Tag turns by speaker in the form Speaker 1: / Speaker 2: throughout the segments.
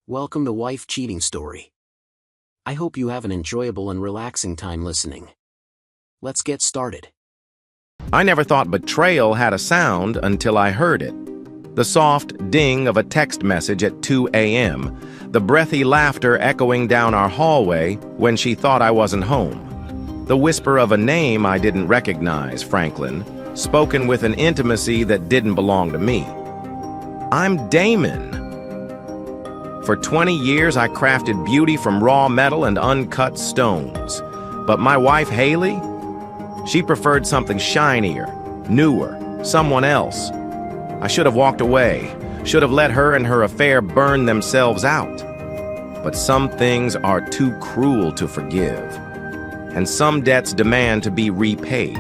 Speaker 1: Welcome to Wife Cheating Story. I hope you have an enjoyable and relaxing time listening. Let's get started.
Speaker 2: I never thought betrayal had a sound until I heard it. The soft ding of a text message at 2 a.m., the breathy laughter echoing down our hallway when she thought I wasn't home. The whisper of a name I didn't recognize, Franklin, spoken with an intimacy that didn't belong to me. I'm Damon. For 20 years, I crafted beauty from raw metal and uncut stones. But my wife, Haley, she preferred something shinier, newer, someone else. I should have walked away, should have let her and her affair burn themselves out. But some things are too cruel to forgive, and some debts demand to be repaid.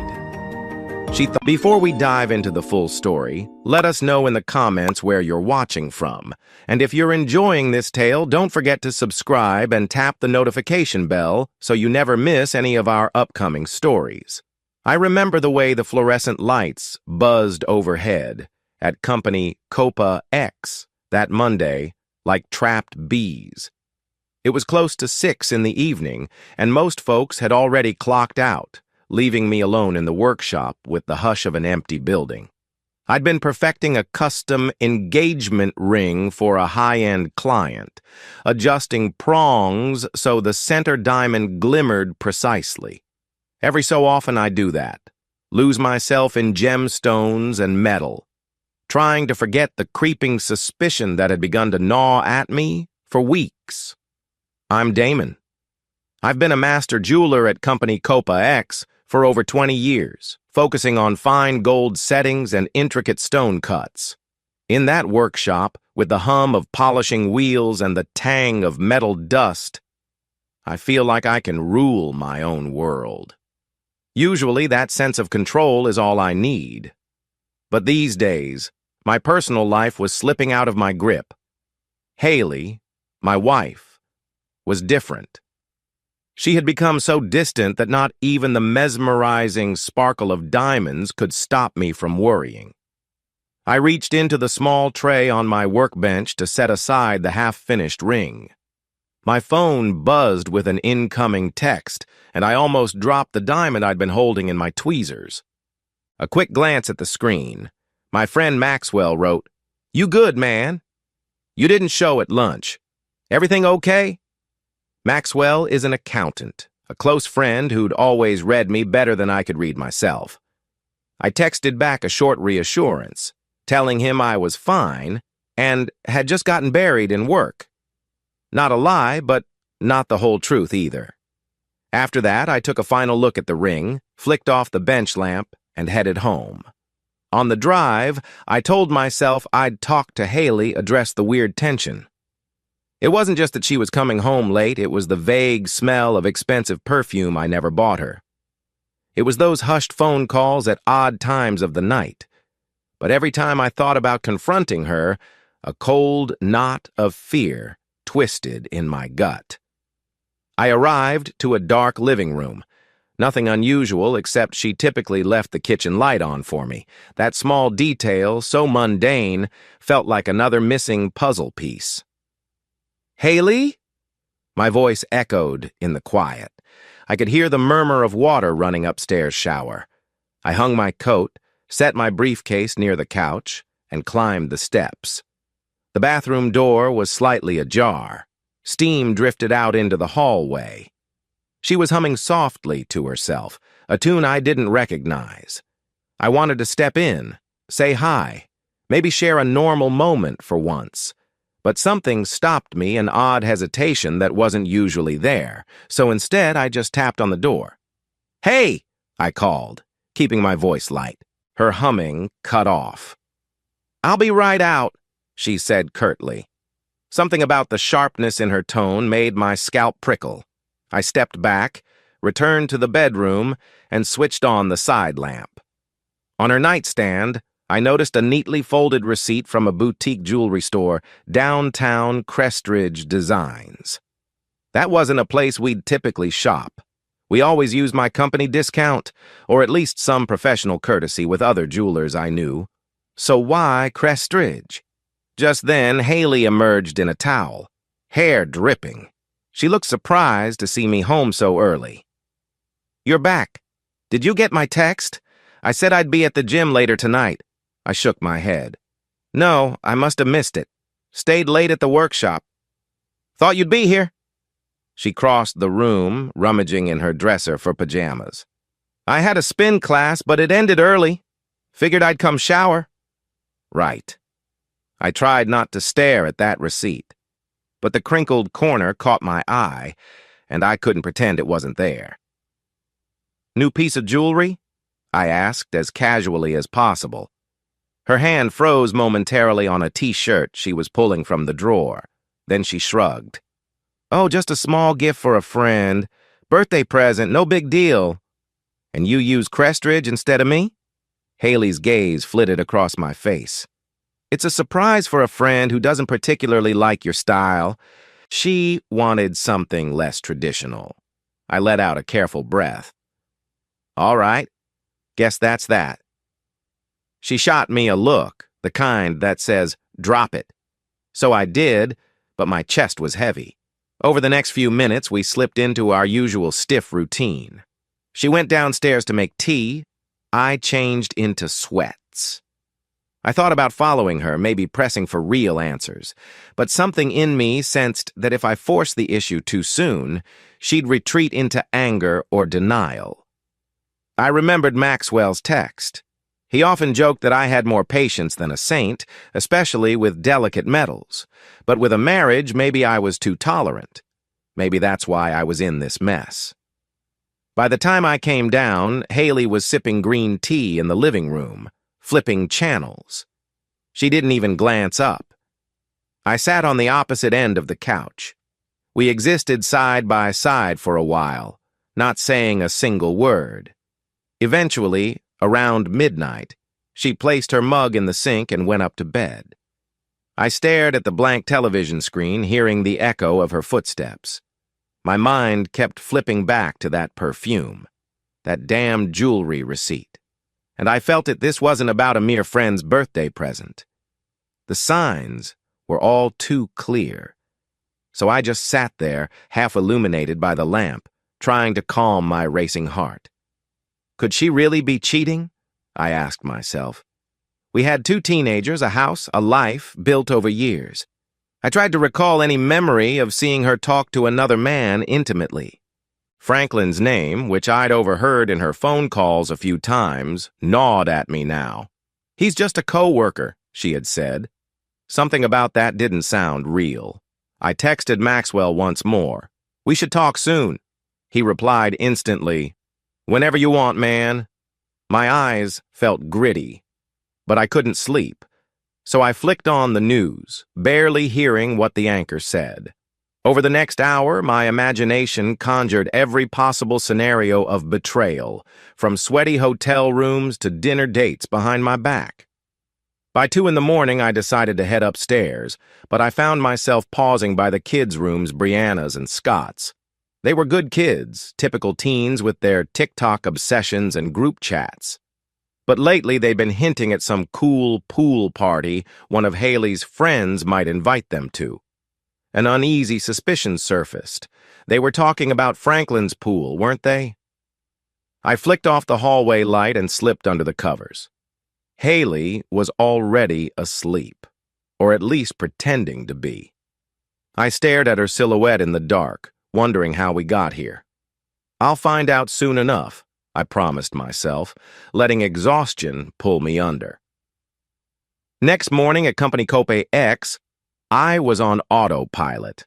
Speaker 2: Before we dive into the full story, let us know in the comments where you're watching from. And if you're enjoying this tale, don't forget to subscribe and tap the notification bell so you never miss any of our upcoming stories. I remember the way the fluorescent lights buzzed overhead at company Copa X that Monday like trapped bees. It was close to 6 in the evening, and most folks had already clocked out, leaving me alone in the workshop with the hush of an empty building. I'd been perfecting a custom engagement ring for a high-end client, adjusting prongs so the center diamond glimmered precisely. Every so often I do that, lose myself in gemstones and metal, trying to forget the creeping suspicion that had begun to gnaw at me for weeks. I'm Damon. I've been a master jeweler at company Copa X for over 20 years, focusing on fine gold settings and intricate stone cuts. In that workshop, with the hum of polishing wheels and the tang of metal dust, I feel like I can rule my own world. Usually, that sense of control is all I need. But these days, my personal life was slipping out of my grip. Haley, my wife, was different. She had become so distant that not even the mesmerizing sparkle of diamonds could stop me from worrying. I reached into the small tray on my workbench to set aside the half-finished ring. My phone buzzed with an incoming text, and I almost dropped the diamond I'd been holding in my tweezers. A quick glance at the screen. My friend Maxwell wrote, "You good, man? You didn't show at lunch. Everything okay?" Maxwell is an accountant, a close friend who'd always read me better than I could read myself. I texted back a short reassurance, telling him I was fine and had just gotten buried in work. Not a lie, but not the whole truth either. After that, I took a final look at the ring, flicked off the bench lamp, and headed home. On the drive, I told myself I'd talk to Haley, address the weird tension. It wasn't just that she was coming home late, it was the vague smell of expensive perfume I never bought her. It was those hushed phone calls at odd times of the night. But every time I thought about confronting her, a cold knot of fear twisted in my gut. I arrived to a dark living room. Nothing unusual except she typically left the kitchen light on for me. That small detail, so mundane, felt like another missing puzzle piece. "Haley?" My voice echoed in the quiet. I could hear the murmur of water running upstairs shower. I hung my coat, set my briefcase near the couch, and climbed the steps. The bathroom door was slightly ajar. Steam drifted out into the hallway. She was humming softly to herself, a tune I didn't recognize. I wanted to step in, say hi, maybe share a normal moment for once. But something stopped me, an odd hesitation that wasn't usually there, so instead I just tapped on the door. "Hey!" I called, keeping my voice light. Her humming cut off. "I'll be right out," she said curtly. Something about the sharpness in her tone made my scalp prickle. I stepped back, returned to the bedroom, and switched on the side lamp. On her nightstand, I noticed a neatly folded receipt from a boutique jewelry store, Downtown Crestridge Designs. That wasn't a place we'd typically shop. We always used my company discount, or at least some professional courtesy with other jewelers I knew. So why Crestridge? Just then, Haley emerged in a towel. hair dripping. She looked surprised to see me home so early. "You're back. Did you get my text? I said I'd be at the gym later tonight." I shook my head. "No, I must have missed it. Stayed late at the workshop. Thought you'd be here." She crossed the room, rummaging in her dresser for pajamas. "I had a spin class, but it ended early. Figured I'd come shower." Right. I tried not to stare at that receipt, but the crinkled corner caught my eye, and I couldn't pretend it wasn't there. "New piece of jewelry?" I asked as casually as possible. Her hand froze momentarily on a t-shirt she was pulling from the drawer. Then she shrugged. "Oh, just a small gift for a friend. Birthday present, no big deal." "And you use Crestridge instead of me?" Haley's gaze flitted across my face. "It's a surprise for a friend who doesn't particularly like your style." She wanted something less traditional. I let out a careful breath. "All right, guess that's that." She shot me a look, the kind that says, "Drop it." So I did, but my chest was heavy. Over the next few minutes, we slipped into our usual stiff routine. She went downstairs to make tea. I changed into sweats. I thought about following her, maybe pressing for real answers, but something in me sensed that if I forced the issue too soon, she'd retreat into anger or denial. I remembered Maxwell's text. He often joked that I had more patience than a saint, especially with delicate metals. But with a marriage, maybe I was too tolerant. Maybe that's why I was in this mess. By the time I came down, Haley was sipping green tea in the living room, flipping channels. She didn't even glance up. I sat on the opposite end of the couch. We existed side by side for a while, not saying a single word. Eventually, around midnight, she placed her mug in the sink and went up to bed. I stared at the blank television screen, hearing the echo of her footsteps. My mind kept flipping back to that perfume, that damned jewelry receipt, and I felt that this wasn't about a mere friend's birthday present. The signs were all too clear, so I just sat there, half illuminated by the lamp, trying to calm my racing heart. Could she really be cheating? I asked myself. We had 2 teenagers, a house, a life built over years. I tried to recall any memory of seeing her talk to another man intimately. Franklin's name, which I'd overheard in her phone calls a few times, gnawed at me now. "He's just a co-worker," she had said. Something about that didn't sound real. I texted Maxwell once more. "We should talk soon." He replied instantly, "Whenever you want, man." My eyes felt gritty, but I couldn't sleep, so I flicked on the news, barely hearing what the anchor said. Over the next hour, my imagination conjured every possible scenario of betrayal, from sweaty hotel rooms to dinner dates behind my back. By 2 in the morning, I decided to head upstairs, but I found myself pausing by the kids' rooms, Brianna's and Scott's. They were good kids, typical teens with their TikTok obsessions and group chats. But lately they'd been hinting at some cool pool party one of Haley's friends might invite them to. An uneasy suspicion surfaced. They were talking about Franklin's pool, weren't they? I flicked off the hallway light and slipped under the covers. Haley was already asleep, or at least pretending to be. I stared at her silhouette in the dark, wondering how we got here. I'll find out soon enough, I promised myself, letting exhaustion pull me under. Next morning at Company Cope X, I was on autopilot.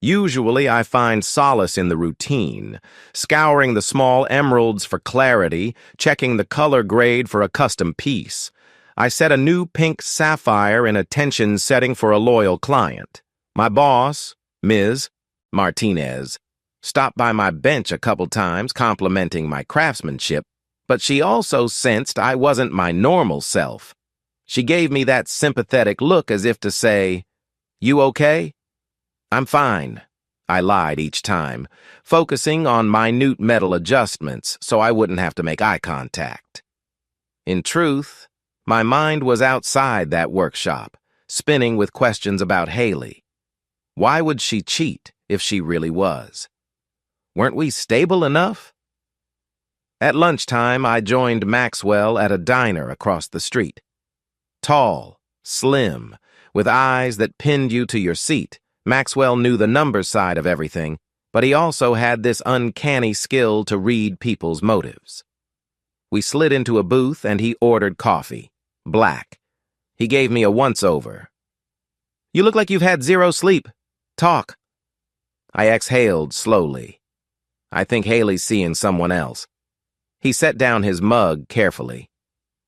Speaker 2: Usually I find solace in the routine, scouring the small emeralds for clarity, checking the color grade for a custom piece. I set a new pink sapphire in a tension setting for a loyal client. My boss, Ms. Martinez, stopped by my bench a couple times complimenting my craftsmanship, but she also sensed I wasn't my normal self. She gave me that sympathetic look as if to say, "You okay?" "I'm fine," I lied each time, focusing on minute metal adjustments so I wouldn't have to make eye contact. In truth, my mind was outside that workshop, spinning with questions about Haley. Why would she cheat if she really was? Weren't we stable enough? At lunchtime, I joined Maxwell at a diner across the street. Tall, slim, with eyes that pinned you to your seat, Maxwell knew the numbers side of everything, but he also had this uncanny skill to read people's motives. We slid into a booth and he ordered coffee, black. He gave me a once-over. "You look like you've had zero sleep. Talk." I exhaled slowly. I think Haley's seeing someone else. He set down his mug carefully.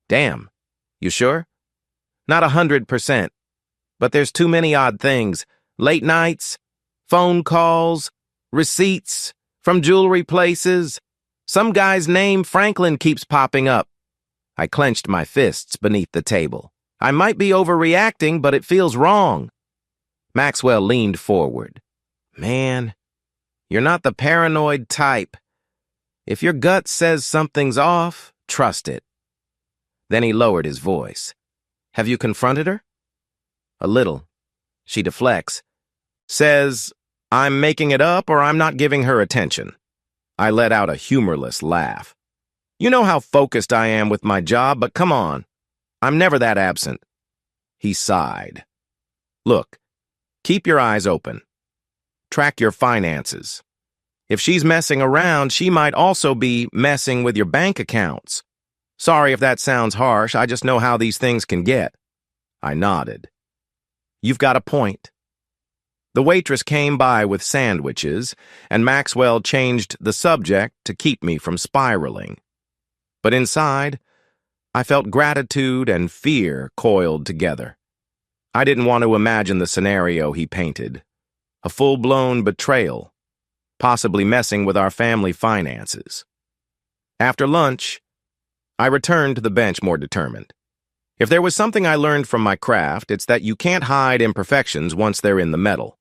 Speaker 2: "Damn, you sure?" "Not 100%, but there's too many odd things. Late nights, phone calls, receipts from jewelry places. Some guy's name, Franklin, keeps popping up." I clenched my fists beneath the table. "I might be overreacting, but it feels wrong." Maxwell leaned forward. "Man, you're not the paranoid type. If your gut says something's off, trust it." Then he lowered his voice. "Have you confronted her?" "A little." She deflects. Says, "I'm making it up or I'm not giving her attention." I let out a humorless laugh. "You know how focused I am with my job, but come on. I'm never that absent." He sighed. "Look, keep your eyes open. Track your finances. If she's messing around, she might also be messing with your bank accounts. Sorry if that sounds harsh, I just know how these things can get." I nodded. "You've got a point." The waitress came by with sandwiches, and Maxwell changed the subject to keep me from spiraling. But inside, I felt gratitude and fear coiled together. I didn't want to imagine the scenario he painted. A full-blown betrayal, possibly messing with our family finances. After lunch, I returned to the bench more determined. If there was something I learned from my craft, it's that you can't hide imperfections once they're in the metal.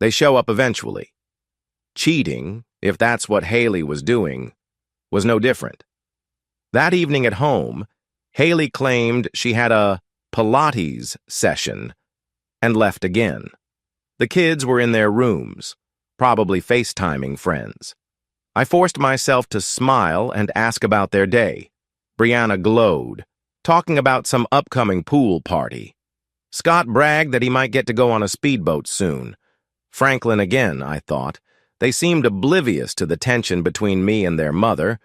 Speaker 2: They show up eventually. Cheating, if that's what Haley was doing, was no different. That evening at home, Haley claimed she had a Pilates session and left again. The kids were in their rooms, probably FaceTiming friends. I forced myself to smile and ask about their day. Brianna glowed, talking about some upcoming pool party. Scott bragged that he might get to go on a speedboat soon. Franklin again, I thought. They seemed oblivious to the tension between me and their mother,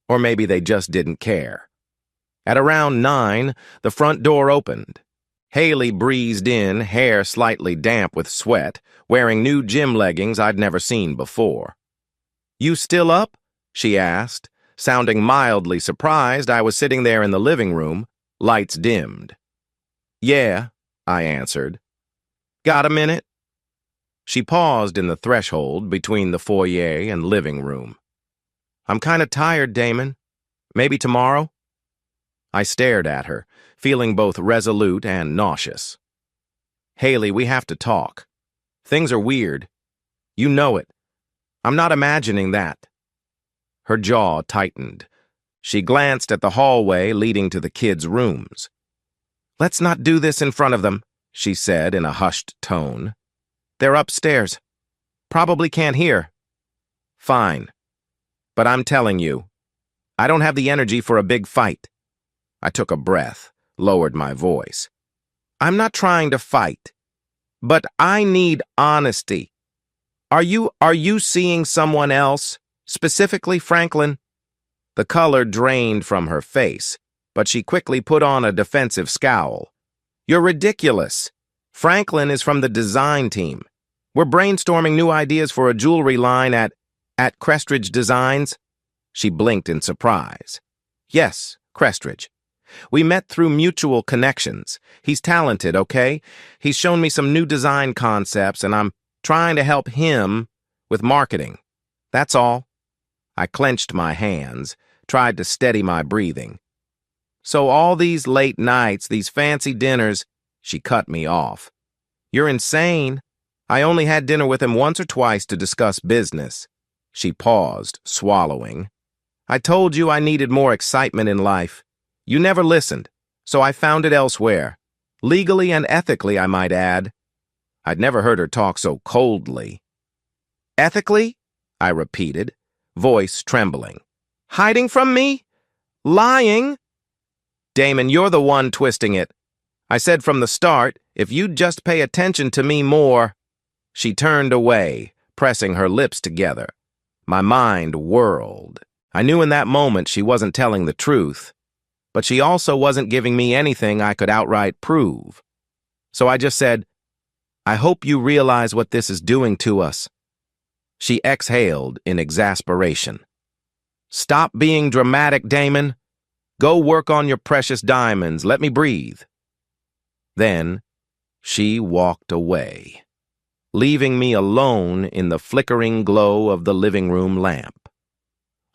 Speaker 2: or maybe they just didn't care. At around 9, the front door opened. Haley breezed in, hair slightly damp with sweat, wearing new gym leggings I'd never seen before. "You still up?" she asked, sounding mildly surprised I was sitting there in the living room, lights dimmed. "Yeah," I answered. "Got a minute?" She paused in the threshold between the foyer and living room. "I'm kind of tired, Damon. Maybe tomorrow?" I stared at her, feeling both resolute and nauseous. "Haley, we have to talk. Things are weird. You know it. I'm not imagining that." Her jaw tightened. She glanced at the hallway leading to the kids' rooms. "Let's not do this in front of them," she said in a hushed tone. "They're upstairs. Probably can't hear." "Fine. But I'm telling you, I don't have the energy for a big fight." I took a breath, lowered my voice. "I'm not trying to fight, but I need honesty. Are you seeing someone else, specifically Franklin?" The color drained from her face, but she quickly put on a defensive scowl. "You're ridiculous. Franklin is from the design team. We're brainstorming new ideas for a jewelry line at Crestridge Designs." She blinked in surprise. "Yes, Crestridge. We met through mutual connections. He's talented, okay? He's shown me some new design concepts, and I'm trying to help him with marketing. That's all." I clenched my hands, tried to steady my breathing. "So all these late nights, these fancy dinners," she cut me off. "You're insane. I only had dinner with him once or twice to discuss business." She paused, swallowing. "I told you I needed more excitement in life. You never listened, so I found it elsewhere. Legally and ethically, I might add." I'd never heard her talk so coldly. Ethically? I repeated, voice trembling. Hiding from me? Lying? Damon, you're the one twisting it. I said from the start, if you'd just pay attention to me more. She turned away, pressing her lips together. My mind whirled. I knew in that moment she wasn't telling the truth, but she also wasn't giving me anything I could outright prove. So I just said, I hope you realize what this is doing to us. She exhaled in exasperation. Stop being dramatic, Damon. Go work on your precious diamonds. Let me breathe. Then she walked away, leaving me alone in the flickering glow of the living room lamp.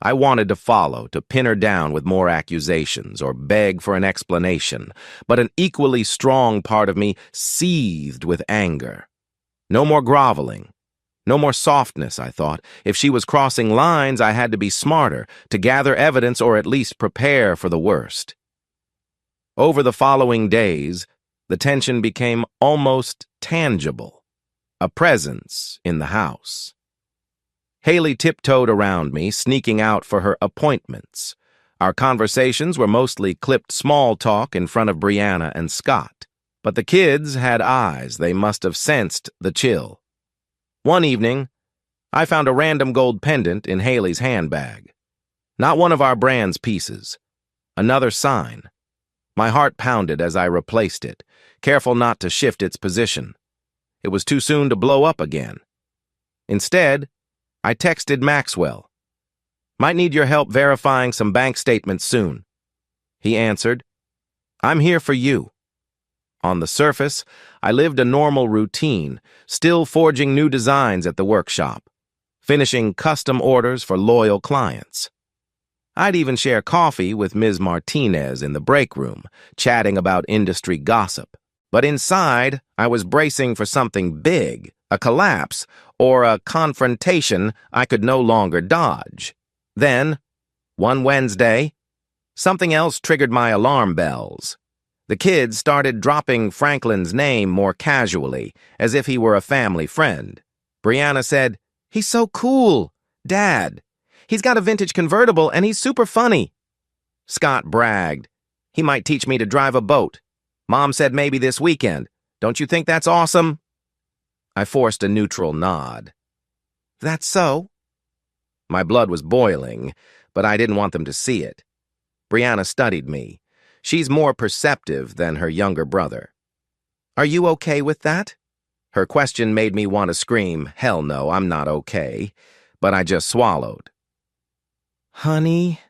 Speaker 2: I wanted to follow, to pin her down with more accusations or beg for an explanation, but an equally strong part of me seethed with anger. No more groveling. No more softness, I thought. If she was crossing lines, I had to be smarter, to gather evidence or at least prepare for the worst. Over the following days, the tension became almost tangible, a presence in the house. Haley tiptoed around me, sneaking out for her appointments. Our conversations were mostly clipped small talk in front of Brianna and Scott, but the kids had eyes. They must have sensed the chill. One evening, I found a random gold pendant in Haley's handbag. Not one of our brand's pieces. Another sign. My heart pounded as I replaced it, careful not to shift its position. It was too soon to blow up again. Instead, I texted Maxwell. Might need your help verifying some bank statements soon. He answered, I'm here for you. On the surface, I lived a normal routine, still forging new designs at the workshop, finishing custom orders for loyal clients. I'd even share coffee with Ms. Martinez in the break room, chatting about industry gossip. But inside, I was bracing for something big, a collapse, or a confrontation I could no longer dodge. Then, one Wednesday, something else triggered my alarm bells. The kids started dropping Franklin's name more casually, as if he were a family friend. Brianna said, He's so cool, Dad. He's got a vintage convertible and he's super funny. Scott bragged, He might teach me to drive a boat. Mom said maybe this weekend. Don't you think that's awesome? I forced a neutral nod. That's so? My blood was boiling, but I didn't want them to see it. Brianna studied me. She's more perceptive than her younger brother. Are you okay with that? Her question made me want to scream, hell no, I'm not okay, but I just swallowed. Honey,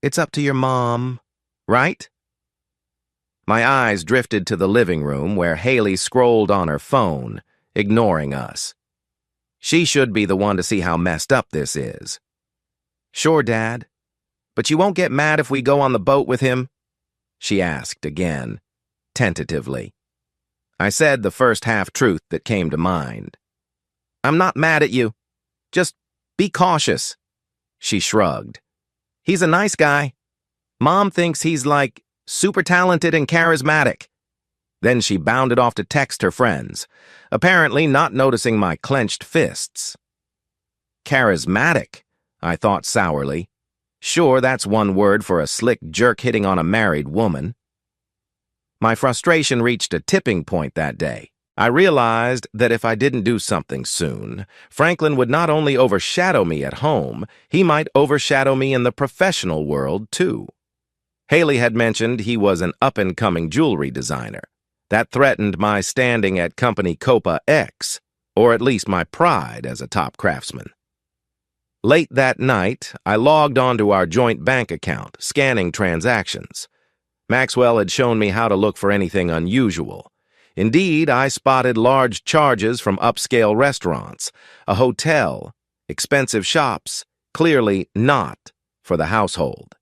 Speaker 2: it's up to your mom, right? My eyes drifted to the living room where Haley scrolled on her phone, ignoring us. She should be the one to see how messed up this is. Sure, Dad, but you won't get mad if we go on the boat with him? She asked again, tentatively. I said the first half-truth that came to mind. I'm not mad at you. Just be cautious. She shrugged. He's a nice guy. Mom thinks he's like super talented and charismatic. Then she bounded off to text her friends, apparently not noticing my clenched fists. Charismatic, I thought sourly. Sure, that's one word for a slick jerk hitting on a married woman. My frustration reached a tipping point that day. I realized that if I didn't do something soon, Franklin would not only overshadow me at home, he might overshadow me in the professional world, too. Haley had mentioned he was an up-and-coming jewelry designer. That threatened my standing at company Copa X, or at least my pride as a top craftsman. Late that night, I logged onto our joint bank account, scanning transactions. Maxwell had shown me how to look for anything unusual. Indeed, I spotted large charges from upscale restaurants, a hotel, expensive shops, clearly not for the household.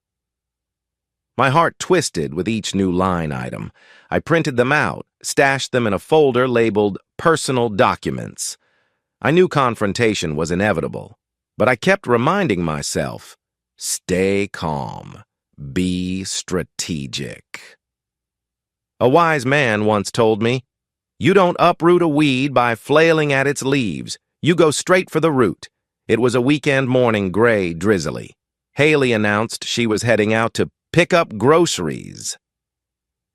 Speaker 2: My heart twisted with each new line item. I printed them out, stashed them in a folder labeled Personal Documents. I knew confrontation was inevitable, but I kept reminding myself, stay calm, be strategic. A wise man once told me, You don't uproot a weed by flailing at its leaves. You go straight for the root. It was a weekend morning, gray, drizzly. Haley announced she was heading out to pick up groceries.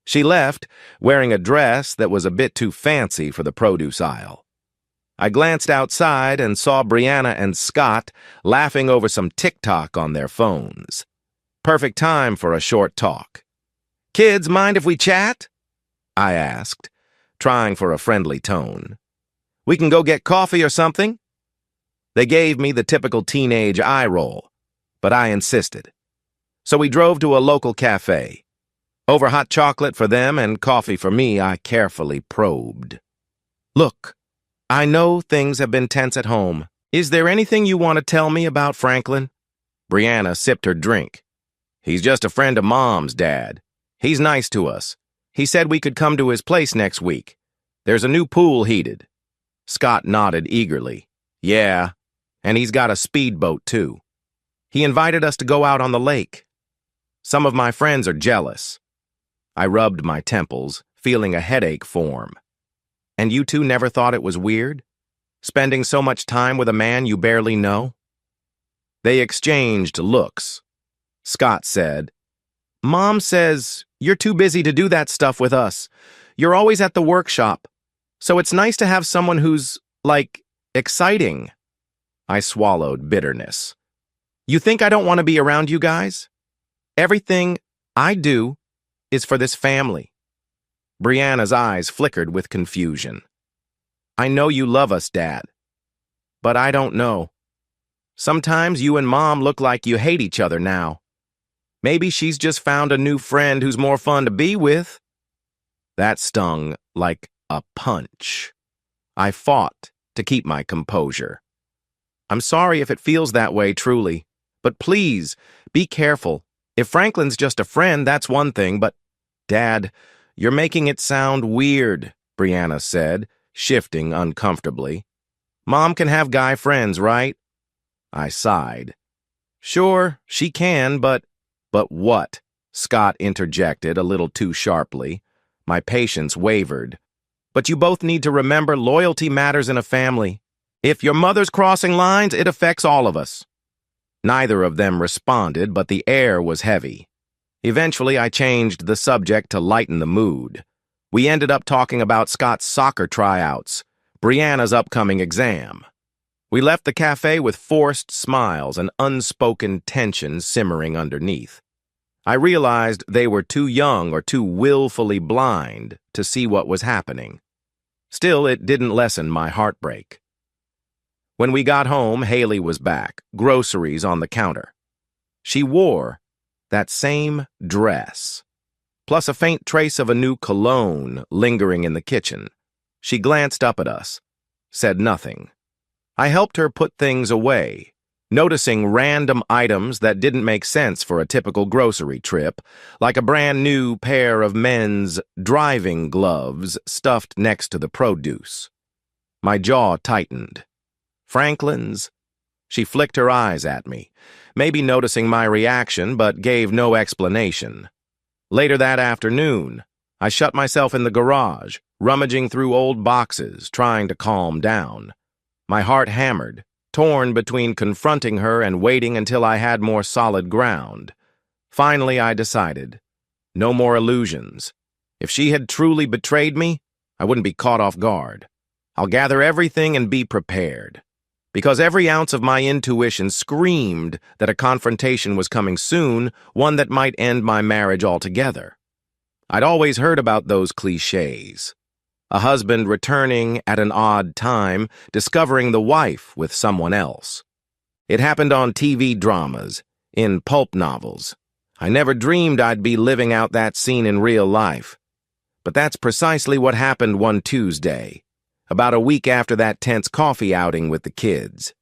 Speaker 2: She left, wearing a dress that was a bit too fancy for the produce aisle. I glanced outside and saw Brianna and Scott laughing over some TikTok on their phones. Perfect time for a short talk. "Kids, mind if we chat?" I asked, trying for a friendly tone. "We can go get coffee or something?" They gave me the typical teenage eye roll, but I insisted. So we drove to a local cafe. Over hot chocolate for them and coffee for me, I carefully probed. "Look, I know things have been tense at home. Is there anything you want to tell me about Franklin?" Brianna sipped her drink. "He's just a friend of Mom's, Dad. He's nice to us. He said we could come to his place next week. There's a new pool heated." Scott nodded eagerly. "Yeah, and he's got a speedboat, too. He invited us to go out on the lake. Some of my friends are jealous." I rubbed my temples, feeling a headache form. "And you two never thought it was weird? Spending so much time with a man you barely know?" They exchanged looks. Scott said, "Mom says you're too busy to do that stuff with us. You're always at the workshop. So it's nice to have someone who's, like, exciting." I swallowed bitterness. "You think I don't want to be around you guys? Everything I do is for this family." Brianna's eyes flickered with confusion. "I know you love us, Dad. But I don't know. Sometimes you and Mom look like you hate each other now. Maybe she's just found a new friend who's more fun to be with." That stung like a punch. I fought to keep my composure. "I'm sorry if it feels that way, truly. But please, be careful. If Franklin's just a friend, that's one thing, but, Dad, you're making it sound weird," Brianna said, shifting uncomfortably. "Mom can have guy friends, right?" I sighed. "Sure, she can, but..." "But what?" Scott interjected a little too sharply. My patience wavered. "But you both need to remember loyalty matters in a family. If your mother's crossing lines, it affects all of us." Neither of them responded, but the air was heavy. Eventually, I changed the subject to lighten the mood. We ended up talking about Scott's soccer tryouts, Brianna's upcoming exam. We left the cafe with forced smiles and unspoken tension simmering underneath. I realized they were too young or too willfully blind to see what was happening. Still, it didn't lessen my heartbreak. When we got home, Haley was back, groceries on the counter. She wore that same dress, plus a faint trace of a new cologne lingering in the kitchen. She glanced up at us, said nothing. I helped her put things away, noticing random items that didn't make sense for a typical grocery trip, like a brand new pair of men's driving gloves stuffed next to the produce. My jaw tightened. "Franklin's?" She flicked her eyes at me, maybe noticing my reaction, but gave no explanation. Later that afternoon, I shut myself in the garage, rummaging through old boxes, trying to calm down. My heart hammered, torn between confronting her and waiting until I had more solid ground. Finally, I decided. No more illusions. If she had truly betrayed me, I wouldn't be caught off guard. I'll gather everything and be prepared. Because every ounce of my intuition screamed that a confrontation was coming soon, one that might end my marriage altogether. I'd always heard about those cliches. A husband returning at an odd time, discovering the wife with someone else. It happened on TV dramas, in pulp novels. I never dreamed I'd be living out that scene in real life. But that's precisely what happened one Tuesday, about a week after that tense coffee outing with the kids.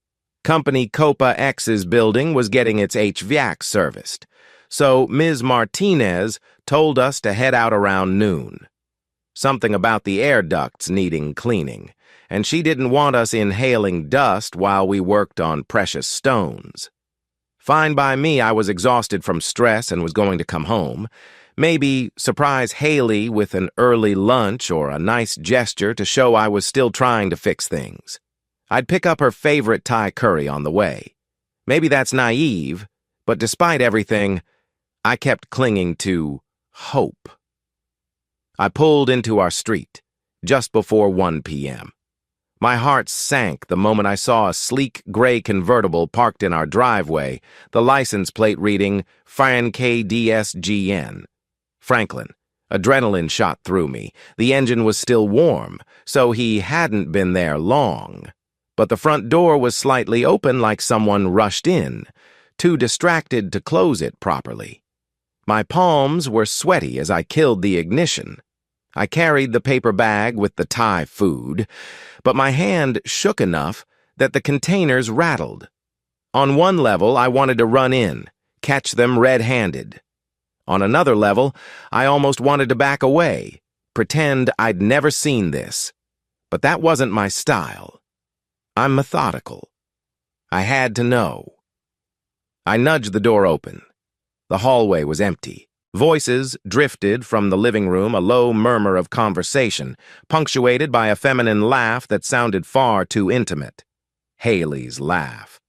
Speaker 2: Company Copa X's building was getting its HVAC serviced, so Ms. Martinez told us to head out around noon. Something about the air ducts needing cleaning, and she didn't want us inhaling dust while we worked on precious stones. Fine by me, I was exhausted from stress and was going to come home. Maybe surprise Haley with an early lunch or a nice gesture to show I was still trying to fix things. I'd pick up her favorite Thai curry on the way. Maybe that's naive, but despite everything, I kept clinging to hope. I pulled into our street just before 1 p.m. My heart sank the moment I saw a sleek gray convertible parked in our driveway, the license plate reading FRANKDSGN. Franklin. Adrenaline shot through me. The engine was still warm, so he hadn't been there long. But the front door was slightly open like someone rushed in, too distracted to close it properly. My palms were sweaty as I killed the ignition. I carried the paper bag with the Thai food, but my hand shook enough that the containers rattled. On one level, I wanted to run in, catch them red-handed. On another level, I almost wanted to back away, pretend I'd never seen this. But that wasn't my style. I'm methodical. I had to know. I nudged the door open. The hallway was empty. Voices drifted from the living room, a low murmur of conversation, punctuated by a feminine laugh that sounded far too intimate. Haley's laugh.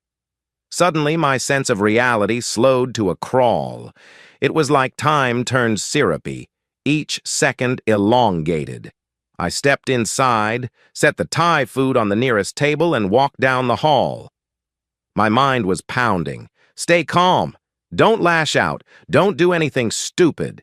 Speaker 2: Suddenly, my sense of reality slowed to a crawl. It was like time turned syrupy, each second elongated. I stepped inside, set the Thai food on the nearest table, and walked down the hall. My mind was pounding. Stay calm. Don't lash out. Don't do anything stupid.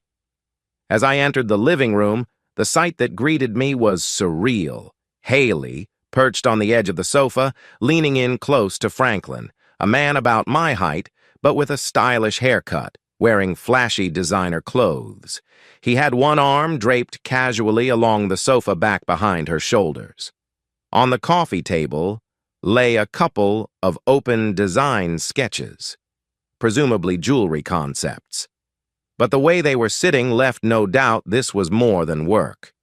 Speaker 2: As I entered the living room, the sight that greeted me was surreal. Haley, perched on the edge of the sofa, leaning in close to Franklin, a man about my height, but with a stylish haircut, wearing flashy designer clothes. He had one arm draped casually along the sofa back behind her shoulders. On the coffee table lay a couple of open design sketches, presumably jewelry concepts. But the way they were sitting left no doubt this was more than work.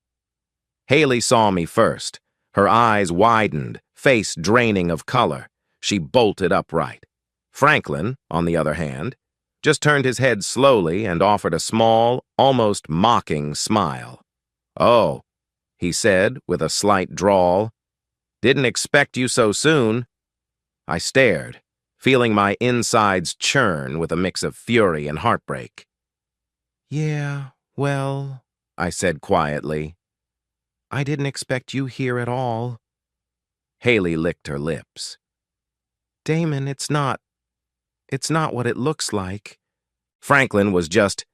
Speaker 2: Haley saw me first. Her eyes widened, face draining of color. She bolted upright. Franklin, on the other hand, just turned his head slowly and offered a small, almost mocking smile. "Oh," he said with a slight drawl. "Didn't expect you so soon." I stared, feeling my insides churn with a mix of fury and heartbreak. "Yeah, well," I said quietly, "I didn't expect you here at all." Haley licked her lips. "Damon, it's not what it looks like." Franklin was just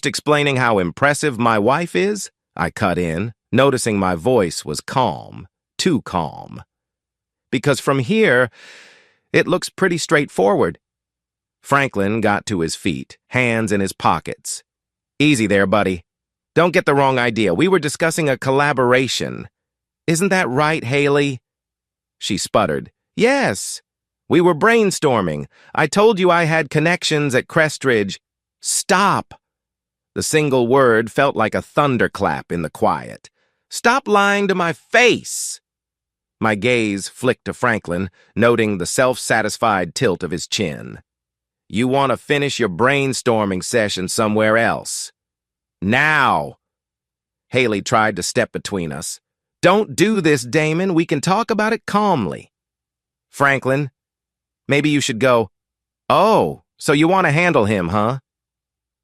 Speaker 2: explaining how impressive my wife is? I cut in, noticing my voice was calm, too calm. "Because from here, it looks pretty straightforward." Franklin got to his feet, hands in his pockets. "Easy there, buddy. Don't get the wrong idea. We were discussing a collaboration. Isn't that right, Haley?" She sputtered. "Yes. We were brainstorming. I told you I had connections at Crestridge." "Stop!" The single word felt like a thunderclap in the quiet. "Stop lying to my face!" My gaze flicked to Franklin, noting the self-satisfied tilt of his chin. "You want to finish your brainstorming session somewhere else. Now!" Haley tried to step between us. "Don't do this, Damon. We can talk about it calmly." "Franklin, maybe you should go." "Oh, so you want to handle him, huh?"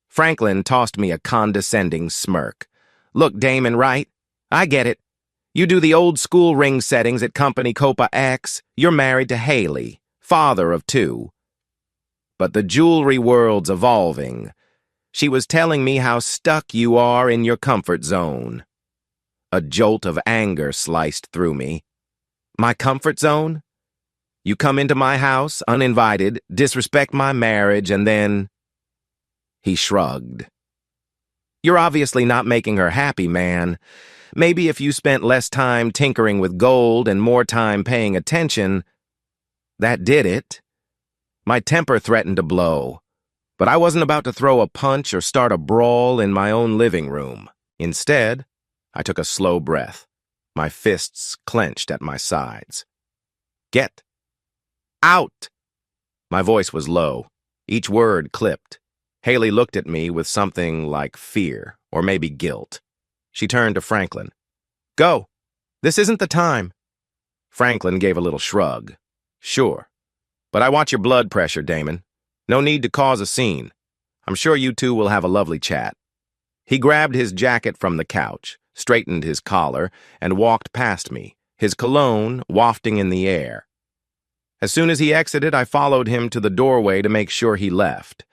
Speaker 2: Franklin tossed me a condescending smirk. "Look, Damon, right? I get it. You do the old-school ring settings at Company Copa X. You're married to Haley, father of 2. But the jewelry world's evolving. She was telling me how stuck you are in your comfort zone." A jolt of anger sliced through me. "My comfort zone? You come into my house, uninvited, disrespect my marriage, and then—" He shrugged. "You're obviously not making her happy, man. Maybe if you spent less time tinkering with gold and more time paying attention, that did it." My temper threatened to blow, but I wasn't about to throw a punch or start a brawl in my own living room. Instead, I took a slow breath, my fists clenched at my sides. "Get out!" My voice was low, each word clipped. Haley looked at me with something like fear, or maybe guilt. She turned to Franklin. Go. This isn't the time. Franklin gave a little shrug. Sure. But I watch your blood pressure, Damon. No need to cause a scene. I'm sure you two will have a lovely chat. He grabbed his jacket from the couch, straightened his collar, and walked past me, his cologne wafting in the air. As soon as he exited, I followed him to the doorway to make sure he left.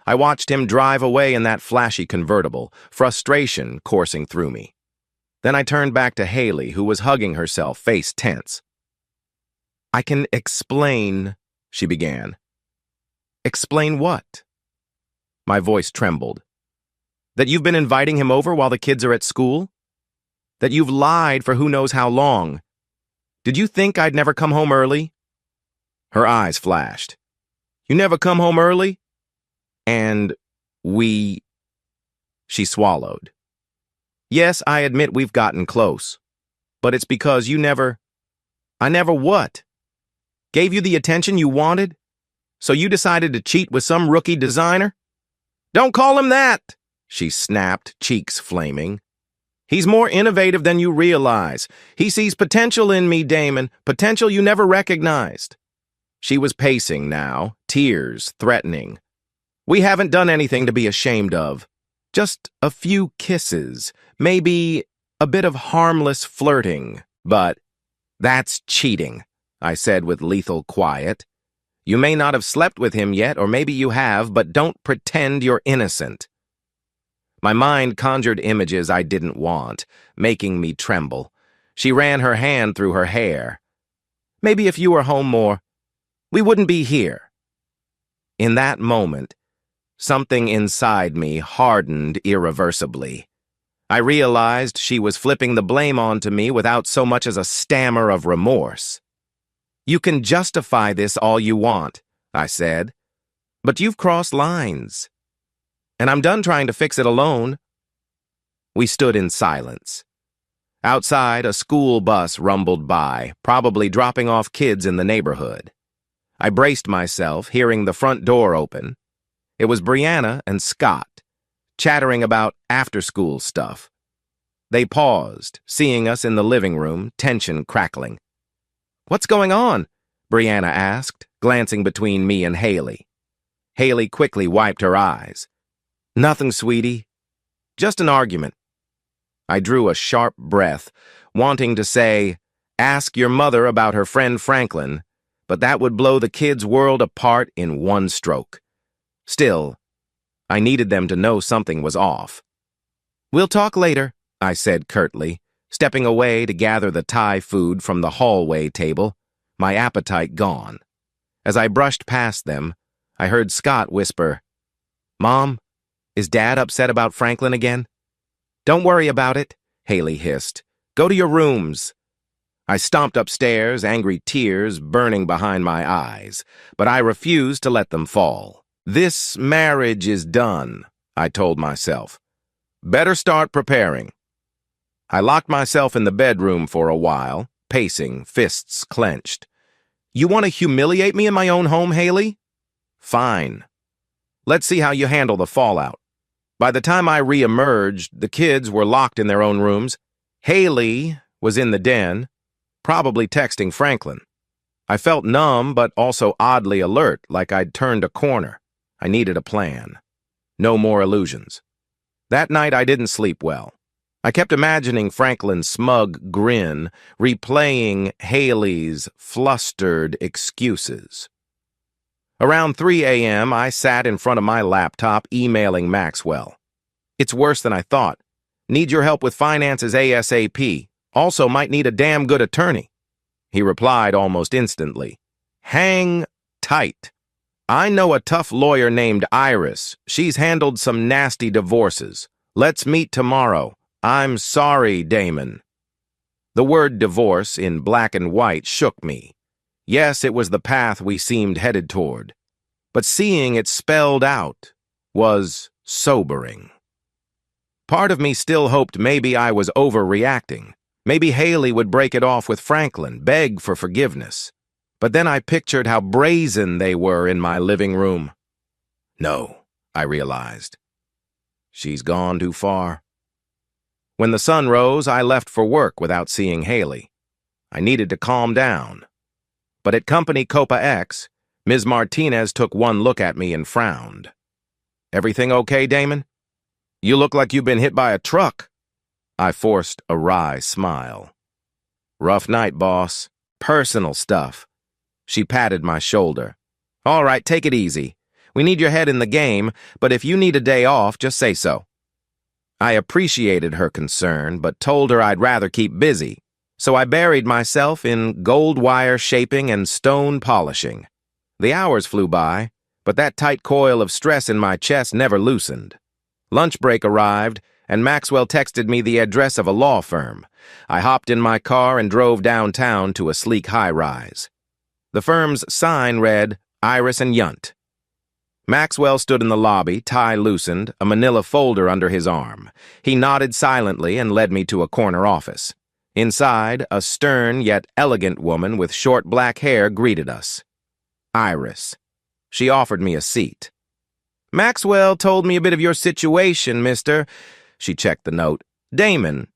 Speaker 2: I watched him drive away in that flashy convertible, frustration coursing through me. Then I turned back to Haley, who was hugging herself, face tense. I can explain, she began. Explain what? My voice trembled. That you've been inviting him over while the kids are at school? That you've lied for who knows how long? Did you think I'd never come home early? Her eyes flashed. You never come home early? And she swallowed. Yes, I admit we've gotten close. But it's because I never what? Gave you the attention you wanted? So you decided to cheat with some rookie designer? Don't call him that, she snapped, cheeks flaming. He's more innovative than you realize. He sees potential in me, Damon, potential you never recognized. She was pacing now, tears threatening. We haven't done anything to be ashamed of. Just a few kisses, maybe a bit of harmless flirting. But that's cheating, I said with lethal quiet. You may not have slept with him yet, or maybe you have, but don't pretend you're innocent. My mind conjured images I didn't want, making me tremble. She ran her hand through her hair. Maybe if you were home more, we wouldn't be here. In that moment, something inside me hardened irreversibly. I realized she was flipping the blame onto me without so much as a stammer of remorse. You can justify this all you want, I said, but you've crossed lines. And I'm done trying to fix it alone. We stood in silence. Outside, a school bus rumbled by, probably dropping off kids in the neighborhood. I braced myself, hearing the front door open. It was Brianna and Scott, chattering about after-school stuff. They paused, seeing us in the living room, tension crackling. What's going on? Brianna asked, glancing between me and Haley. Haley quickly wiped her eyes. Nothing, sweetie. Just an argument. I drew a sharp breath, wanting to say, ask your mother about her friend Franklin, but that would blow the kids' world apart in one stroke. Still, I needed them to know something was off. We'll talk later, I said curtly, stepping away to gather the Thai food from the hallway table, my appetite gone. As I brushed past them, I heard Scott whisper, Mom, is Dad upset about Franklin again? Don't worry about it, Haley hissed. Go to your rooms. I stomped upstairs, angry tears burning behind my eyes, but I refused to let them fall. This marriage is done, I told myself. Better start preparing. I locked myself in the bedroom for a while, pacing, fists clenched. You want to humiliate me in my own home, Haley? Fine. Let's see how you handle the fallout. By the time I re-emerged, the kids were locked in their own rooms. Haley was in the den, probably texting Franklin. I felt numb, but also oddly alert, like I'd turned a corner. I needed a plan. No more illusions. That night, I didn't sleep well. I kept imagining Franklin's smug grin, replaying Haley's flustered excuses. Around 3 a.m., I sat in front of my laptop emailing Maxwell. It's worse than I thought. Need your help with finances ASAP. Also might need a damn good attorney. He replied almost instantly. Hang tight. I know a tough lawyer named Iris. She's handled some nasty divorces. Let's meet tomorrow. I'm sorry, Damon. The word divorce in black and white shook me. Yes, it was the path we seemed headed toward. But seeing it spelled out was sobering. Part of me still hoped maybe I was overreacting. Maybe Haley would break it off with Franklin, beg for forgiveness. But then I pictured how brazen they were in my living room. No, I realized. She's gone too far. When the sun rose, I left for work without seeing Haley. I needed to calm down. But at Company Copa X, Ms. Martinez took one look at me and frowned. "Everything okay, Damon? You look like you've been hit by a truck." I forced a wry smile. "Rough night, boss. Personal stuff." She patted my shoulder. "All right, take it easy. We need your head in the game, but if you need a day off, just say so." I appreciated her concern, but told her I'd rather keep busy, so I buried myself in gold wire shaping and stone polishing. The hours flew by, but that tight coil of stress in my chest never loosened. Lunch break arrived, and Maxwell texted me the address of a law firm. I hopped in my car and drove downtown to a sleek high-rise. The firm's sign read, Iris and Yunt. Maxwell stood in the lobby, tie loosened, a manila folder under his arm. He nodded silently and led me to a corner office. Inside, a stern yet elegant woman with short black hair greeted us. Iris. She offered me a seat. "Maxwell told me a bit of your situation, mister." She checked the note. "Damon,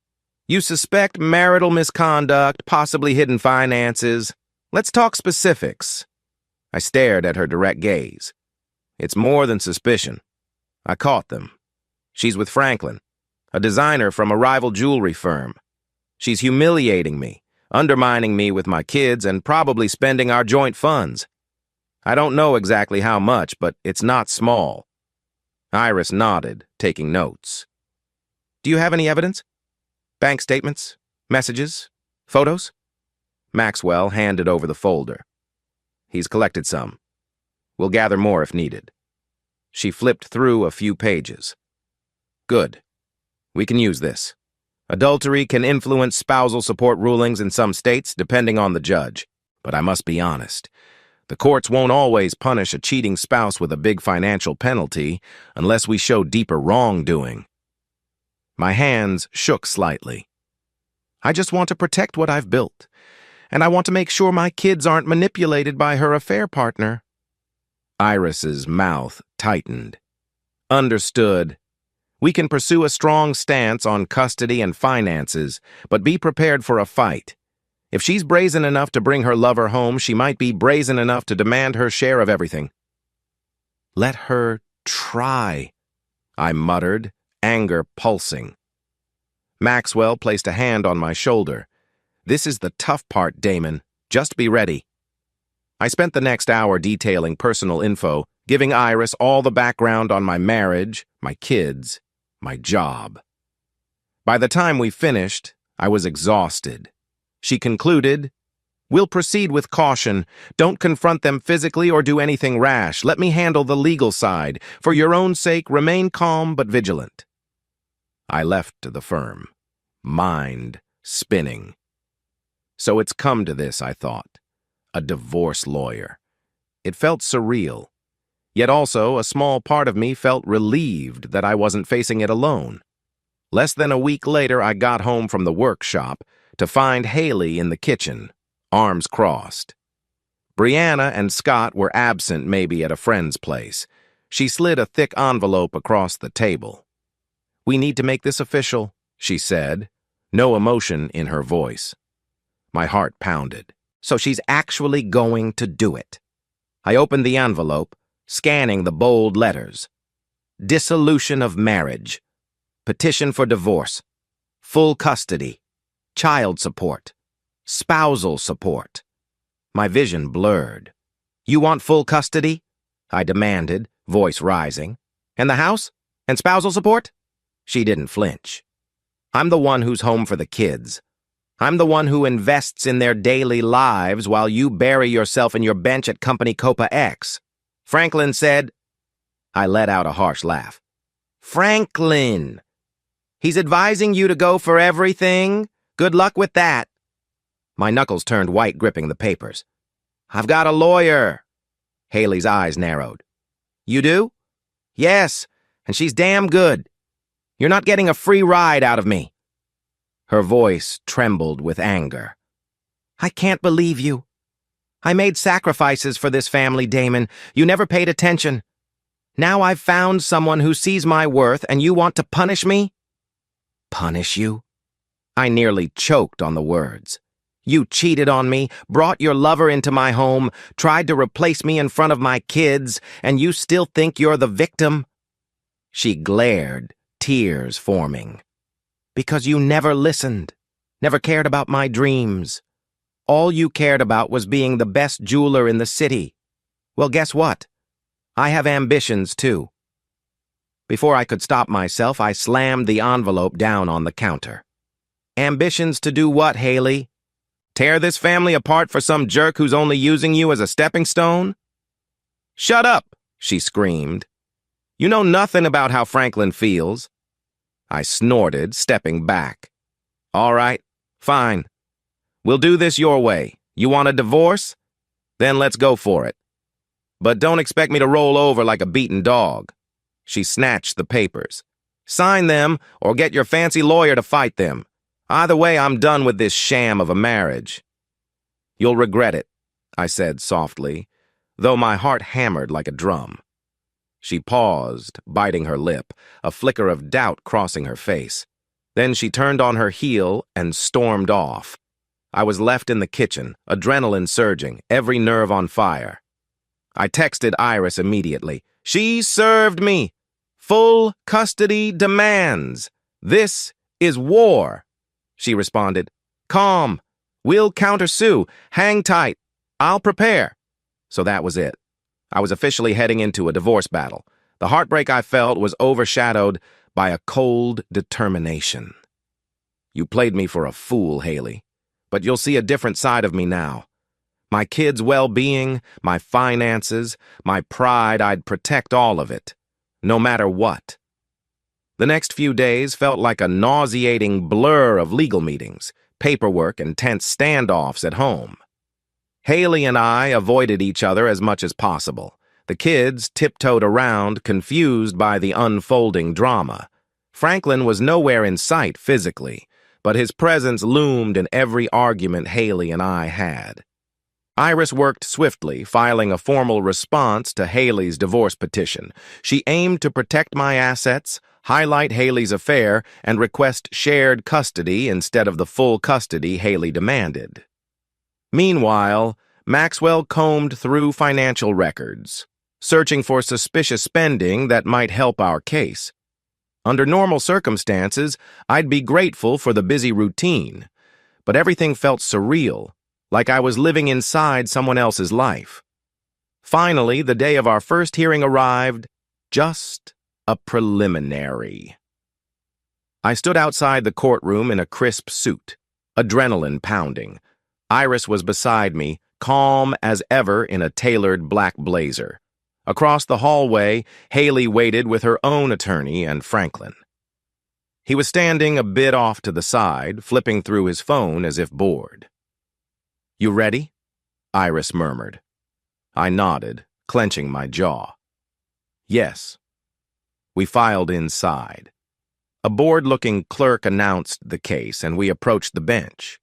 Speaker 2: you suspect marital misconduct, possibly hidden finances. Let's talk specifics." I stared at her direct gaze. "It's more than suspicion. I caught them. She's with Franklin, a designer from a rival jewelry firm. She's humiliating me, undermining me with my kids, and probably spending our joint funds. I don't know exactly how much, but it's not small." Iris nodded, taking notes. "Do you have any evidence? Bank statements? Messages? Photos?" Maxwell handed over the folder. "He's collected some. We'll gather more if needed." She flipped through a few pages. "Good. We can use this. Adultery can influence spousal support rulings in some states, depending on the judge. But I must be honest. The courts won't always punish a cheating spouse with a big financial penalty unless we show deeper wrongdoing." My hands shook slightly. "I just want to protect what I've built, and I want to make sure my kids aren't manipulated by her affair partner." Iris's mouth tightened. "Understood. We can pursue a strong stance on custody and finances, but be prepared for a fight. If she's brazen enough to bring her lover home, she might be brazen enough to demand her share of everything." "Let her try," I muttered, anger pulsing. Maxwell placed a hand on my shoulder. "This is the tough part, Damon. Just be ready." I spent the next hour detailing personal info, giving Iris all the background on my marriage, my kids, my job. By the time we finished, I was exhausted. She concluded, "We'll proceed with caution. Don't confront them physically or do anything rash. Let me handle the legal side. For your own sake, remain calm but vigilant." I left the firm, mind spinning. So it's come to this, I thought. A divorce lawyer. It felt surreal. Yet also, a small part of me felt relieved that I wasn't facing it alone. Less than a week later, I got home from the workshop to find Haley in the kitchen, arms crossed. Brianna and Scott were absent, maybe at a friend's place. She slid a thick envelope across the table. "We need to make this official," she said, no emotion in her voice. My heart pounded. So she's actually going to do it. I opened the envelope, scanning the bold letters. Dissolution of marriage. Petition for divorce. Full custody. Child support. Spousal support. My vision blurred. "You want full custody?" I demanded, voice rising. "And the house? And spousal support?" She didn't flinch. "I'm the one who's home for the kids. I'm the one who invests in their daily lives while you bury yourself in your bench at Company Copa X. Franklin said..." I let out a harsh laugh. "Franklin! He's advising you to go for everything? Good luck with that." My knuckles turned white, gripping the papers. "I've got a lawyer." Haley's eyes narrowed. "You do?" "Yes, and she's damn good. You're not getting a free ride out of me." Her voice trembled with anger. "I can't believe you. I made sacrifices for this family, Damon. You never paid attention. Now I've found someone who sees my worth and you want to punish me? Punish you? I nearly choked on the words. You cheated on me, brought your lover into my home, tried to replace me in front of my kids, and you still think you're the victim? She glared, tears forming. Because you never listened, never cared about my dreams. All you cared about was being the best jeweler in the city. Well, guess what? I have ambitions, too. Before I could stop myself, I slammed the envelope down on the counter. Ambitions to do what, Haley? Tear this family apart for some jerk who's only using you as a stepping stone? Shut up, she screamed. You know nothing about how Franklin feels. I snorted, stepping back. All right, fine. We'll do this your way. You want a divorce? Then let's go for it. But don't expect me to roll over like a beaten dog. She snatched the papers. Sign them or get your fancy lawyer to fight them. Either way, I'm done with this sham of a marriage. You'll regret it, I said softly, though my heart hammered like a drum. She paused, biting her lip, a flicker of doubt crossing her face. Then she turned on her heel and stormed off. I was left in the kitchen, adrenaline surging, every nerve on fire. I texted Iris immediately. She served me. Full custody demands. This is war. She responded, calm. We'll countersue. Hang tight. I'll prepare. So that was it. I was officially heading into a divorce battle. The heartbreak I felt was overshadowed by a cold determination. You played me for a fool, Haley, but you'll see a different side of me now. My kids' well-being, my finances, my pride, I'd protect all of it, no matter what. The next few days felt like a nauseating blur of legal meetings, paperwork, and tense standoffs at home. Haley and I avoided each other as much as possible. The kids tiptoed around, confused by the unfolding drama. Franklin was nowhere in sight physically, but his presence loomed in every argument Haley and I had. Iris worked swiftly, filing a formal response to Haley's divorce petition. She aimed to protect my assets, highlight Haley's affair, and request shared custody instead of the full custody Haley demanded. Meanwhile, Maxwell combed through financial records, searching for suspicious spending that might help our case. Under normal circumstances, I'd be grateful for the busy routine, but everything felt surreal, like I was living inside someone else's life. Finally, the day of our first hearing arrived, just a preliminary. I stood outside the courtroom in a crisp suit, adrenaline pounding. Iris was beside me, calm as ever in a tailored black blazer. Across the hallway, Haley waited with her own attorney and Franklin. He was standing a bit off to the side, flipping through his phone as if bored. You ready? Iris murmured. I nodded, clenching my jaw. Yes. We filed inside. A bored-looking clerk announced the case, and we approached the bench.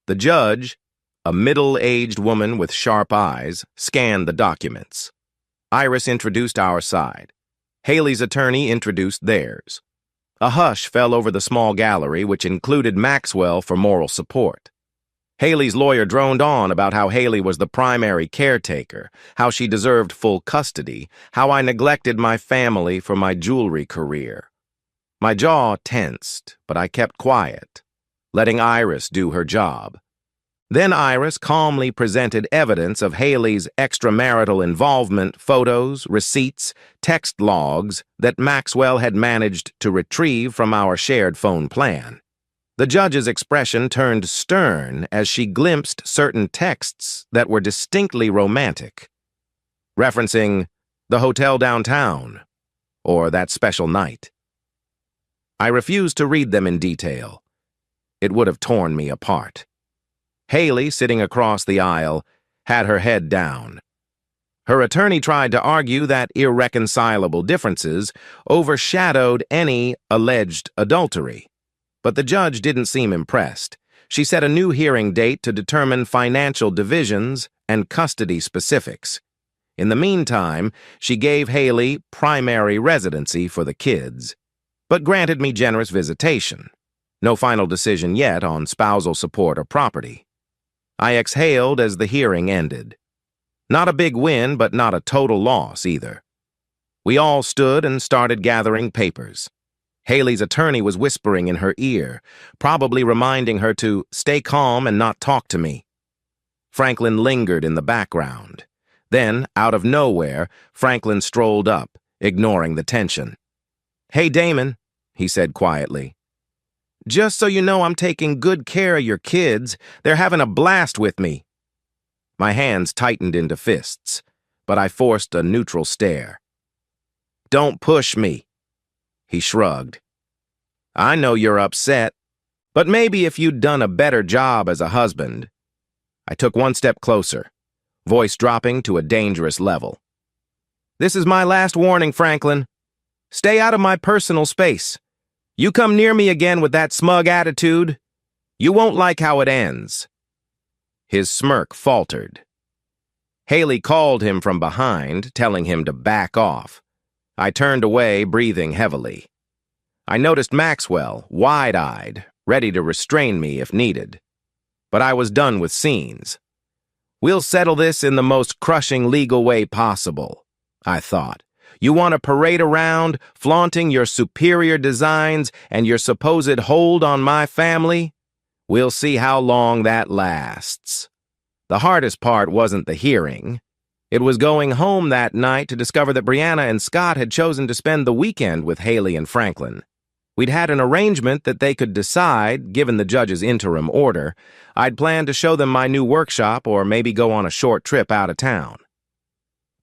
Speaker 2: The judge, a middle-aged woman with sharp eyes, scanned the documents. Iris introduced our side. Haley's attorney introduced theirs. A hush fell over the small gallery, which included Maxwell for moral support. Haley's lawyer droned on about how Haley was the primary caretaker, how she deserved full custody, how I neglected my family for my jewelry career. My jaw tensed, but I kept quiet, letting Iris do her job. Then Iris calmly presented evidence of Haley's extramarital involvement, photos, receipts, text logs that Maxwell had managed to retrieve from our shared phone plan. The judge's expression turned stern as she glimpsed certain texts that were distinctly romantic, referencing the hotel downtown or that special night. I refused to read them in detail. It would have torn me apart. Haley, sitting across the aisle, had her head down. Her attorney tried to argue that irreconcilable differences overshadowed any alleged adultery. But the judge didn't seem impressed. She set a new hearing date to determine financial divisions and custody specifics. In the meantime, she gave Haley primary residency for the kids, but granted me generous visitation. No final decision yet on spousal support or property. I exhaled as the hearing ended. Not a big win, but not a total loss either. We all stood and started gathering papers. Haley's attorney was whispering in her ear, probably reminding her to stay calm and not talk to me. Franklin lingered in the background. Then, out of nowhere, Franklin strolled up, ignoring the tension. "Hey, Damon," he said quietly. "Just so you know, I'm taking good care of your kids. They're having a blast with me." My hands tightened into fists, but I forced a neutral stare. "Don't push me." He shrugged. "I know you're upset, but maybe if you'd done a better job as a husband." I took one step closer, voice dropping to a dangerous level. "This is my last warning, Franklin. Stay out of my personal space. You come near me again with that smug attitude, you won't like how it ends." His smirk faltered. Haley called him from behind, telling him to back off. I turned away, breathing heavily. I noticed Maxwell, wide-eyed, ready to restrain me if needed. But I was done with scenes. "We'll settle this in the most crushing legal way possible," I thought. "You want to parade around, flaunting your superior designs and your supposed hold on my family? We'll see how long that lasts." The hardest part wasn't the hearing. It was going home that night to discover that Brianna and Scott had chosen to spend the weekend with Haley and Franklin. We'd had an arrangement that they could decide, given the judge's interim order. I'd planned to show them my new workshop or maybe go on a short trip out of town.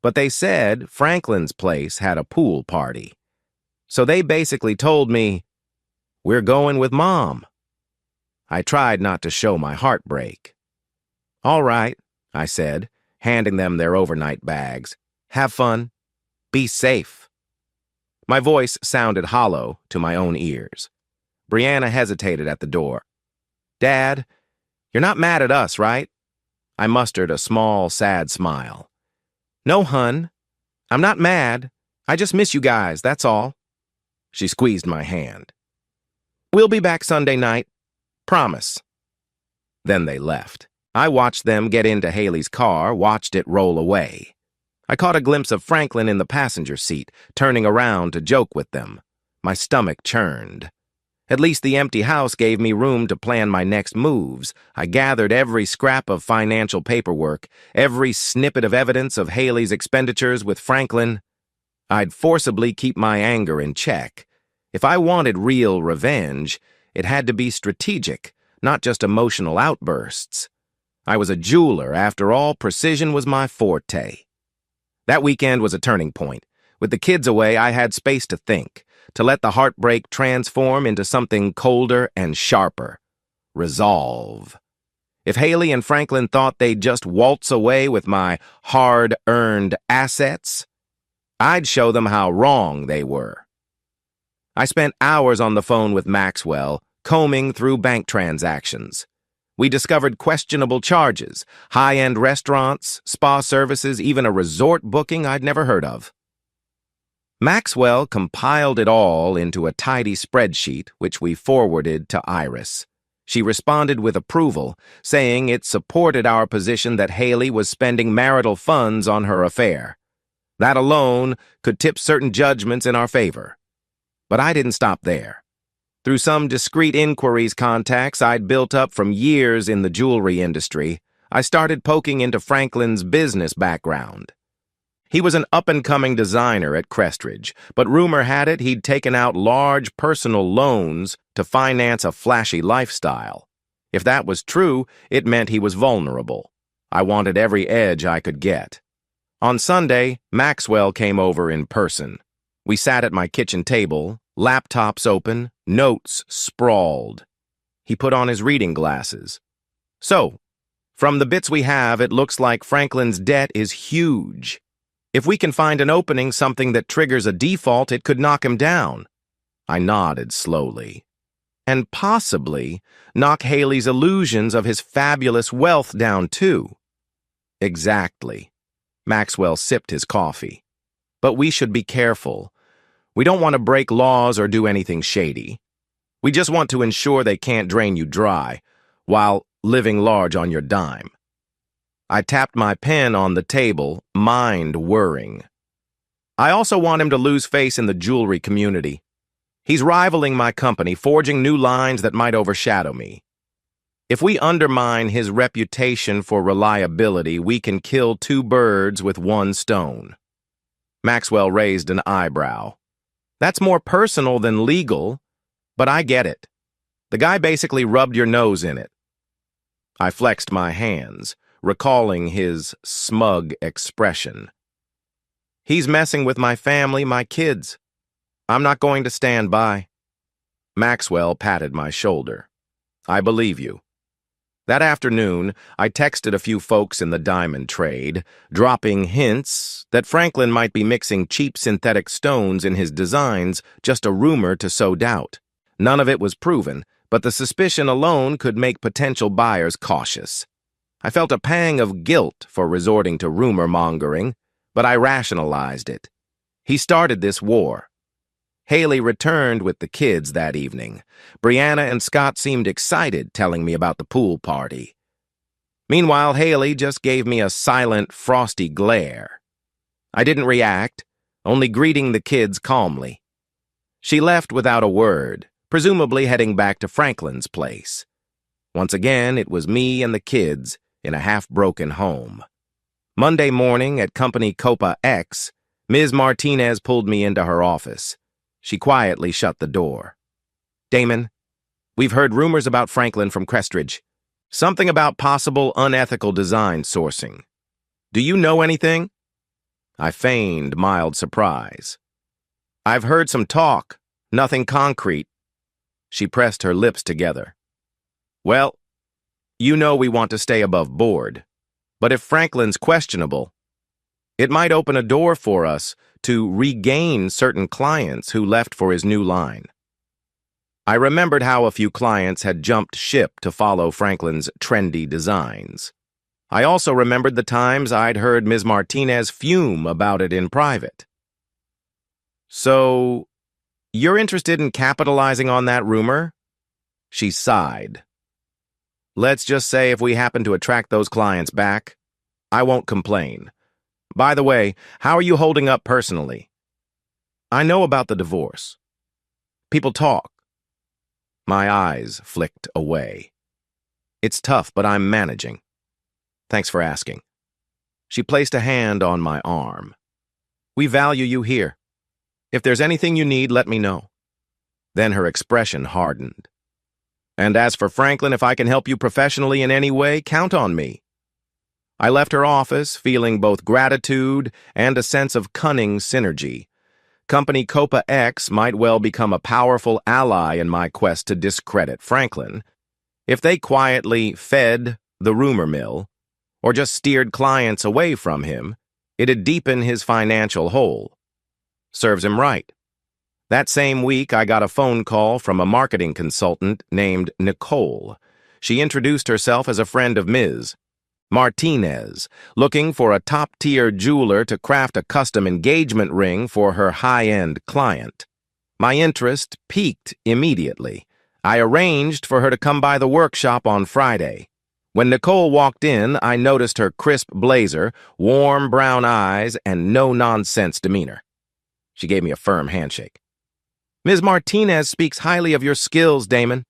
Speaker 2: But they said Franklin's place had a pool party. So they basically told me, "We're going with Mom." I tried not to show my heartbreak. "All right," I said, handing them their overnight bags. "Have fun. Be safe." My voice sounded hollow to my own ears. Brianna hesitated at the door. "Dad, you're not mad at us, right?" I mustered a small, sad smile. "No, hun. I'm not mad. I just miss you guys, that's all." She squeezed my hand. "We'll be back Sunday night. Promise." Then they left. I watched them get into Haley's car, watched it roll away. I caught a glimpse of Franklin in the passenger seat, turning around to joke with them. My stomach churned. At least the empty house gave me room to plan my next moves. I gathered every scrap of financial paperwork, every snippet of evidence of Haley's expenditures with Franklin. I'd forcibly keep my anger in check. If I wanted real revenge, it had to be strategic, not just emotional outbursts. I was a jeweler. After all, precision was my forte. That weekend was a turning point. With the kids away, I had space to think, to let the heartbreak transform into something colder and sharper. Resolve. If Haley and Franklin thought they'd just waltz away with my hard-earned assets, I'd show them how wrong they were. I spent hours on the phone with Maxwell, combing through bank transactions. We discovered questionable charges, high-end restaurants, spa services, even a resort booking I'd never heard of. Maxwell compiled it all into a tidy spreadsheet, which we forwarded to Iris. She responded with approval, saying it supported our position that Haley was spending marital funds on her affair. That alone could tip certain judgments in our favor. But I didn't stop there. Through some discreet inquiries contacts I'd built up from years in the jewelry industry, I started poking into Franklin's business background. He was an up-and-coming designer at Crestridge, but rumor had it he'd taken out large personal loans to finance a flashy lifestyle. If that was true, it meant he was vulnerable. I wanted every edge I could get. On Sunday, Maxwell came over in person. We sat at my kitchen table, laptops open, notes sprawled. He put on his reading glasses. "So, from the bits we have, it looks like Franklin's debt is huge. If we can find an opening, something that triggers a default, it could knock him down." I nodded slowly. "And possibly knock Haley's illusions of his fabulous wealth down, too." "Exactly." Maxwell sipped his coffee. But we should be careful. We don't want to break laws or do anything shady. We just want to ensure they can't drain you dry, while living large on your dime. I tapped my pen on the table, mind whirring. I also want him to lose face in the jewelry community. He's rivaling my company, forging new lines that might overshadow me. If we undermine his reputation for reliability, we can kill two birds with one stone. Maxwell raised an eyebrow. That's more personal than legal, but I get it. The guy basically rubbed your nose in it. I flexed my hands, recalling his smug expression. He's messing with my family, my kids. I'm not going to stand by. Maxwell patted my shoulder. I believe you. That afternoon, I texted a few folks in the diamond trade, dropping hints that Franklin might be mixing cheap synthetic stones in his designs, just a rumor to sow doubt. None of it was proven, but the suspicion alone could make potential buyers cautious. I felt a pang of guilt for resorting to rumor-mongering, but I rationalized it. He started this war. Haley returned with the kids that evening. Brianna and Scott seemed excited, telling me about the pool party. Meanwhile, Haley just gave me a silent, frosty glare. I didn't react, only greeting the kids calmly. She left without a word, presumably heading back to Franklin's place. Once again, it was me and the kids in a half-broken home. Monday morning at Company Copa X, Ms. Martinez pulled me into her office. She quietly shut the door. Damon, we've heard rumors about Franklin from Crestridge. Something about possible unethical design sourcing. Do you know anything? I feigned mild surprise. I've heard some talk, nothing concrete. She pressed her lips together. Well, you know we want to stay above board. But if Franklin's questionable, it might open a door for us to regain certain clients who left for his new line. I remembered how a few clients had jumped ship to follow Franklin's trendy designs. I also remembered the times I'd heard Ms. Martinez fume about it in private. So, you're interested in capitalizing on that rumor? She sighed. Let's just say if we happen to attract those clients back, I won't complain. By the way, how are you holding up personally? I know about the divorce. People talk. My eyes flicked away. It's tough, but I'm managing. Thanks for asking. She placed a hand on my arm. We value you here. If there's anything you need, let me know. Then her expression hardened. And as for Franklin, if I can help you professionally in any way, count on me. I left her office feeling both gratitude and a sense of cunning synergy. Company Copa X might well become a powerful ally in my quest to discredit Franklin. If they quietly fed the rumor mill, or just steered clients away from him, it'd deepen his financial hole. Serves him right. That same week, I got a phone call from a marketing consultant named Nicole. She introduced herself as a friend of Ms. Martinez, looking for a top-tier jeweler to craft a custom engagement ring for her high-end client. My interest piqued immediately. I arranged for her to come by the workshop on Friday. When Nicole walked in, I noticed her crisp blazer, warm brown eyes, and no-nonsense demeanor. She gave me a firm handshake. Ms. Martinez speaks highly of your skills, Damon.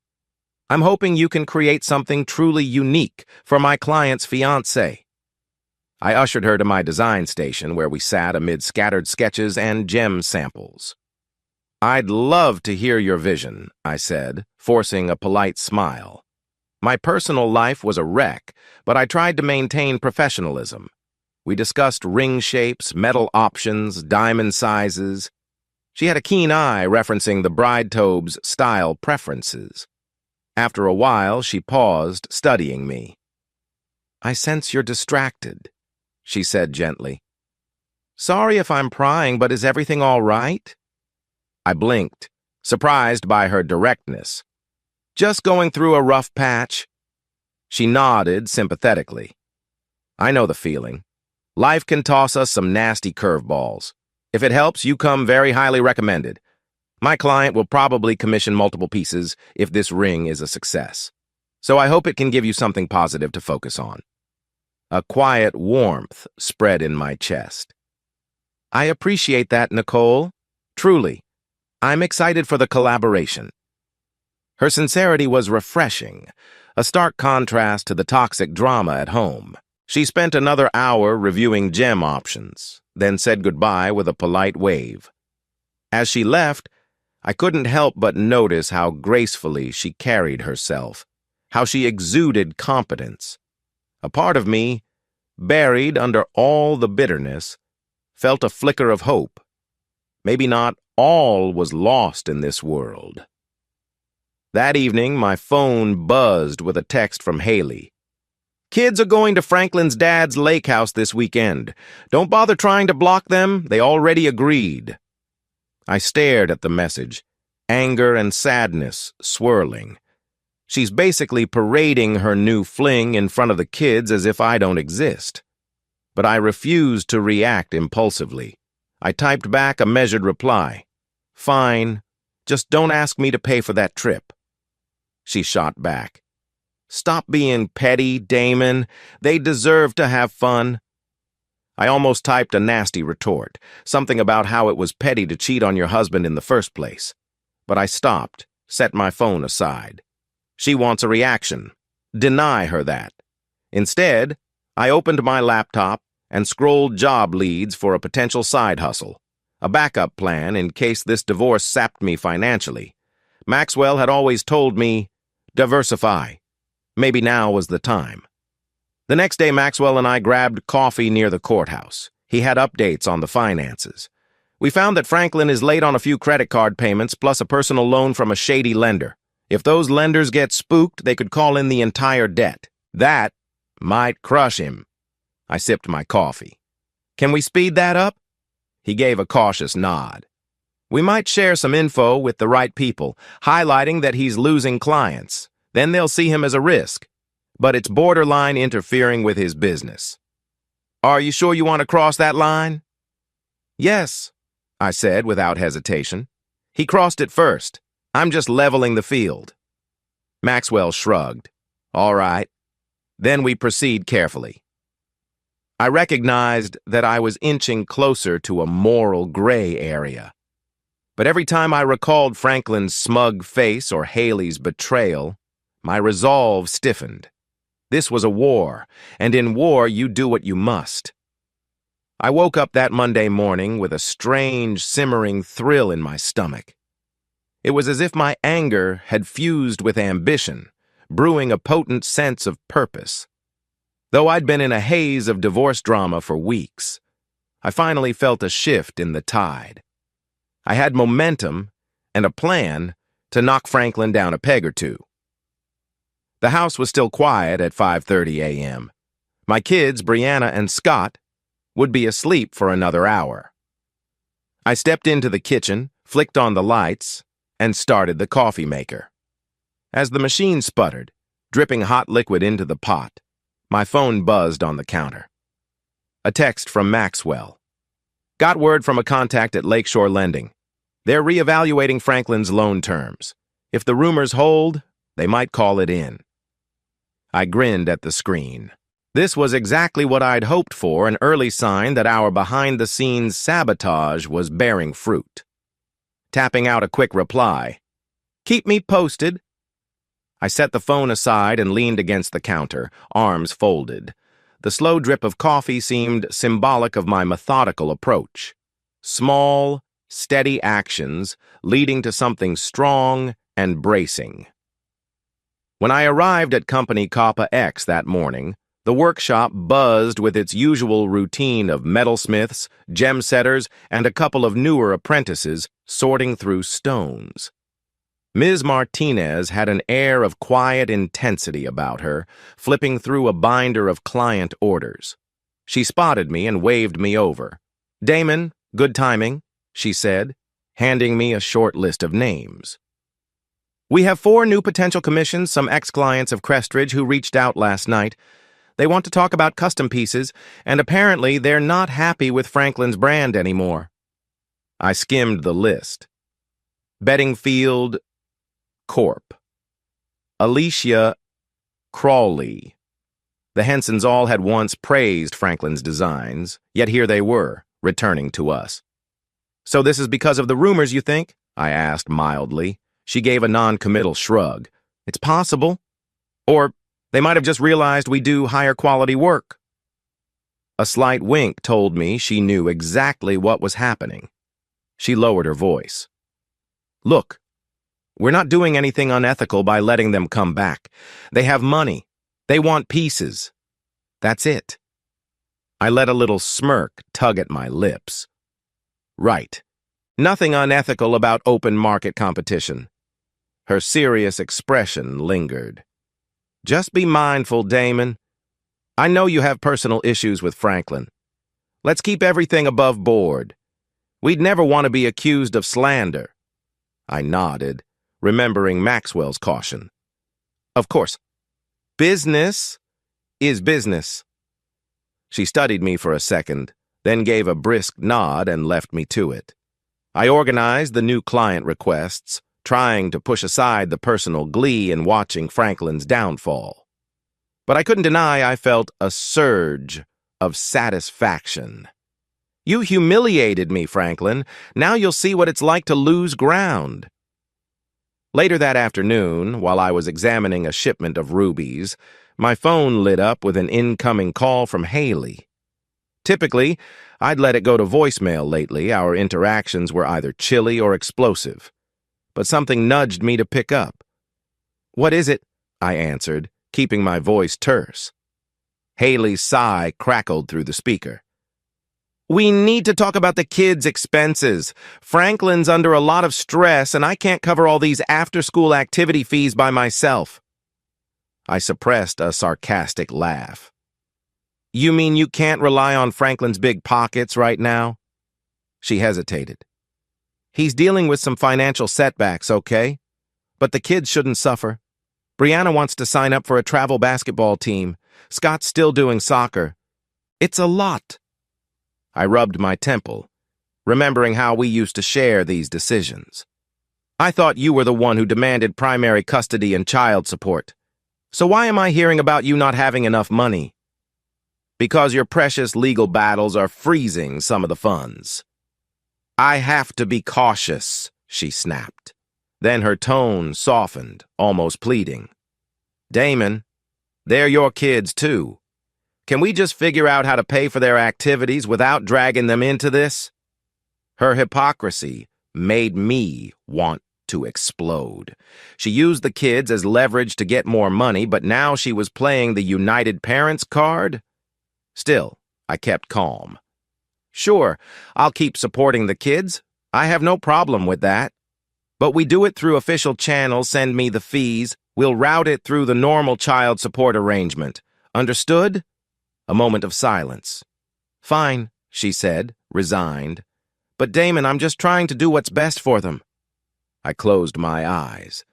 Speaker 2: I'm hoping you can create something truly unique for my client's fiancé. I ushered her to my design station where we sat amid scattered sketches and gem samples. I'd love to hear your vision, I said, forcing a polite smile. My personal life was a wreck, but I tried to maintain professionalism. We discussed ring shapes, metal options, diamond sizes. She had a keen eye referencing the bride-tobe's style preferences. After a while, she paused, studying me. I sense you're distracted, she said gently. Sorry if I'm prying, but is everything all right? I blinked, surprised by her directness. Just going through a rough patch. She nodded sympathetically. I know the feeling. Life can toss us some nasty curveballs. If it helps, you come very highly recommended. My client will probably commission multiple pieces if this ring is a success. So I hope it can give you something positive to focus on. A quiet warmth spread in my chest. I appreciate that, Nicole. Truly. I'm excited for the collaboration. Her sincerity was refreshing, a stark contrast to the toxic drama at home. She spent another hour reviewing gem options, then said goodbye with a polite wave. As she left, I couldn't help but notice how gracefully she carried herself, how she exuded competence. A part of me, buried under all the bitterness, felt a flicker of hope. Maybe not all was lost in this world. That evening, my phone buzzed with a text from Haley. Kids are going to Franklin's dad's lake house this weekend. Don't bother trying to block them. They already agreed. I stared at the message, anger and sadness swirling. She's basically parading her new fling in front of the kids as if I don't exist. But I refused to react impulsively. I typed back a measured reply. Fine, just don't ask me to pay for that trip. She shot back. Stop being petty, Damon. They deserve to have fun. I almost typed a nasty retort, something about how it was petty to cheat on your husband in the first place. But I stopped, set my phone aside. She wants a reaction. Deny her that. Instead, I opened my laptop and scrolled job leads for a potential side hustle, a backup plan in case this divorce sapped me financially. Maxwell had always told me, diversify. Maybe now was the time. The next day, Maxwell and I grabbed coffee near the courthouse. He had updates on the finances. We found that Franklin is late on a few credit card payments plus a personal loan from a shady lender. If those lenders get spooked, they could call in the entire debt. That might crush him. I sipped my coffee. Can we speed that up? He gave a cautious nod. We might share some info with the right people, highlighting that he's losing clients. Then they'll see him as a risk. But it's borderline interfering with his business. Are you sure you want to cross that line? Yes, I said without hesitation. He crossed it first. I'm just leveling the field. Maxwell shrugged. All right. Then we proceed carefully. I recognized that I was inching closer to a moral gray area. But every time I recalled Franklin's smug face or Haley's betrayal, my resolve stiffened. This was a war, and in war you do what you must. I woke up that Monday morning with a strange, simmering thrill in my stomach. It was as if my anger had fused with ambition, brewing a potent sense of purpose. Though I'd been in a haze of divorce drama for weeks, I finally felt a shift in the tide. I had momentum and a plan to knock Franklin down a peg or two. The house was still quiet at 5:30 a.m. My kids, Brianna and Scott, would be asleep for another hour. I stepped into the kitchen, flicked on the lights, and started the coffee maker. As the machine sputtered, dripping hot liquid into the pot, my phone buzzed on the counter. A text from Maxwell. Got word from a contact at Lakeshore Lending. They're reevaluating Franklin's loan terms. If the rumors hold, they might call it in. I grinned at the screen. This was exactly what I'd hoped for, an early sign that our behind-the-scenes sabotage was bearing fruit. Tapping out a quick reply. Keep me posted. I set the phone aside and leaned against the counter, arms folded. The slow drip of coffee seemed symbolic of my methodical approach. Small, steady actions leading to something strong and bracing. When I arrived at Company Kappa X that morning, the workshop buzzed with its usual routine of metalsmiths, gem setters, and a couple of newer apprentices sorting through stones. Ms. Martinez had an air of quiet intensity about her, flipping through a binder of client orders. She spotted me and waved me over. Damon, good timing, she said, handing me a short list of names. We have 4 new potential commissions, some ex-clients of Crestridge who reached out last night. They want to talk about custom pieces, and apparently they're not happy with Franklin's brand anymore. I skimmed the list. Beddingfield Corp. Alicia Crawley. The Hensons all had once praised Franklin's designs, yet here they were, returning to us. "So this is because of the rumors, you think?" I asked mildly. She gave a non-committal shrug. "It's possible. Or they might have just realized we do higher quality work." A slight wink told me she knew exactly what was happening. She lowered her voice. "Look, we're not doing anything unethical by letting them come back. They have money. They want pieces. That's it." I let a little smirk tug at my lips. "Right. Nothing unethical about open market competition." Her serious expression lingered. "Just be mindful, Damon. I know you have personal issues with Franklin. Let's keep everything above board. We'd never want to be accused of slander." I nodded, remembering Maxwell's caution. "Of course. Business is business." She studied me for a second, then gave a brisk nod and left me to it. I organized the new client requests, trying to push aside the personal glee in watching Franklin's downfall. But I couldn't deny I felt a surge of satisfaction. "You humiliated me, Franklin. Now you'll see what it's like to lose ground." Later that afternoon, while I was examining a shipment of rubies, my phone lit up with an incoming call from Haley. Typically, I'd let it go to voicemail lately. Our interactions were either chilly or explosive. But something nudged me to pick up. "What is it?" I answered, keeping my voice terse. Haley's sigh crackled through the speaker. "We need to talk about the kids' expenses. Franklin's under a lot of stress, and I can't cover all these after-school activity fees by myself." I suppressed a sarcastic laugh. "You mean you can't rely on Franklin's big pockets right now?" She hesitated. "He's dealing with some financial setbacks, okay? But the kids shouldn't suffer. Brianna wants to sign up for a travel basketball team. Scott's still doing soccer. It's a lot." I rubbed my temple, remembering how we used to share these decisions. "I thought you were the one who demanded primary custody and child support. So why am I hearing about you not having enough money?" "Because your precious legal battles are freezing some of the funds." "I have to be cautious," she snapped. Then her tone softened, almost pleading. "Damon, they're your kids too. Can we just figure out how to pay for their activities without dragging them into this?" Her hypocrisy made me want to explode. She used the kids as leverage to get more money, but now she was playing the United Parents card? Still, I kept calm. "Sure, I'll keep supporting the kids. I have no problem with that. But we do it through official channels, send me the fees. We'll route it through the normal child support arrangement. Understood?" A moment of silence. "Fine," she said, resigned. "But Damon, I'm just trying to do what's best for them." I closed my eyes.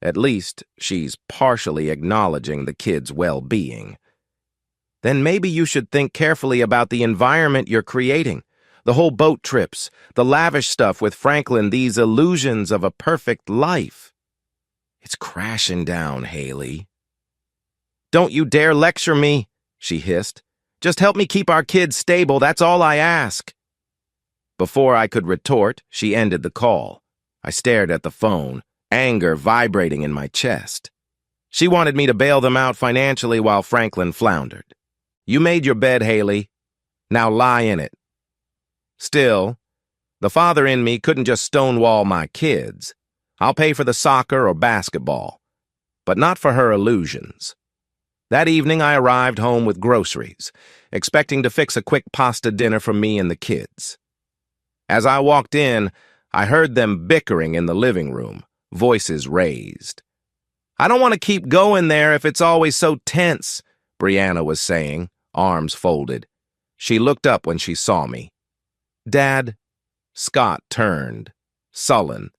Speaker 2: At least she's partially acknowledging the kids' well-being. "Then maybe you should think carefully about the environment you're creating. The whole boat trips, the lavish stuff with Franklin, these illusions of a perfect life. It's crashing down, Haley." "Don't you dare lecture me," she hissed. "Just help me keep our kids stable, that's all I ask." Before I could retort, she ended the call. I stared at the phone, anger vibrating in my chest. She wanted me to bail them out financially while Franklin floundered. "You made your bed, Haley. Now lie in it." Still, the father in me couldn't just stonewall my kids. I'll pay for the soccer or basketball, but not for her illusions. That evening, I arrived home with groceries, expecting to fix a quick pasta dinner for me and the kids. As I walked in, I heard them bickering in the living room, voices raised. "I don't want to keep going there if it's always so tense," Brianna was saying, arms folded. She looked up when she saw me. "Dad," Scott turned, sullen.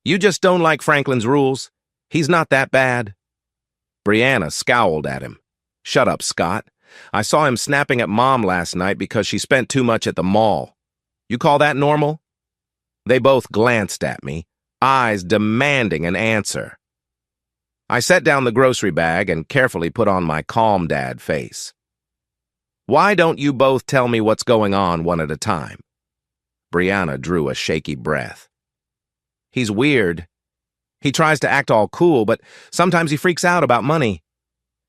Speaker 2: "You just don't like Franklin's rules? He's not that bad." Brianna scowled at him. Shut up, Scott. I saw him snapping at Mom last night because she spent too much at the mall. You call that normal? They both glanced at me, eyes demanding an answer. I set down the grocery bag and carefully put on my calm dad face. Why don't you both tell me what's going on one at a time? Brianna drew a shaky breath. He's weird. He tries to act all cool, but sometimes he freaks out about money.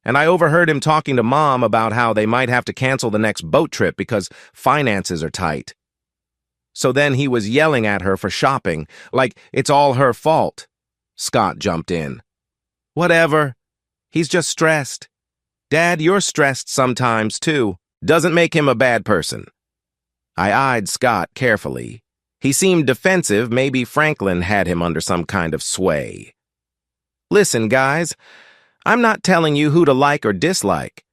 Speaker 2: And I overheard him talking to Mom about how they might have to cancel the next boat trip because finances are tight. So then he was yelling at her for shopping, like it's all her fault. Scott jumped in. Whatever. He's just stressed. Dad, you're stressed sometimes, too. Doesn't make him a bad person. I eyed Scott carefully. He seemed defensive. Maybe Franklin had him under some kind of sway. Listen, guys, I'm not telling you who to like or dislike.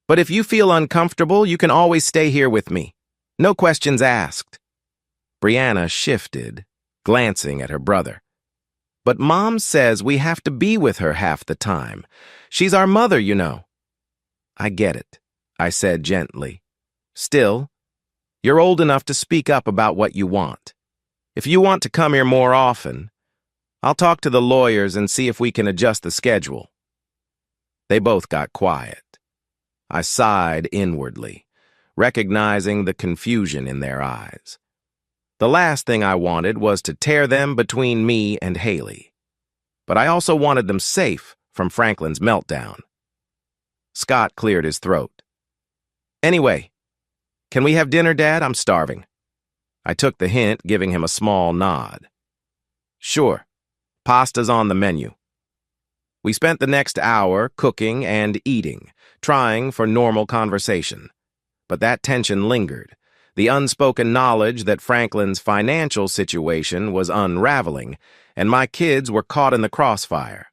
Speaker 2: But if you feel uncomfortable, you can always stay here with me. No questions asked. Brianna shifted, glancing at her brother. But Mom says we have to be with her half the time. She's our mother, you know. I get it, I said gently. Still, you're old enough to speak up about what you want. If you want to come here more often, I'll talk to the lawyers and see if we can adjust the schedule. They both got quiet. I sighed inwardly, recognizing the confusion in their eyes. The last thing I wanted was to tear them between me and Haley. But I also wanted them safe from Franklin's meltdown. Scott cleared his throat. Anyway, can we have dinner, Dad? I'm starving. I took the hint, giving him a small nod. Sure. Pasta's on the menu. We spent the next hour cooking and eating, trying for normal conversation. But that tension lingered. The unspoken knowledge that Franklin's financial situation was unraveling, and my kids were caught in the crossfire.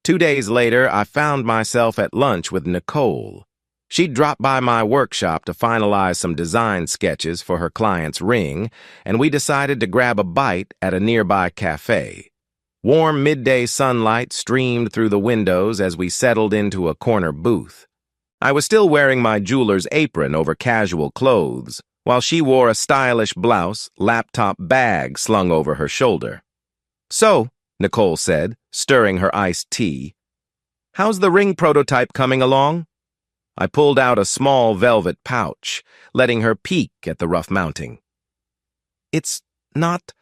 Speaker 2: 2 days later, I found myself at lunch with Nicole. She'd dropped by my workshop to finalize some design sketches for her client's ring, and we decided to grab a bite at a nearby cafe. Warm midday sunlight streamed through the windows as we settled into a corner booth. I was still wearing my jeweler's apron over casual clothes, while she wore a stylish blouse, laptop bag slung over her shoulder. So, Nicole said, stirring her iced tea, how's the ring prototype coming along? I pulled out a small velvet pouch, letting her peek at the rough mounting. It's not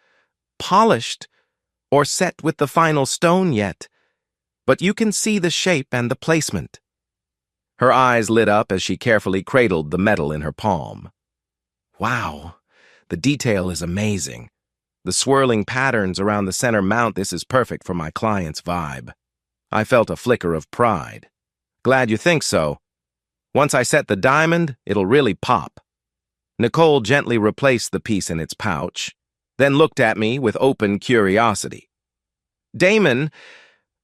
Speaker 2: polished or set with the final stone yet, but you can see the shape and the placement. Her eyes lit up as she carefully cradled the metal in her palm. Wow, the detail is amazing. The swirling patterns around the center mount, this is perfect for my client's vibe. I felt a flicker of pride. Glad you think so. Once I set the diamond, it'll really pop. Nicole gently replaced the piece in its pouch, then looked at me with open curiosity. Damon,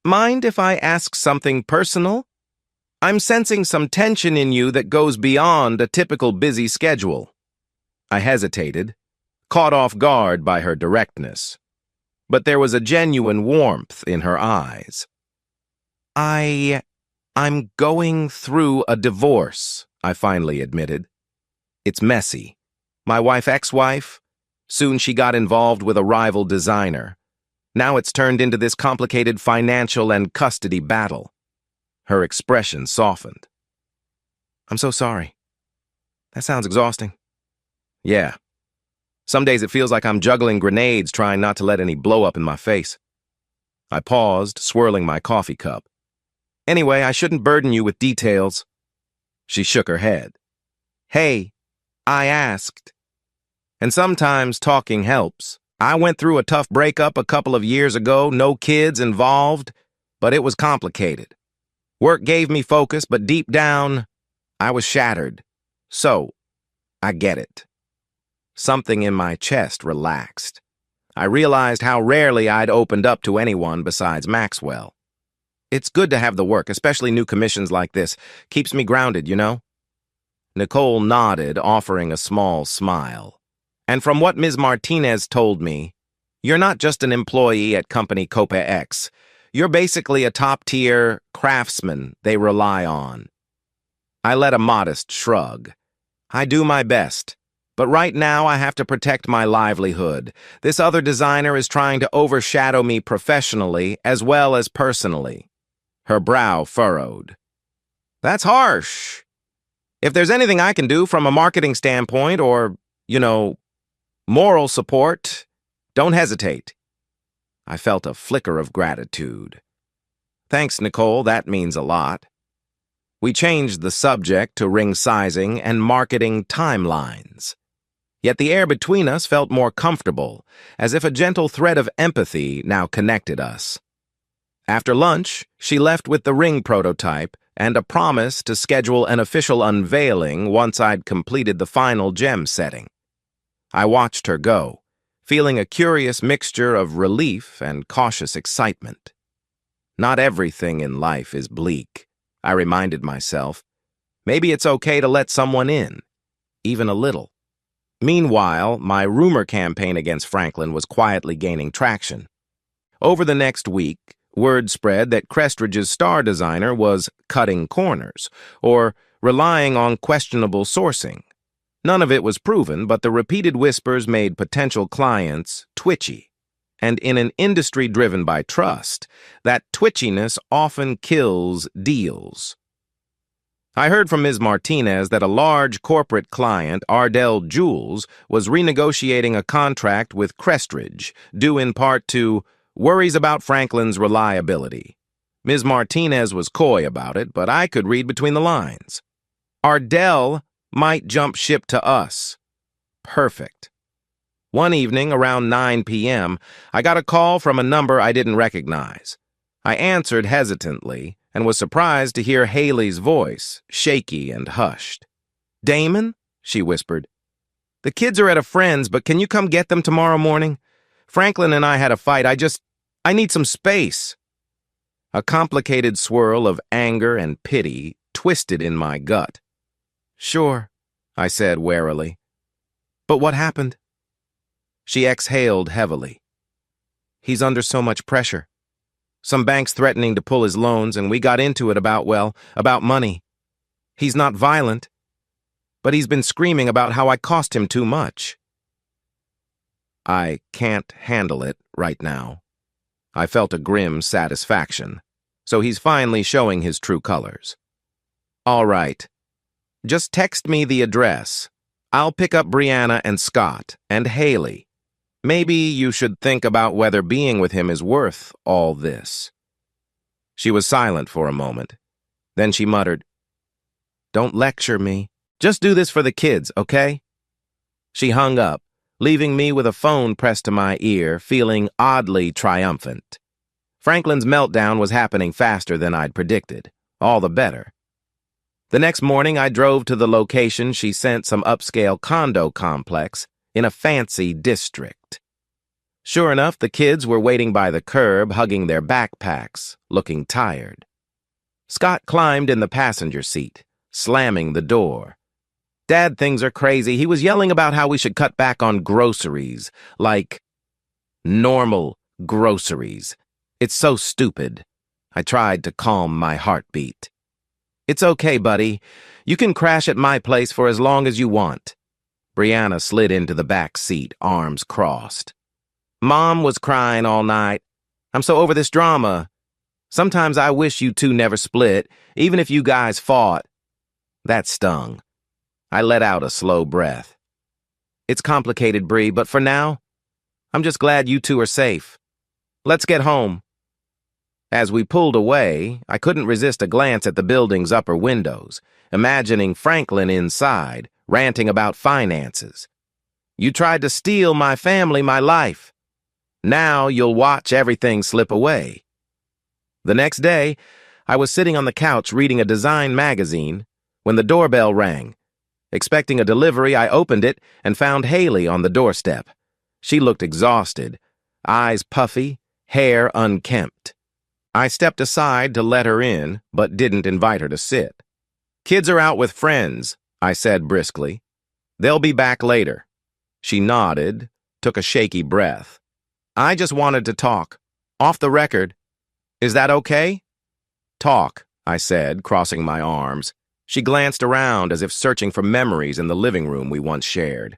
Speaker 2: mind if I ask something personal? I'm sensing some tension in you that goes beyond a typical busy schedule. I hesitated, caught off guard by her directness. But there was a genuine warmth in her eyes. I'm going through a divorce, I finally admitted. It's messy. My ex-wife, soon she got involved with a rival designer. Now it's turned into this complicated financial and custody battle. Her expression softened. I'm so sorry. That sounds exhausting. Yeah. Some days it feels like I'm juggling grenades, trying not to let any blow up in my face. I paused, swirling my coffee cup. Anyway, I shouldn't burden you with details. She shook her head. Hey, I asked. And sometimes talking helps. I went through a tough breakup a couple of years ago, no kids involved, but it was complicated. Work gave me focus, but deep down, I was shattered. So, I get it. Something in my chest relaxed. I realized how rarely I'd opened up to anyone besides Maxwell. It's good to have the work, especially new commissions like this. Keeps me grounded, you know? Nicole nodded, offering a small smile. And from what Ms. Martinez told me, you're not just an employee at company Copa X. You're basically a top-tier craftsman they rely on. I let a modest shrug. I do my best. But right now I have to protect my livelihood. This other designer is trying to overshadow me professionally as well as personally. Her brow furrowed. That's harsh. If there's anything I can do from a marketing standpoint or, moral support, don't hesitate. I felt a flicker of gratitude. Thanks, Nicole, that means a lot. We changed the subject to ring sizing and marketing timelines. Yet the air between us felt more comfortable, as if a gentle thread of empathy now connected us. After lunch, she left with the ring prototype and a promise to schedule an official unveiling once I'd completed the final gem setting. I watched her go, feeling a curious mixture of relief and cautious excitement. Not everything in life is bleak, I reminded myself. Maybe it's okay to let someone in, even a little. Meanwhile, my rumor campaign against Franklin was quietly gaining traction. Over the next week, word spread that Crestridge's star designer was cutting corners, or relying on questionable sourcing. None of it was proven, but the repeated whispers made potential clients twitchy. And in an industry driven by trust, that twitchiness often kills deals. I heard from Ms. Martinez that a large corporate client, Ardell Jewels, was renegotiating a contract with Crestridge, due in part to worries about Franklin's reliability. Ms. Martinez was coy about it, but I could read between the lines. Ardell might jump ship to us. Perfect. One evening, around 9 p.m., I got a call from a number I didn't recognize. I answered hesitantly and was surprised to hear Haley's voice, shaky and hushed. "Damon?" she whispered. "The kids are at a friend's, but can you come get them tomorrow morning? Franklin and I had a fight. I need some space." A complicated swirl of anger and pity twisted in my gut. "Sure," I said warily. "But what happened?" She exhaled heavily. "He's under so much pressure. Some bank's threatening to pull his loans, and we got into it about money. He's not violent, but he's been screaming about how I cost him too much." I can't handle it right now. I felt a grim satisfaction. So he's finally showing his true colors. "All right. Just text me the address. I'll pick up Brianna and Scott and Haley. Maybe you should think about whether being with him is worth all this." She was silent for a moment. Then she muttered, "Don't lecture me. Just do this for the kids, okay?" She hung up, leaving me with a phone pressed to my ear, feeling oddly triumphant. Franklin's meltdown was happening faster than I'd predicted. All the better. The next morning, I drove to the location she sent, some upscale condo complex in a fancy district. Sure enough, the kids were waiting by the curb, hugging their backpacks, looking tired. Scott climbed in the passenger seat, slamming the door. "Dad, things are crazy. He was yelling about how we should cut back on groceries, like normal groceries. It's so stupid." I tried to calm my heartbeat. "It's okay, buddy. You can crash at my place for as long as you want." Brianna slid into the back seat, arms crossed. "Mom was crying all night. I'm so over this drama. Sometimes I wish you two never split, even if you guys fought." That stung. I let out a slow breath. "It's complicated, Bree, but for now, I'm just glad you two are safe. Let's get home." As we pulled away, I couldn't resist a glance at the building's upper windows, imagining Franklin inside, ranting about finances. "You tried to steal my family, my life. Now you'll watch everything slip away." The next day, I was sitting on the couch reading a design magazine when the doorbell rang. Expecting a delivery, I opened it and found Haley on the doorstep. She looked exhausted, eyes puffy, hair unkempt. I stepped aside to let her in, but didn't invite her to sit. "Kids are out with friends," I said briskly. "They'll be back later." She nodded, took a shaky breath. "I just wanted to talk. Off the record. Is that okay?" "Talk," I said, crossing my arms. She glanced around as if searching for memories in the living room we once shared.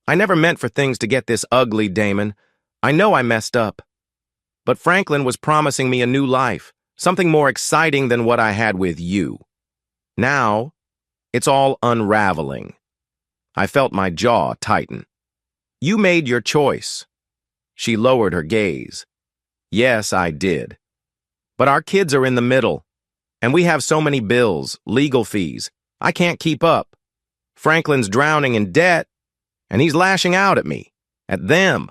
Speaker 2: I never meant for things to get this ugly, Damon. I know I messed up. But Franklin was promising me a new life, something more exciting than what I had with you. Now, it's all unraveling. I felt my jaw tighten. You made your choice. She lowered her gaze. Yes, I did. But our kids are in the middle, and we have so many bills, legal fees. I can't keep up. Franklin's drowning in debt, and he's lashing out at me, at them.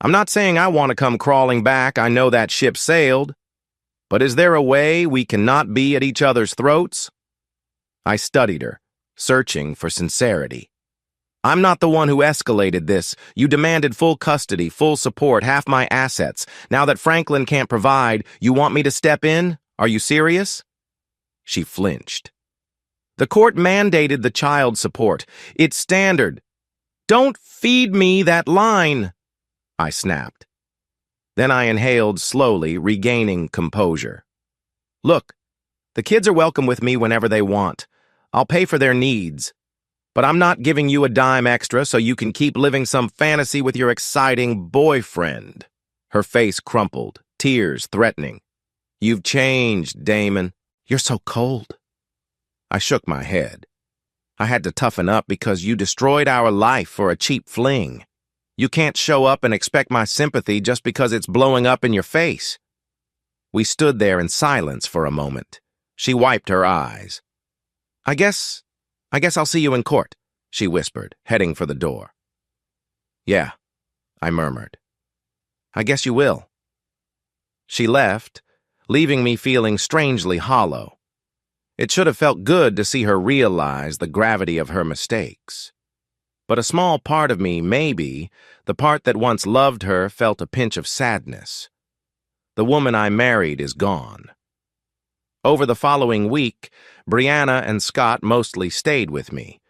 Speaker 2: I'm not saying I want to come crawling back. I know that ship sailed. But is there a way we cannot be at each other's throats? I studied her, searching for sincerity. I'm not the one who escalated this. You demanded full custody, full support, half my assets. Now that Franklin can't provide, you want me to step in? Are you serious? She flinched. The court mandated the child support. It's standard. Don't feed me that line, I snapped. Then I inhaled slowly, regaining composure. Look, the kids are welcome with me whenever they want. I'll pay for their needs. But I'm not giving you a dime extra so you can keep living some fantasy with your exciting boyfriend. Her face crumpled, tears threatening. You've changed, Damon. You're so cold. I shook my head. I had to toughen up because you destroyed our life for a cheap fling. You can't show up and expect my sympathy just because it's blowing up in your face. We stood there in silence for a moment. She wiped her eyes. I guess I'll see you in court, she whispered, heading for the door. Yeah, I murmured. I guess you will. She left, leaving me feeling strangely hollow. It should have felt good to see her realize the gravity of her mistakes. But a small part of me, maybe, the part that once loved her, felt a pinch of sadness. The woman I married is gone. Over the following week, Brianna and Scott mostly stayed with me.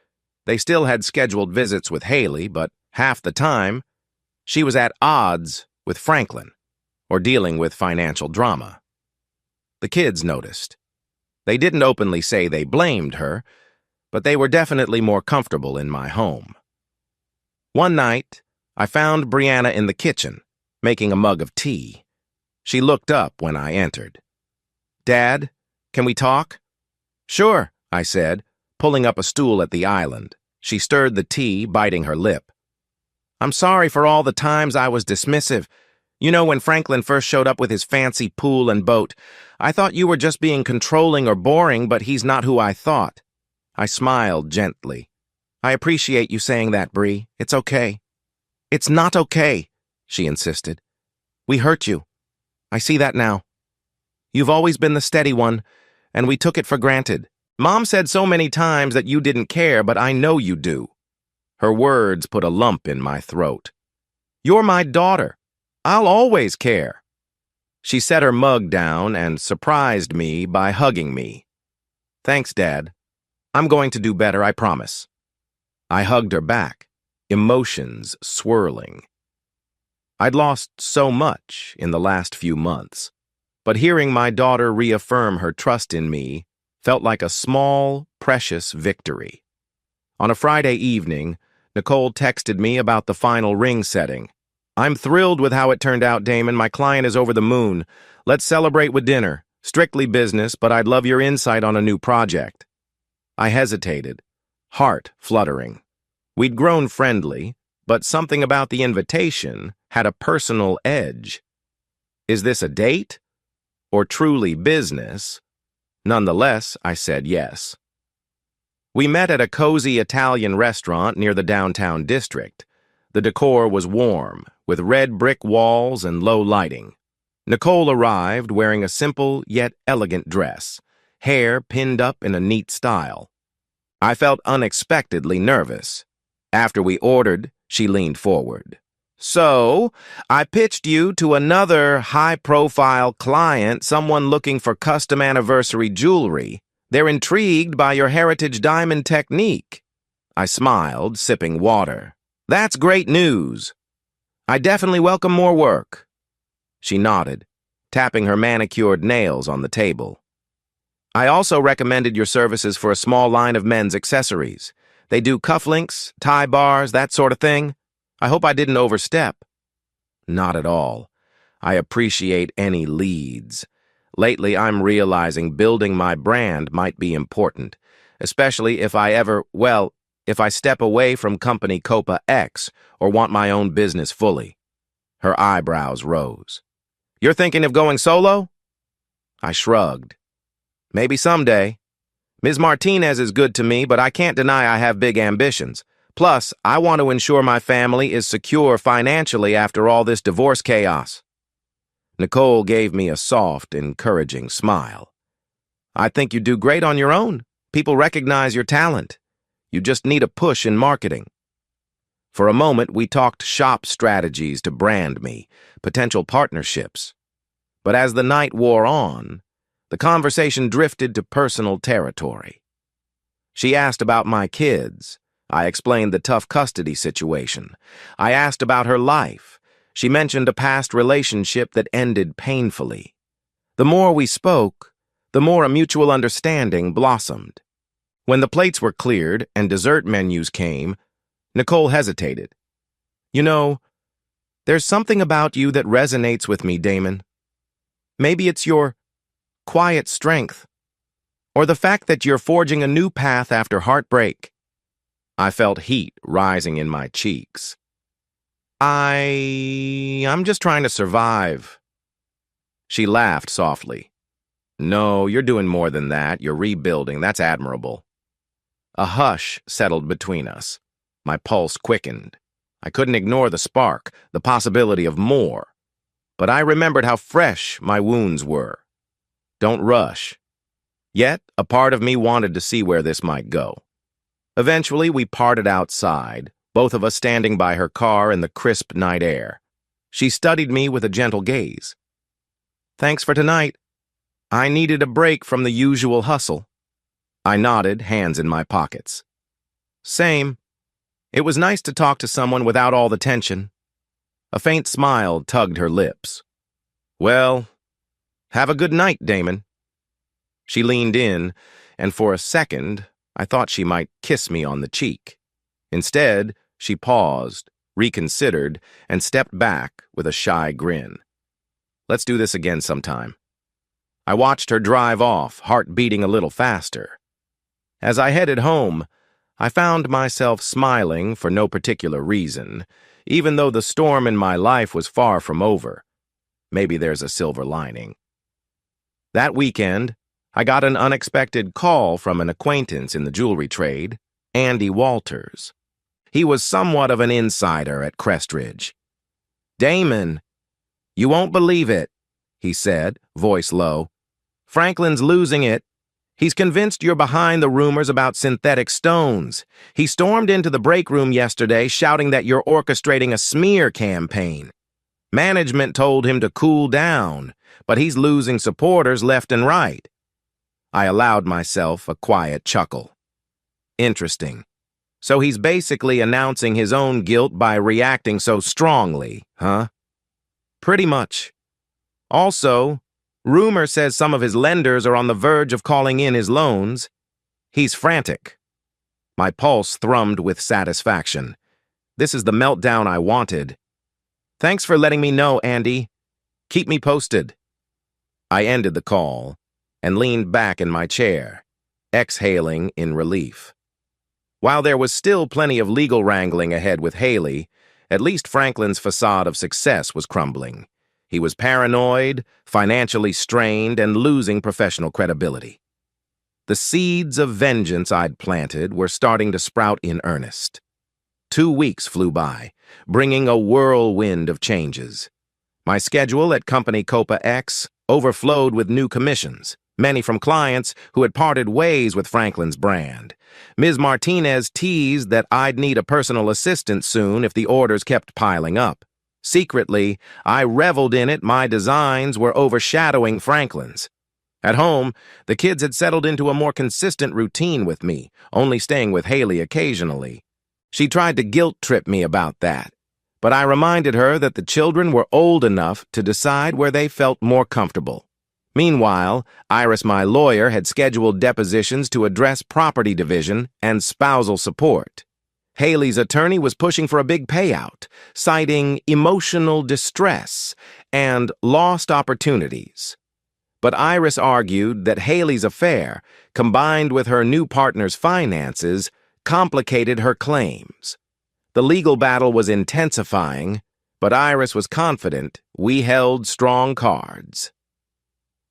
Speaker 2: They still had scheduled visits with Haley, but half the time, she was at odds with Franklin, or dealing with financial drama. The kids noticed. They didn't openly say they blamed her, but they were definitely more comfortable in my home. One night, I found Brianna in the kitchen, making a mug of tea. She looked up when I entered. Dad, can we talk? Sure, I said, pulling up a stool at the island. She stirred the tea, biting her lip. I'm sorry for all the times I was dismissive. You know, when Franklin first showed up with his fancy pool and boat, I thought you were just being controlling or boring, but he's not who I thought. I smiled gently. I appreciate you saying that, Bree. It's okay. It's not okay, she insisted. We hurt you. I see that now. You've always been the steady one, and we took it for granted. Mom said so many times that you didn't care, but I know you do. Her words put a lump in my throat. You're my daughter. I'll always care. She set her mug down and surprised me by hugging me. Thanks, Dad. I'm going to do better, I promise. I hugged her back, emotions swirling. I'd lost so much in the last few months, but hearing my daughter reaffirm her trust in me felt like a small, precious victory. On a Friday evening, Nicole texted me about the final ring setting. I'm thrilled with how it turned out, Damon. My client is over the moon. Let's celebrate with dinner. Strictly business, but I'd love your insight on a new project. I hesitated, heart fluttering. We'd grown friendly, but something about the invitation had a personal edge. Is this a date? Or truly business? Nonetheless, I said yes. We met at a cozy Italian restaurant near the downtown district. The decor was warm, with red brick walls and low lighting. Nicole arrived wearing a simple yet elegant dress, hair pinned up in a neat style. I felt unexpectedly nervous. After we ordered, she leaned forward. So, I pitched you to another high-profile client, someone looking for custom anniversary jewelry. They're intrigued by your heritage diamond technique. I smiled, sipping water. That's great news. I definitely welcome more work. She nodded, tapping her manicured nails on the table. I also recommended your services for a small line of men's accessories. They do cufflinks, tie bars, that sort of thing. I hope I didn't overstep. Not at all. I appreciate any leads. Lately, I'm realizing building my brand might be important, especially if if I step away from company Copa X or want my own business fully. Her eyebrows rose. You're thinking of going solo? I shrugged. Maybe someday. Ms. Martinez is good to me, but I can't deny I have big ambitions. Plus, I want to ensure my family is secure financially after all this divorce chaos. Nicole gave me a soft, encouraging smile. I think you do great on your own. People recognize your talent. You just need a push in marketing. For a moment, we talked shop strategies to brand me, potential partnerships. But as the night wore on, the conversation drifted to personal territory. She asked about my kids. I explained the tough custody situation. I asked about her life. She mentioned a past relationship that ended painfully. The more we spoke, the more a mutual understanding blossomed. When the plates were cleared and dessert menus came, Nicole hesitated. You know, there's something about you that resonates with me, Damon. Maybe it's your quiet strength, or the fact that you're forging a new path after heartbreak. I felt heat rising in my cheeks. I'm just trying to survive. She laughed softly. No, you're doing more than that. You're rebuilding. That's admirable. A hush settled between us. My pulse quickened. I couldn't ignore the spark, the possibility of more. But I remembered how fresh my wounds were. Don't rush. Yet, a part of me wanted to see where this might go. Eventually, we parted outside, both of us standing by her car in the crisp night air. She studied me with a gentle gaze. Thanks for tonight. I needed a break from the usual hustle. I nodded, hands in my pockets. Same. It was nice to talk to someone without all the tension. A faint smile tugged her lips. Well, have a good night, Damon. She leaned in, and for a second, I thought she might kiss me on the cheek. Instead, she paused, reconsidered, and stepped back with a shy grin. Let's do this again sometime. I watched her drive off, heart beating a little faster. As I headed home, I found myself smiling for no particular reason, even though the storm in my life was far from over. Maybe there's a silver lining. That weekend, I got an unexpected call from an acquaintance in the jewelry trade, Andy Walters. He was somewhat of an insider at Crestridge. Damon, you won't believe it, he said, voice low. Franklin's losing it. He's convinced you're behind the rumors about synthetic stones. He stormed into the break room yesterday shouting that you're orchestrating a smear campaign. Management told him to cool down, but he's losing supporters left and right. I allowed myself a quiet chuckle. Interesting. So he's basically announcing his own guilt by reacting so strongly, huh? Pretty much. Also, rumor says some of his lenders are on the verge of calling in his loans. He's frantic. My pulse thrummed with satisfaction. This is the meltdown I wanted. Thanks for letting me know, Andy. Keep me posted. I ended the call and leaned back in my chair, exhaling in relief. While there was still plenty of legal wrangling ahead with Haley, at least Franklin's facade of success was crumbling. He was paranoid, financially strained, and losing professional credibility. The seeds of vengeance I'd planted were starting to sprout in earnest. 2 weeks flew by, bringing a whirlwind of changes. My schedule at Company Copa X overflowed with new commissions, many from clients who had parted ways with Franklin's brand. Ms. Martinez teased that I'd need a personal assistant soon if the orders kept piling up. Secretly, I reveled in it. My designs were overshadowing Franklin's. At home, the kids had settled into a more consistent routine with me, only staying with Haley occasionally. She tried to guilt-trip me about that, but I reminded her that the children were old enough to decide where they felt more comfortable. Meanwhile, Iris, my lawyer, had scheduled depositions to address property division and spousal support. Haley's attorney was pushing for a big payout, citing emotional distress and lost opportunities. But Iris argued that Haley's affair, combined with her new partner's finances, complicated her claims. The legal battle was intensifying, but Iris was confident we held strong cards.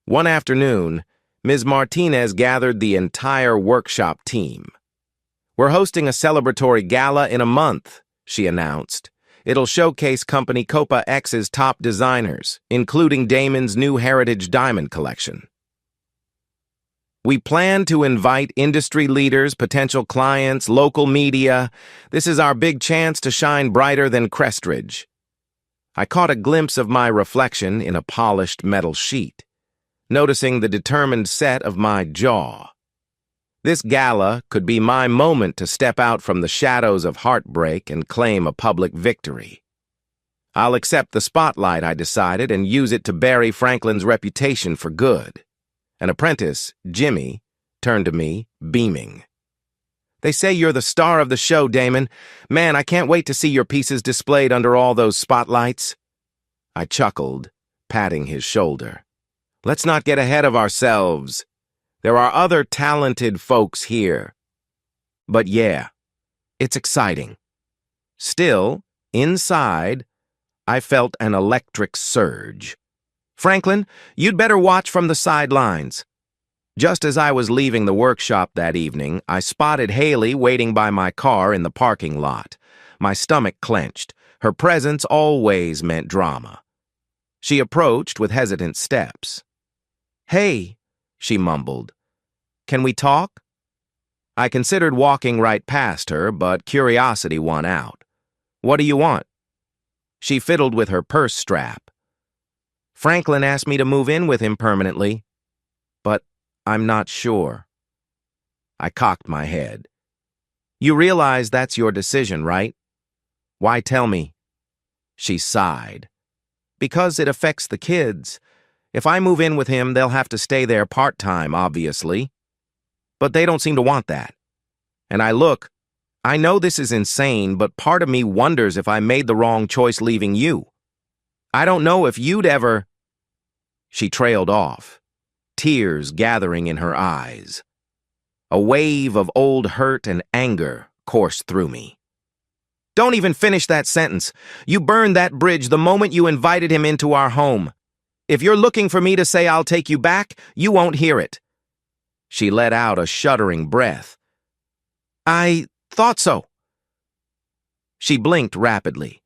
Speaker 2: One afternoon, Ms. Martinez gathered the entire workshop team. "We're hosting a celebratory gala in a month," she announced. "It'll showcase company Copa X's top designers, including Damon's new Heritage Diamond collection. We plan to invite industry leaders, potential clients, local media. This is our big chance to shine brighter than Crestridge." I caught a glimpse of my reflection in a polished metal sheet, noticing the determined set of my jaw. This gala could be my moment to step out from the shadows of heartbreak and claim a public victory. I'll accept the spotlight, I decided, and use it to bury Franklin's reputation for good. An apprentice, Jimmy, turned to me, beaming. "They say you're the star of the show, Damon. Man, I can't wait to see your pieces displayed under all those spotlights." I chuckled, patting his shoulder. "Let's not get ahead of ourselves. There are other talented folks here." But yeah, it's exciting. Still, inside, I felt an electric surge. "Franklin, you'd better watch from the sidelines." Just as I was leaving the workshop that evening, I spotted Haley waiting by my car in the parking lot. My stomach clenched. Her presence always meant drama. She approached with hesitant steps. "Hey," she mumbled. "Can we talk?" I considered walking right past her, but curiosity won out. "What do you want?" She fiddled with her purse strap. "Franklin asked me to move in with him permanently, but I'm not sure." I cocked my head. "You realize that's your decision, right? Why tell me?" She sighed. "Because it affects the kids. If I move in with him, they'll have to stay there part-time, obviously. But they don't seem to want that. And I know this is insane, but part of me wonders if I made the wrong choice leaving you. I don't know if you'd ever—" She trailed off, tears gathering in her eyes. A wave of old hurt and anger coursed through me. "Don't even finish that sentence. You burned that bridge the moment you invited him into our home. If you're looking for me to say I'll take you back, you won't hear it." She let out a shuddering breath. "I thought so." She blinked rapidly.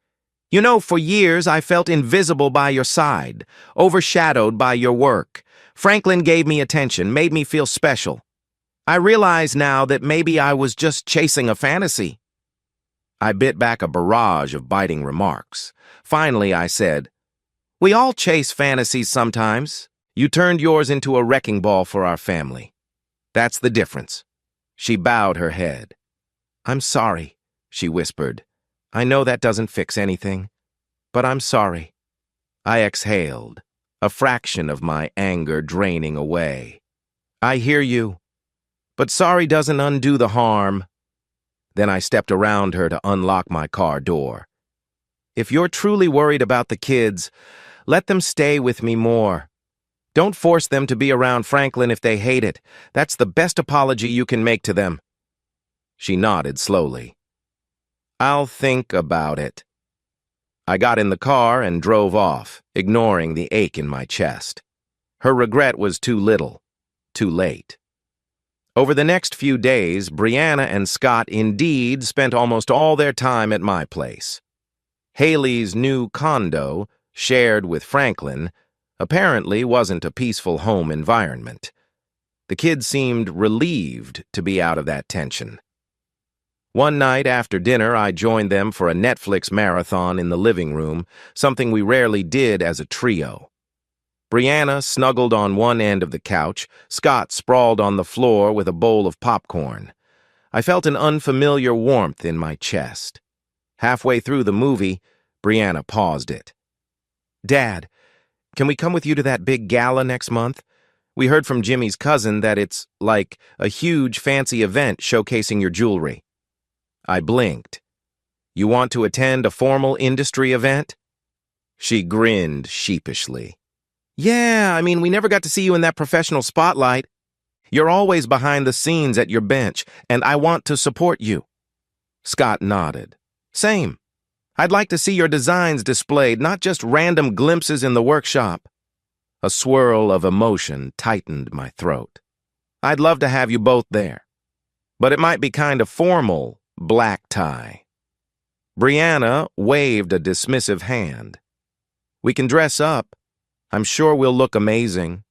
Speaker 2: "You know, for years I felt invisible by your side, overshadowed by your work. Franklin gave me attention, made me feel special. I realize now that maybe I was just chasing a fantasy." I bit back a barrage of biting remarks. Finally, I said, "We all chase fantasies sometimes. You turned yours into a wrecking ball for our family. That's the difference." She bowed her head. "I'm sorry," she whispered. "I know that doesn't fix anything, but I'm sorry." I exhaled, a fraction of my anger draining away. "I hear you, but sorry doesn't undo the harm." Then I stepped around her to unlock my car door. "If you're truly worried about the kids, let them stay with me more. Don't force them to be around Franklin if they hate it. That's the best apology you can make to them." She nodded slowly. "I'll think about it." I got in the car and drove off, ignoring the ache in my chest. Her regret was too little, too late. Over the next few days, Brianna and Scott indeed spent almost all their time at my place. Haley's new condo, shared with Franklin, apparently wasn't a peaceful home environment. The kids seemed relieved to be out of that tension. One night after dinner, I joined them for a Netflix marathon in the living room, something we rarely did as a trio. Brianna snuggled on one end of the couch, Scott sprawled on the floor with a bowl of popcorn. I felt an unfamiliar warmth in my chest. Halfway through the movie, Brianna paused it. "Dad, can we come with you to that big gala next month? We heard from Jimmy's cousin that it's like a huge fancy event showcasing your jewelry. I blinked. You want to attend a formal industry event? She grinned sheepishly. Yeah, I mean, we never got to see you in that professional spotlight. You're always behind the scenes at your bench, and I want to support you. Scott nodded. Same. I'd like to see your designs displayed, not just random glimpses in the workshop. A swirl of emotion tightened my throat. I'd love to have you both there, but it might be kind of formal, black tie. Brianna waved a dismissive hand. We can dress up. I'm sure we'll look amazing.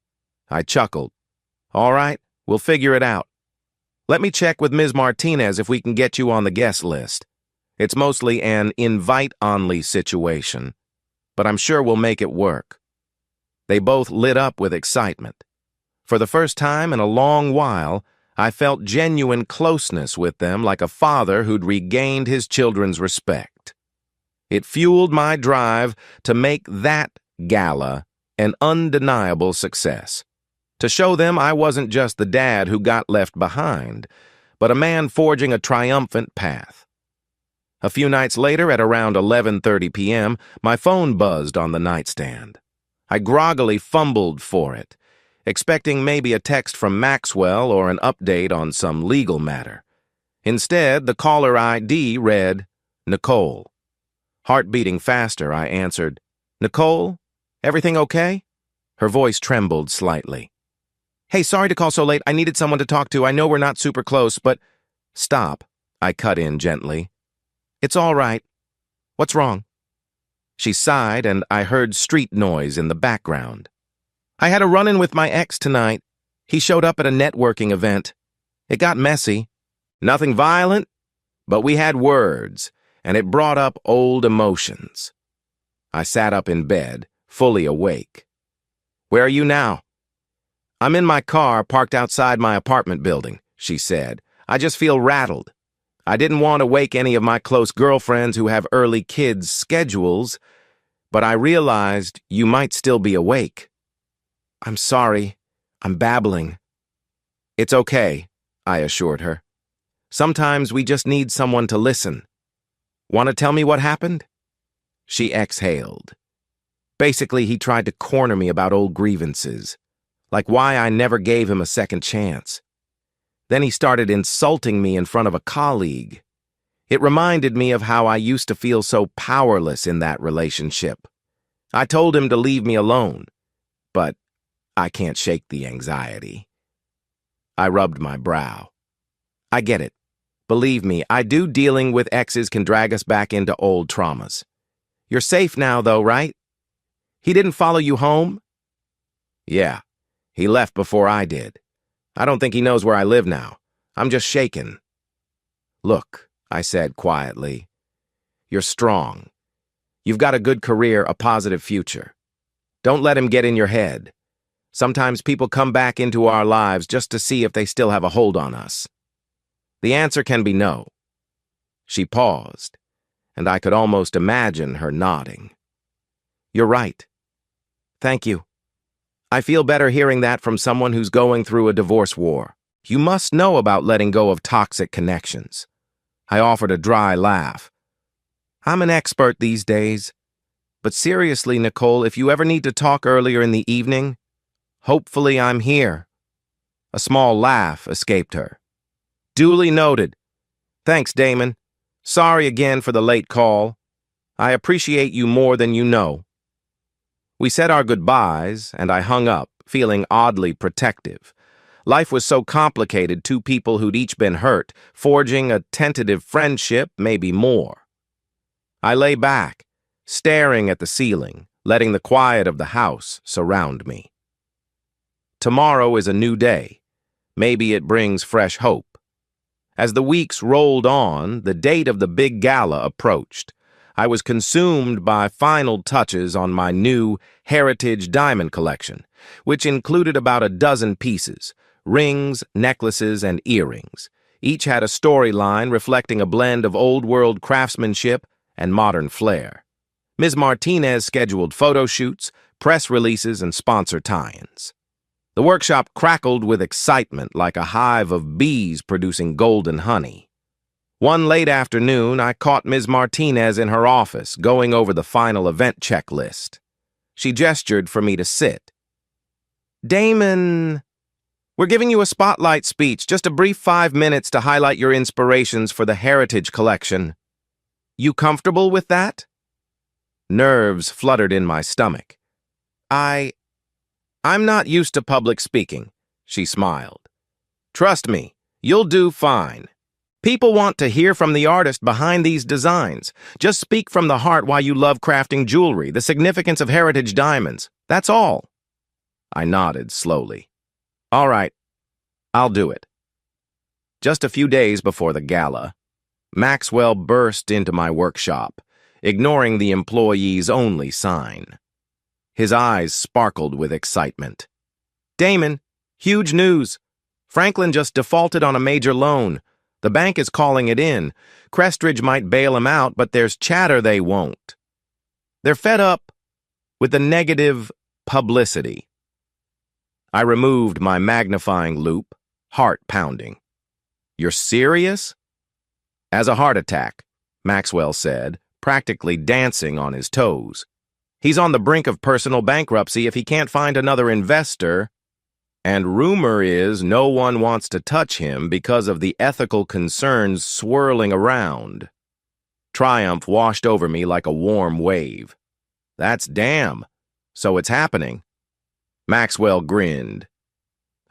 Speaker 2: I chuckled. All right, we'll figure it out. Let me check with Ms. Martinez if we can get you on the guest list. It's mostly an invite-only situation, but I'm sure we'll make it work. They both lit up with excitement. For the first time in a long while, I felt genuine closeness with them, like a father who'd regained his children's respect. It fueled my drive to make that gala an undeniable success, to show them I wasn't just the dad who got left behind, but a man forging a triumphant path. A few nights later, at around 11:30 p.m., my phone buzzed on the nightstand. I groggily fumbled for it, expecting maybe a text from Maxwell or an update on some legal matter. Instead, the caller ID read, Nicole. Heart beating faster, I answered, Nicole, everything okay? Her voice trembled slightly. Hey, sorry to call so late. I needed someone to talk to. I know we're not super close, but... Stop, I cut in gently. It's all right. What's wrong? She sighed, and I heard street noise in the background. I had a run-in with my ex tonight. He showed up at a networking event. It got messy. Nothing violent, but we had words, and it brought up old emotions. I sat up in bed, fully awake. Where are you now? I'm in my car parked outside my apartment building, she said. I just feel rattled. I didn't want to wake any of my close girlfriends who have early kids' schedules, but I realized you might still be awake. I'm sorry. I'm babbling. It's okay, I assured her. Sometimes we just need someone to listen. Want to tell me what happened? She exhaled. Basically, he tried to corner me about old grievances, like why I never gave him a second chance. Then he started insulting me in front of a colleague. It reminded me of how I used to feel so powerless in that relationship. I told him to leave me alone, but I can't shake the anxiety. I rubbed my brow. I get it. Believe me, I do. Dealing with exes can drag us back into old traumas. You're safe now, though, right? He didn't follow you home? Yeah, he left before I did. I don't think he knows where I live now. I'm just shaken. Look, I said quietly, you're strong. You've got a good career, a positive future. Don't let him get in your head. Sometimes people come back into our lives just to see if they still have a hold on us. The answer can be no. She paused, and I could almost imagine her nodding. You're right. Thank you. I feel better hearing that from someone who's going through a divorce war. You must know about letting go of toxic connections. I offered a dry laugh. I'm an expert these days. But seriously, Nicole, if you ever need to talk earlier in the evening, hopefully I'm here. A small laugh escaped her. Duly noted. Thanks, Damon. Sorry again for the late call. I appreciate you more than you know. We said our goodbyes, and I hung up, feeling oddly protective. Life was so complicated, two people who'd each been hurt, forging a tentative friendship, maybe more. I lay back, staring at the ceiling, letting the quiet of the house surround me. Tomorrow is a new day. Maybe it brings fresh hope. As the weeks rolled on, the date of the big gala approached. I was consumed by final touches on my new Heritage Diamond collection, which included about a dozen pieces, rings, necklaces, and earrings. Each had a storyline reflecting a blend of old-world craftsmanship and modern flair. Ms. Martinez scheduled photo shoots, press releases, and sponsor tie-ins. The workshop crackled with excitement like a hive of bees producing golden honey. One late afternoon, I caught Ms. Martinez in her office, going over the final event checklist. She gestured for me to sit. Damon, we're giving you a spotlight speech, just a brief 5 minutes to highlight your inspirations for the Heritage Collection. You comfortable with that? Nerves fluttered in my stomach. I'm not used to public speaking, she smiled. Trust me, you'll do fine. People want to hear from the artist behind these designs. Just speak from the heart why you love crafting jewelry, the significance of heritage diamonds. That's all. I nodded slowly. All right, I'll do it. Just a few days before the gala, Maxwell burst into my workshop, ignoring the employees' only sign. His eyes sparkled with excitement. Damon, huge news. Franklin just defaulted on a major loan. The bank is calling it in. Crestridge might bail him out, but there's chatter they won't. They're fed up with the negative publicity. I removed my magnifying loupe, heart pounding. You're serious? As a heart attack, Maxwell said, practically dancing on his toes. He's on the brink of personal bankruptcy if he can't find another investor. And rumor is no one wants to touch him because of the ethical concerns swirling around. Triumph washed over me like a warm wave. That's damn. So it's happening. Maxwell grinned.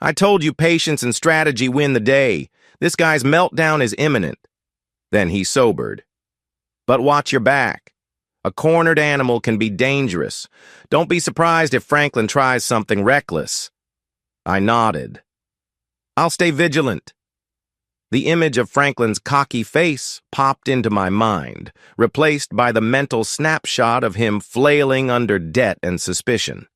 Speaker 2: I told you patience and strategy win the day. This guy's meltdown is imminent. Then he sobered. But watch your back. A cornered animal can be dangerous. Don't be surprised if Franklin tries something reckless. I nodded. I'll stay vigilant. The image of Franklin's cocky face popped into my mind, replaced by the mental snapshot of him flailing under debt and suspicion.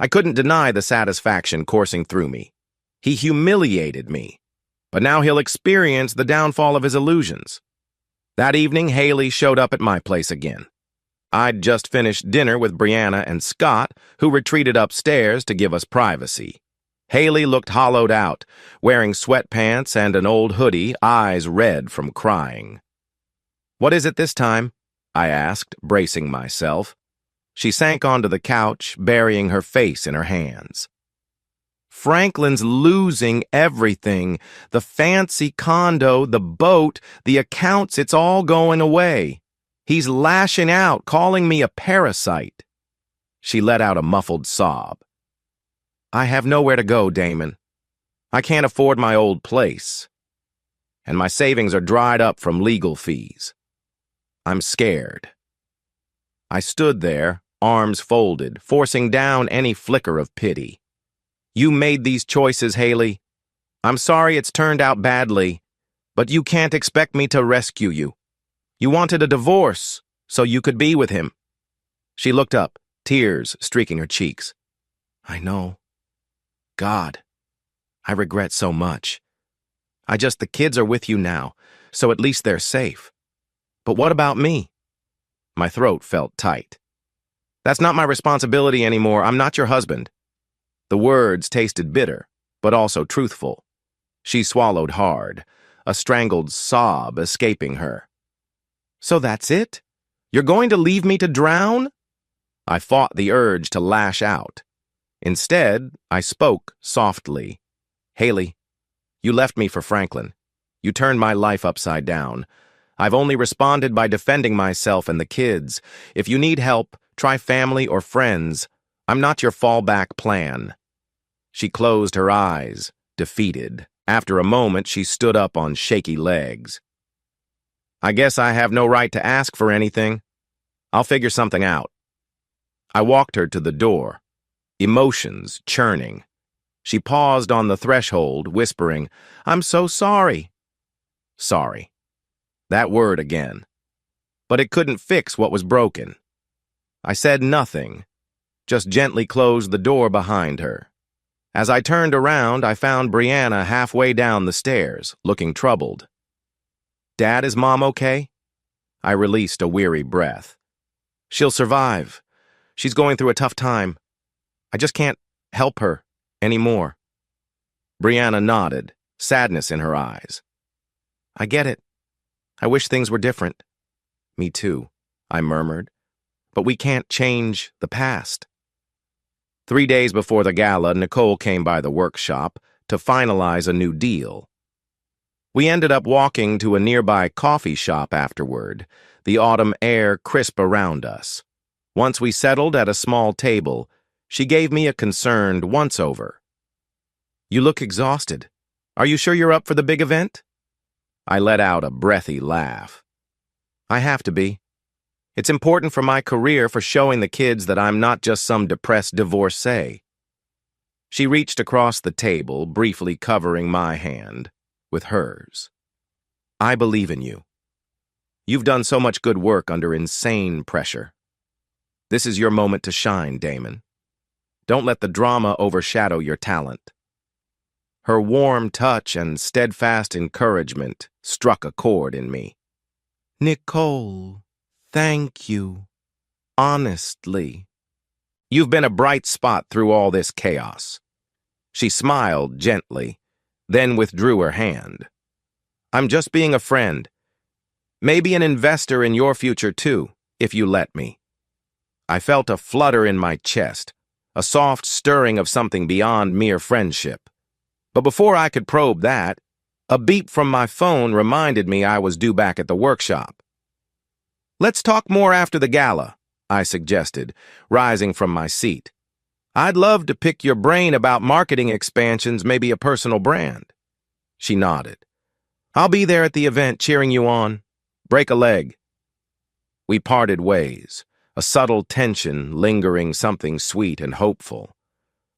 Speaker 2: I couldn't deny the satisfaction coursing through me. He humiliated me, but now he'll experience the downfall of his illusions. That evening, Haley showed up at my place again. I'd just finished dinner with Brianna and Scott, who retreated upstairs to give us privacy. Haley looked hollowed out, wearing sweatpants and an old hoodie, eyes red from crying. What is it this time? I asked, bracing myself. She sank onto the couch, burying her face in her hands. Franklin's losing everything. The fancy condo, the boat, the accounts, it's all going away. He's lashing out, calling me a parasite. She let out a muffled sob. I have nowhere to go, Damon. I can't afford my old place. And my savings are dried up from legal fees. I'm scared. I stood there, arms folded, forcing down any flicker of pity. You made these choices, Haley. I'm sorry it's turned out badly, but you can't expect me to rescue you. You wanted a divorce, so you could be with him. She looked up, tears streaking her cheeks. I know. God, I regret so much. The kids are with you now, so at least they're safe. But what about me? My throat felt tight. That's not my responsibility anymore. I'm not your husband. The words tasted bitter, but also truthful. She swallowed hard, a strangled sob escaping her. So that's it? You're going to leave me to drown? I fought the urge to lash out. Instead, I spoke softly. Haley, you left me for Franklin. You turned my life upside down. I've only responded by defending myself and the kids. If you need help, try family or friends. I'm not your fallback plan. She closed her eyes, defeated. After a moment, she stood up on shaky legs. I guess I have no right to ask for anything. I'll figure something out. I walked her to the door, emotions churning. She paused on the threshold, whispering, I'm so sorry. Sorry. That word again. But it couldn't fix what was broken. I said nothing, just gently closed the door behind her. As I turned around, I found Brianna halfway down the stairs, looking troubled. Dad, is Mom okay? I released a weary breath. She'll survive. She's going through a tough time. I just can't help her. Any more? Brianna nodded, sadness in her eyes. I get it. I wish things were different. Me too, I murmured. But we can't change the past. 3 days before the gala, Nicole came by the workshop to finalize a new deal. We ended up walking to a nearby coffee shop afterward, the autumn air crisp around us. Once we settled at a small table, she gave me a concerned once-over. You look exhausted. Are you sure you're up for the big event? I let out a breathy laugh. I have to be. It's important for my career, for showing the kids that I'm not just some depressed divorcee. She reached across the table, briefly covering my hand with hers. I believe in you. You've done so much good work under insane pressure. This is your moment to shine, Damon. Don't let the drama overshadow your talent. Her warm touch and steadfast encouragement struck a chord in me. Nicole, thank you. Honestly. You've been a bright spot through all this chaos. She smiled gently, then withdrew her hand. I'm just being a friend. Maybe an investor in your future too, if you let me. I felt a flutter in my chest, a soft stirring of something beyond mere friendship. But before I could probe that, a beep from my phone reminded me I was due back at the workshop. Let's talk more after the gala, I suggested, rising from my seat. I'd love to pick your brain about marketing expansions, maybe a personal brand. She nodded. I'll be there at the event cheering you on. Break a leg. We parted ways, a subtle tension lingering, something sweet and hopeful.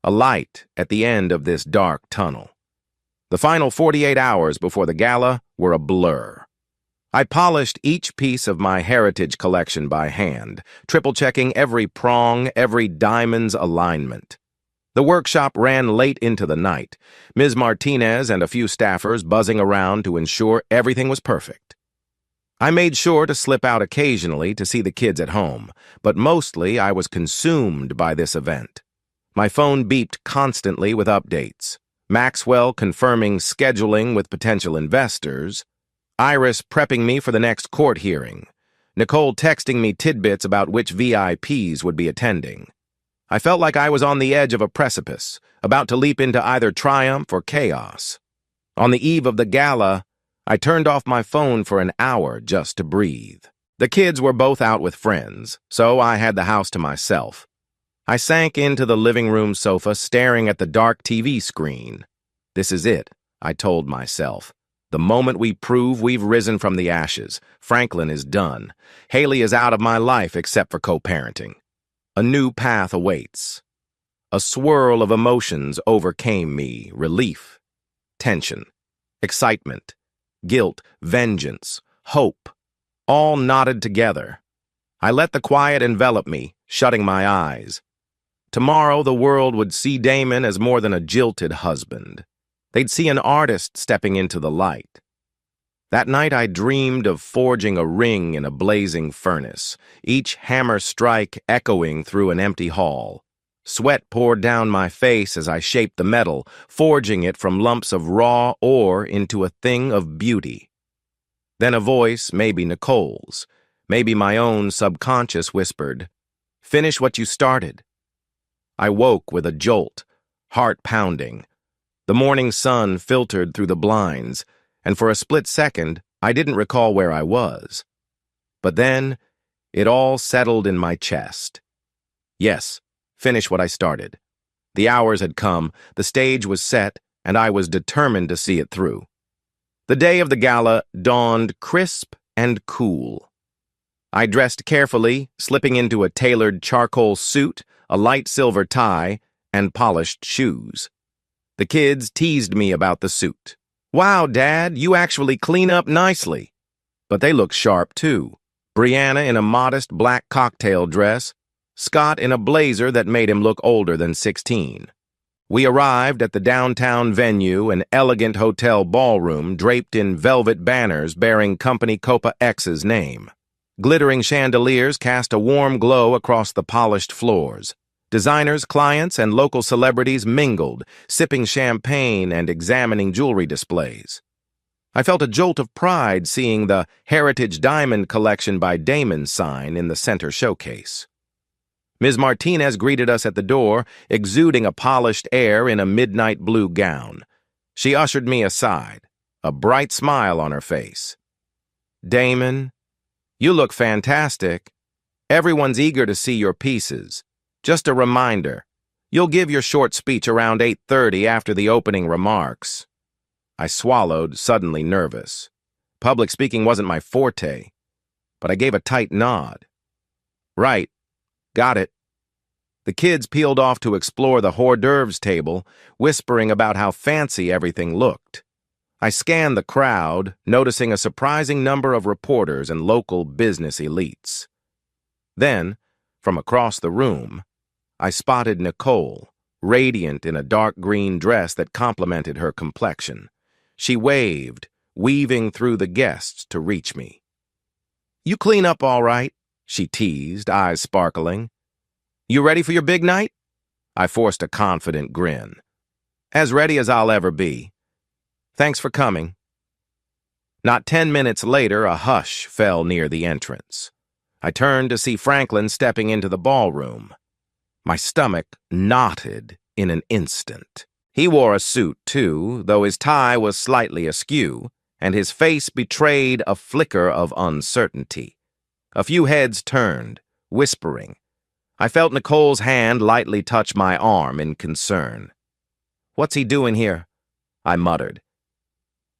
Speaker 2: A light at the end of this dark tunnel. The final 48 hours before the gala were a blur. I polished each piece of my heritage collection by hand, triple-checking every prong, every diamond's alignment. The workshop ran late into the night, Ms. Martinez and a few staffers buzzing around to ensure everything was perfect. I made sure to slip out occasionally to see the kids at home, but mostly I was consumed by this event. My phone beeped constantly with updates. Maxwell confirming scheduling with potential investors, Iris prepping me for the next court hearing, Nicole texting me tidbits about which VIPs would be attending. I felt like I was on the edge of a precipice, about to leap into either triumph or chaos. On the eve of the gala, I turned off my phone for an hour just to breathe. The kids were both out with friends, so I had the house to myself. I sank into the living room sofa, staring at the dark TV screen. This is it, I told myself. The moment we prove we've risen from the ashes, Franklin is done. Haley is out of my life except for co-parenting. A new path awaits. A swirl of emotions overcame me: relief, tension, excitement, guilt, vengeance, hope, all knotted together. I let the quiet envelop me, shutting my eyes. Tomorrow the world would see Damon as more than a jilted husband. They'd see an artist stepping into the light. That night I dreamed of forging a ring in a blazing furnace, each hammer strike echoing through an empty hall. Sweat poured down my face as I shaped the metal, forging it from lumps of raw ore into a thing of beauty. Then a voice, maybe Nicole's, maybe my own subconscious, whispered, "Finish what you started." I woke with a jolt, heart pounding. The morning sun filtered through the blinds, and for a split second, I didn't recall where I was. But then, it all settled in my chest. Yes, finish what I started. The hours had come, the stage was set, and I was determined to see it through. The day of the gala dawned crisp and cool. I dressed carefully, slipping into a tailored charcoal suit, a light silver tie, and polished shoes. The kids teased me about the suit. "Wow, Dad, you actually clean up nicely." But they looked sharp, too. Brianna in a modest black cocktail dress, Scott in a blazer that made him look older than 16. We arrived at the downtown venue, an elegant hotel ballroom draped in velvet banners bearing Company Copa X's name. Glittering chandeliers cast a warm glow across the polished floors. Designers, clients, and local celebrities mingled, sipping champagne and examining jewelry displays. I felt a jolt of pride seeing the Heritage Diamond Collection by Damon sign in the center showcase. Ms. Martinez greeted us at the door, exuding a polished air in a midnight blue gown. She ushered me aside, a bright smile on her face. "Damon, you look fantastic. Everyone's eager to see your pieces. Just a reminder, you'll give your short speech around 8:30 after the opening remarks." I swallowed, suddenly nervous. Public speaking wasn't my forte, but I gave a tight nod. "Right. Got it." The kids peeled off to explore the hors d'oeuvres table, whispering about how fancy everything looked. I scanned the crowd, noticing a surprising number of reporters and local business elites. Then, from across the room, I spotted Nicole, radiant in a dark green dress that complemented her complexion. She waved, weaving through the guests to reach me. "You clean up all right," she teased, eyes sparkling. "You ready for your big night?" I forced a confident grin. "As ready as I'll ever be. Thanks for coming." Not 10 minutes later, a hush fell near the entrance. I turned to see Franklin stepping into the ballroom. My stomach knotted in an instant. He wore a suit, too, though his tie was slightly askew, and his face betrayed a flicker of uncertainty. A few heads turned, whispering. I felt Nicole's hand lightly touch my arm in concern. "What's he doing here?" I muttered.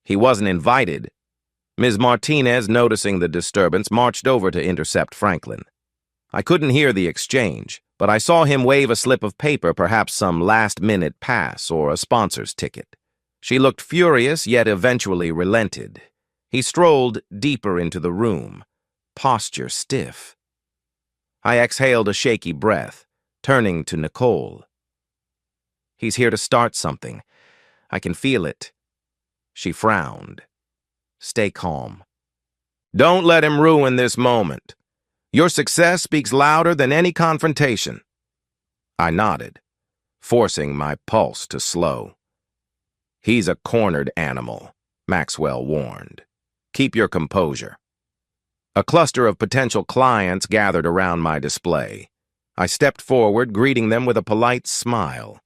Speaker 2: "He wasn't invited." Ms. Martinez, noticing the disturbance, marched over to intercept Franklin. I couldn't hear the exchange, but I saw him wave a slip of paper, perhaps some last-minute pass or a sponsor's ticket. She looked furious, yet eventually relented. He strolled deeper into the room, posture stiff. I exhaled a shaky breath, turning to Nicole. "He's here to start something. I can feel it." She frowned. "Stay calm. Don't let him ruin this moment. Your success speaks louder than any confrontation." I nodded, forcing my pulse to slow. "He's a cornered animal," Maxwell warned. "Keep your composure." A cluster of potential clients gathered around my display. I stepped forward, greeting them with a polite smile.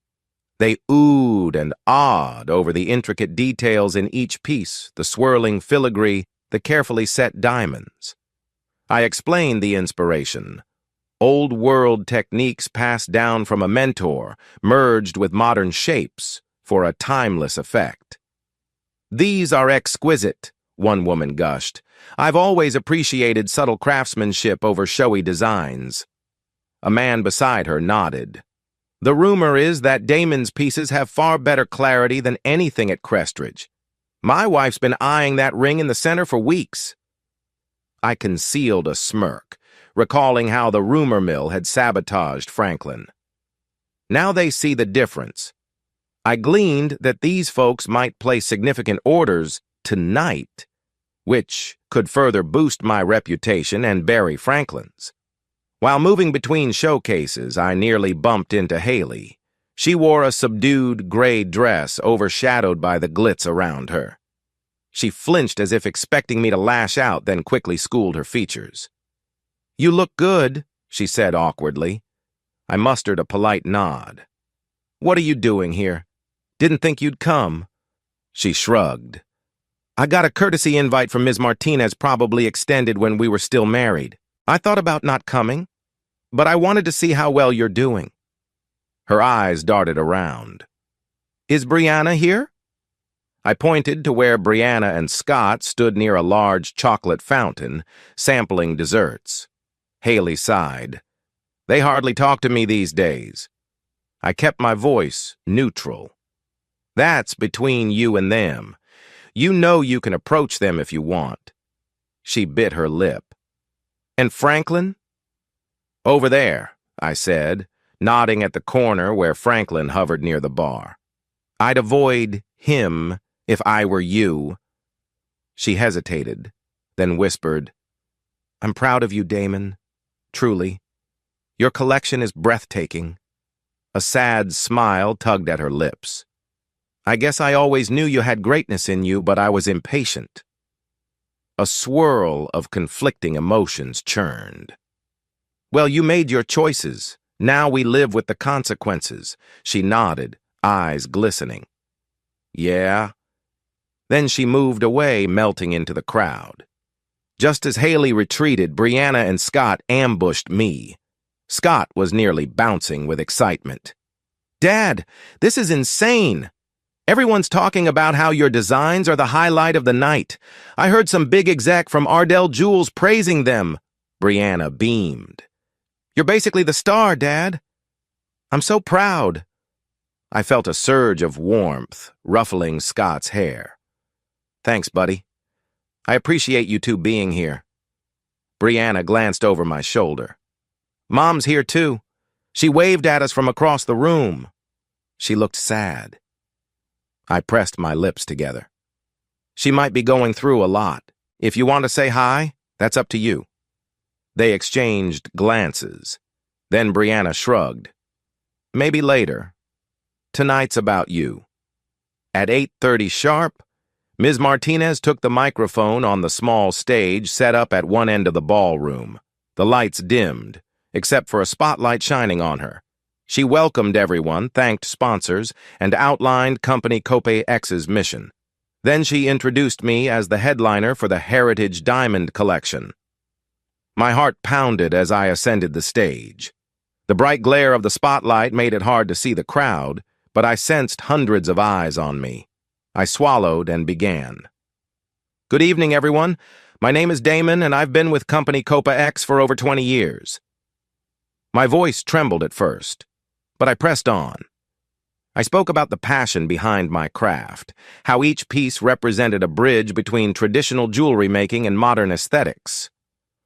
Speaker 2: They oohed and awed over the intricate details in each piece, the swirling filigree, the carefully set diamonds. I explained the inspiration. Old-world techniques passed down from a mentor, merged with modern shapes for a timeless effect. "These are exquisite," one woman gushed. "I've always appreciated subtle craftsmanship over showy designs." A man beside her nodded. "The rumor is that Damon's pieces have far better clarity than anything at Crestridge. My wife's been eyeing that ring in the center for weeks." I concealed a smirk, recalling how the rumor mill had sabotaged Franklin. Now they see the difference. I gleaned that these folks might place significant orders tonight, which could further boost my reputation and bury Franklin's. While moving between showcases, I nearly bumped into Haley. She wore a subdued gray dress overshadowed by the glitz around her. She flinched as if expecting me to lash out, then quickly schooled her features. "You look good," she said awkwardly. I mustered a polite nod. "What are you doing here? Didn't think you'd come." She shrugged. "I got a courtesy invite from Ms. Martinez, probably extended when we were still married. I thought about not coming, but I wanted to see how well you're doing." Her eyes darted around. "Is Brianna here?" I pointed to where Brianna and Scott stood near a large chocolate fountain, sampling desserts. Haley sighed. "They hardly talk to me these days." I kept my voice neutral. "That's between you and them. You know you can approach them if you want." She bit her lip. "And Franklin?" "Over there," I said, nodding at the corner where Franklin hovered near the bar. "I'd avoid him if I were you." She hesitated, then whispered, "I'm proud of you, Damon. Truly. Your collection is breathtaking." A sad smile tugged at her lips. I guess I always knew you had greatness in you, but I was impatient. A swirl of conflicting emotions churned. Well, you made your choices. Now we live with the consequences. She nodded, eyes glistening. Yeah? Then she moved away, melting into the crowd. Just as Haley retreated, Brianna and Scott ambushed me. Scott was nearly bouncing with excitement. Dad, this is insane! Everyone's talking about how your designs are the highlight of the night. I heard some big exec from Ardell Jewels praising them. Brianna beamed. You're basically the star, Dad. I'm so proud. I felt a surge of warmth ruffling Scott's hair. Thanks, buddy. I appreciate you two being here. Brianna glanced over my shoulder. Mom's here, too. She waved at us from across the room. She looked sad. I pressed my lips together. She might be going through a lot. If you want to say hi, that's up to you. They exchanged glances. Then Brianna shrugged. Maybe later. Tonight's about you. At 8:30 sharp, Ms. Martinez took the microphone on the small stage set up at one end of the ballroom. The lights dimmed, except for a spotlight shining on her. She welcomed everyone, thanked sponsors, and outlined Company Cope X's mission. Then she introduced me as the headliner for the Heritage Diamond Collection. My heart pounded as I ascended the stage. The bright glare of the spotlight made it hard to see the crowd, but I sensed hundreds of eyes on me. I swallowed and began. Good evening, everyone. My name is Damon, and I've been with Company Copa X for over 20 years. My voice trembled at first, but I pressed on. I spoke about the passion behind my craft, how each piece represented a bridge between traditional jewelry making and modern aesthetics.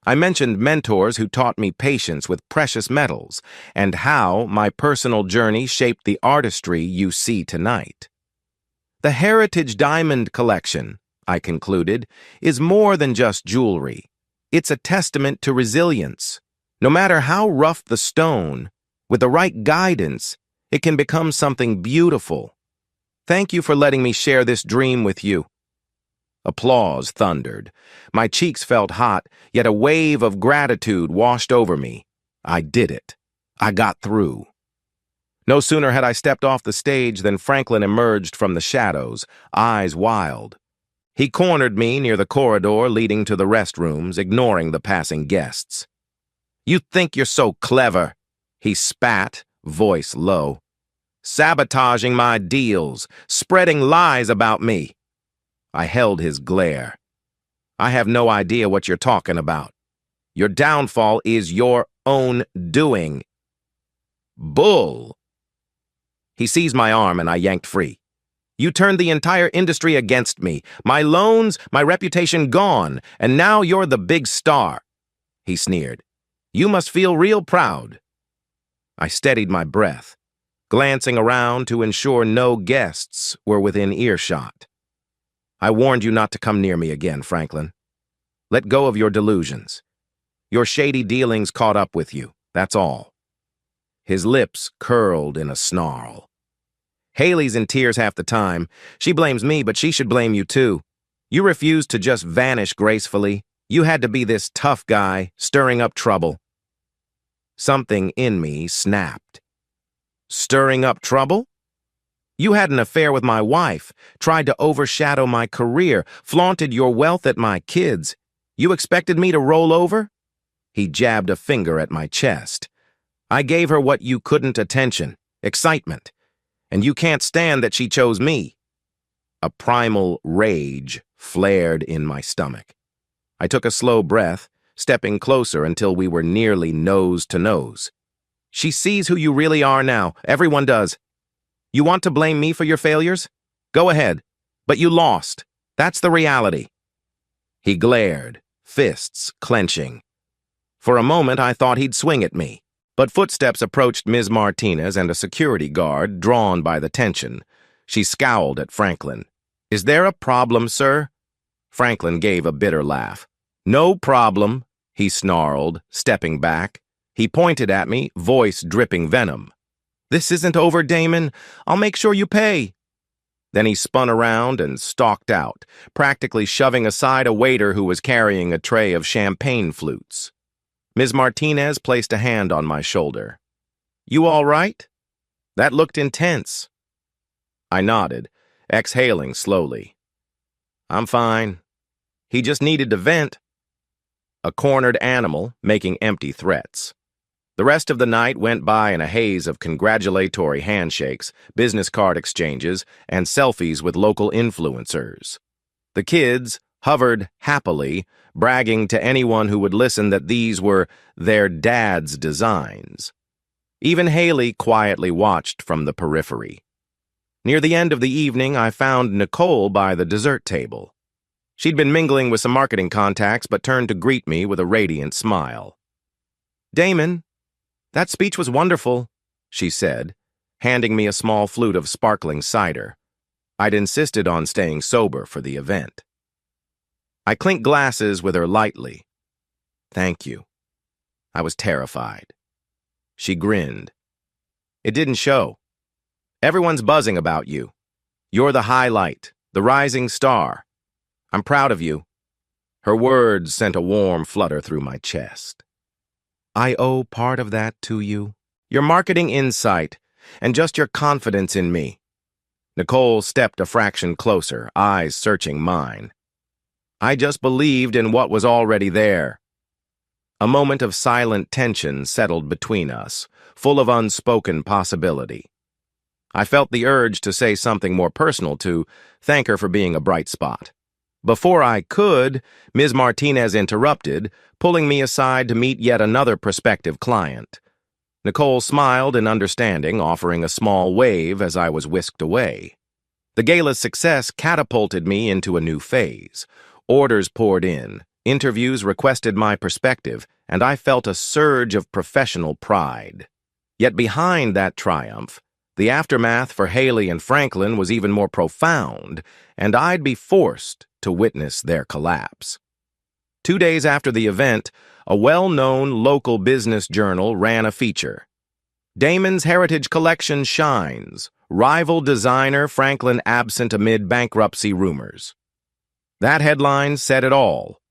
Speaker 2: I mentioned mentors who taught me patience with precious metals, and how my personal journey shaped the artistry you see tonight. The Heritage Diamond Collection, I concluded, is more than just jewelry. It's a testament to resilience. No matter how rough the stone, with the right guidance, it can become something beautiful. Thank you for letting me share this dream with you. Applause thundered. My cheeks felt hot, yet a wave of gratitude washed over me. I did it. I got through. No sooner had I stepped off the stage than Franklin emerged from the shadows, eyes wild. He cornered me near the corridor leading to the restrooms, ignoring the passing guests. You think you're so clever, he spat, voice low. Sabotaging my deals, spreading lies about me. I held his glare. I have no idea what you're talking about. Your downfall is your own doing. Bull. He seized my arm and I yanked free. You turned the entire industry against me. My loans, my reputation gone, and now you're the big star. He sneered. You must feel real proud. I steadied my breath, glancing around to ensure no guests were within earshot. I warned you not to come near me again, Franklin. Let go of your delusions. Your shady dealings caught up with you, that's all. His lips curled in a snarl. Haley's in tears half the time. She blames me, but she should blame you too. You refused to just vanish gracefully. You had to be this tough guy, stirring up trouble. Something in me snapped. Stirring up trouble? You had an affair with my wife, tried to overshadow my career, flaunted your wealth at my kids. You expected me to roll over? He jabbed a finger at my chest. I gave her what you couldn't: attention, excitement, and you can't stand that she chose me. A primal rage flared in my stomach. I took a slow breath, stepping closer until we were nearly nose to nose. She sees who you really are now. Everyone does. You want to blame me for your failures? Go ahead. But you lost. That's the reality. He glared, fists clenching. For a moment, I thought he'd swing at me. But footsteps approached Ms. Martinez and a security guard, drawn by the tension. She scowled at Franklin. Is there a problem, sir? Franklin gave a bitter laugh. No problem, he snarled, stepping back. He pointed at me, voice dripping venom. "This isn't over, Damon. I'll make sure you pay." Then he spun around and stalked out, practically shoving aside a waiter who was carrying a tray of champagne flutes. Ms. Martinez placed a hand on my shoulder. "You all right? That looked intense." I nodded, exhaling slowly. "I'm fine. He just needed to vent." A cornered animal making empty threats. The rest of the night went by in a haze of congratulatory handshakes, business card exchanges, and selfies with local influencers. The kids hovered happily, bragging to anyone who would listen that these were their dad's designs. Even Haley quietly watched from the periphery. Near the end of the evening, I found Nicole by the dessert table. She'd been mingling with some marketing contacts, but turned to greet me with a radiant smile. "Damon, that speech was wonderful," she said, handing me a small flute of sparkling cider. I'd insisted on staying sober for the event. I clinked glasses with her lightly. "Thank you." I was terrified. She grinned. "It didn't show. Everyone's buzzing about you. You're the highlight, the rising star. I'm proud of you." Her words sent a warm flutter through my chest. "I owe part of that to you. Your marketing insight, and just your confidence in me." Nicole stepped a fraction closer, eyes searching mine. "I just believed in what was already there." A moment of silent tension settled between us, full of unspoken possibility. I felt the urge to say something more personal, to thank her for being a bright spot. Before I could, Ms. Martinez interrupted, pulling me aside to meet yet another prospective client. Nicole smiled in understanding, offering a small wave as I was whisked away. The gala's success catapulted me into a new phase. Orders poured in, interviews requested my perspective, and I felt a surge of professional pride. Yet behind that triumph, the aftermath for Haley and Franklin was even more profound, and I'd be forced to witness their collapse. 2 days after the event, a well-known local business journal ran a feature. "Damon's Heritage Collection shines. Rival designer Franklin absent amid bankruptcy rumors." That headline said it all.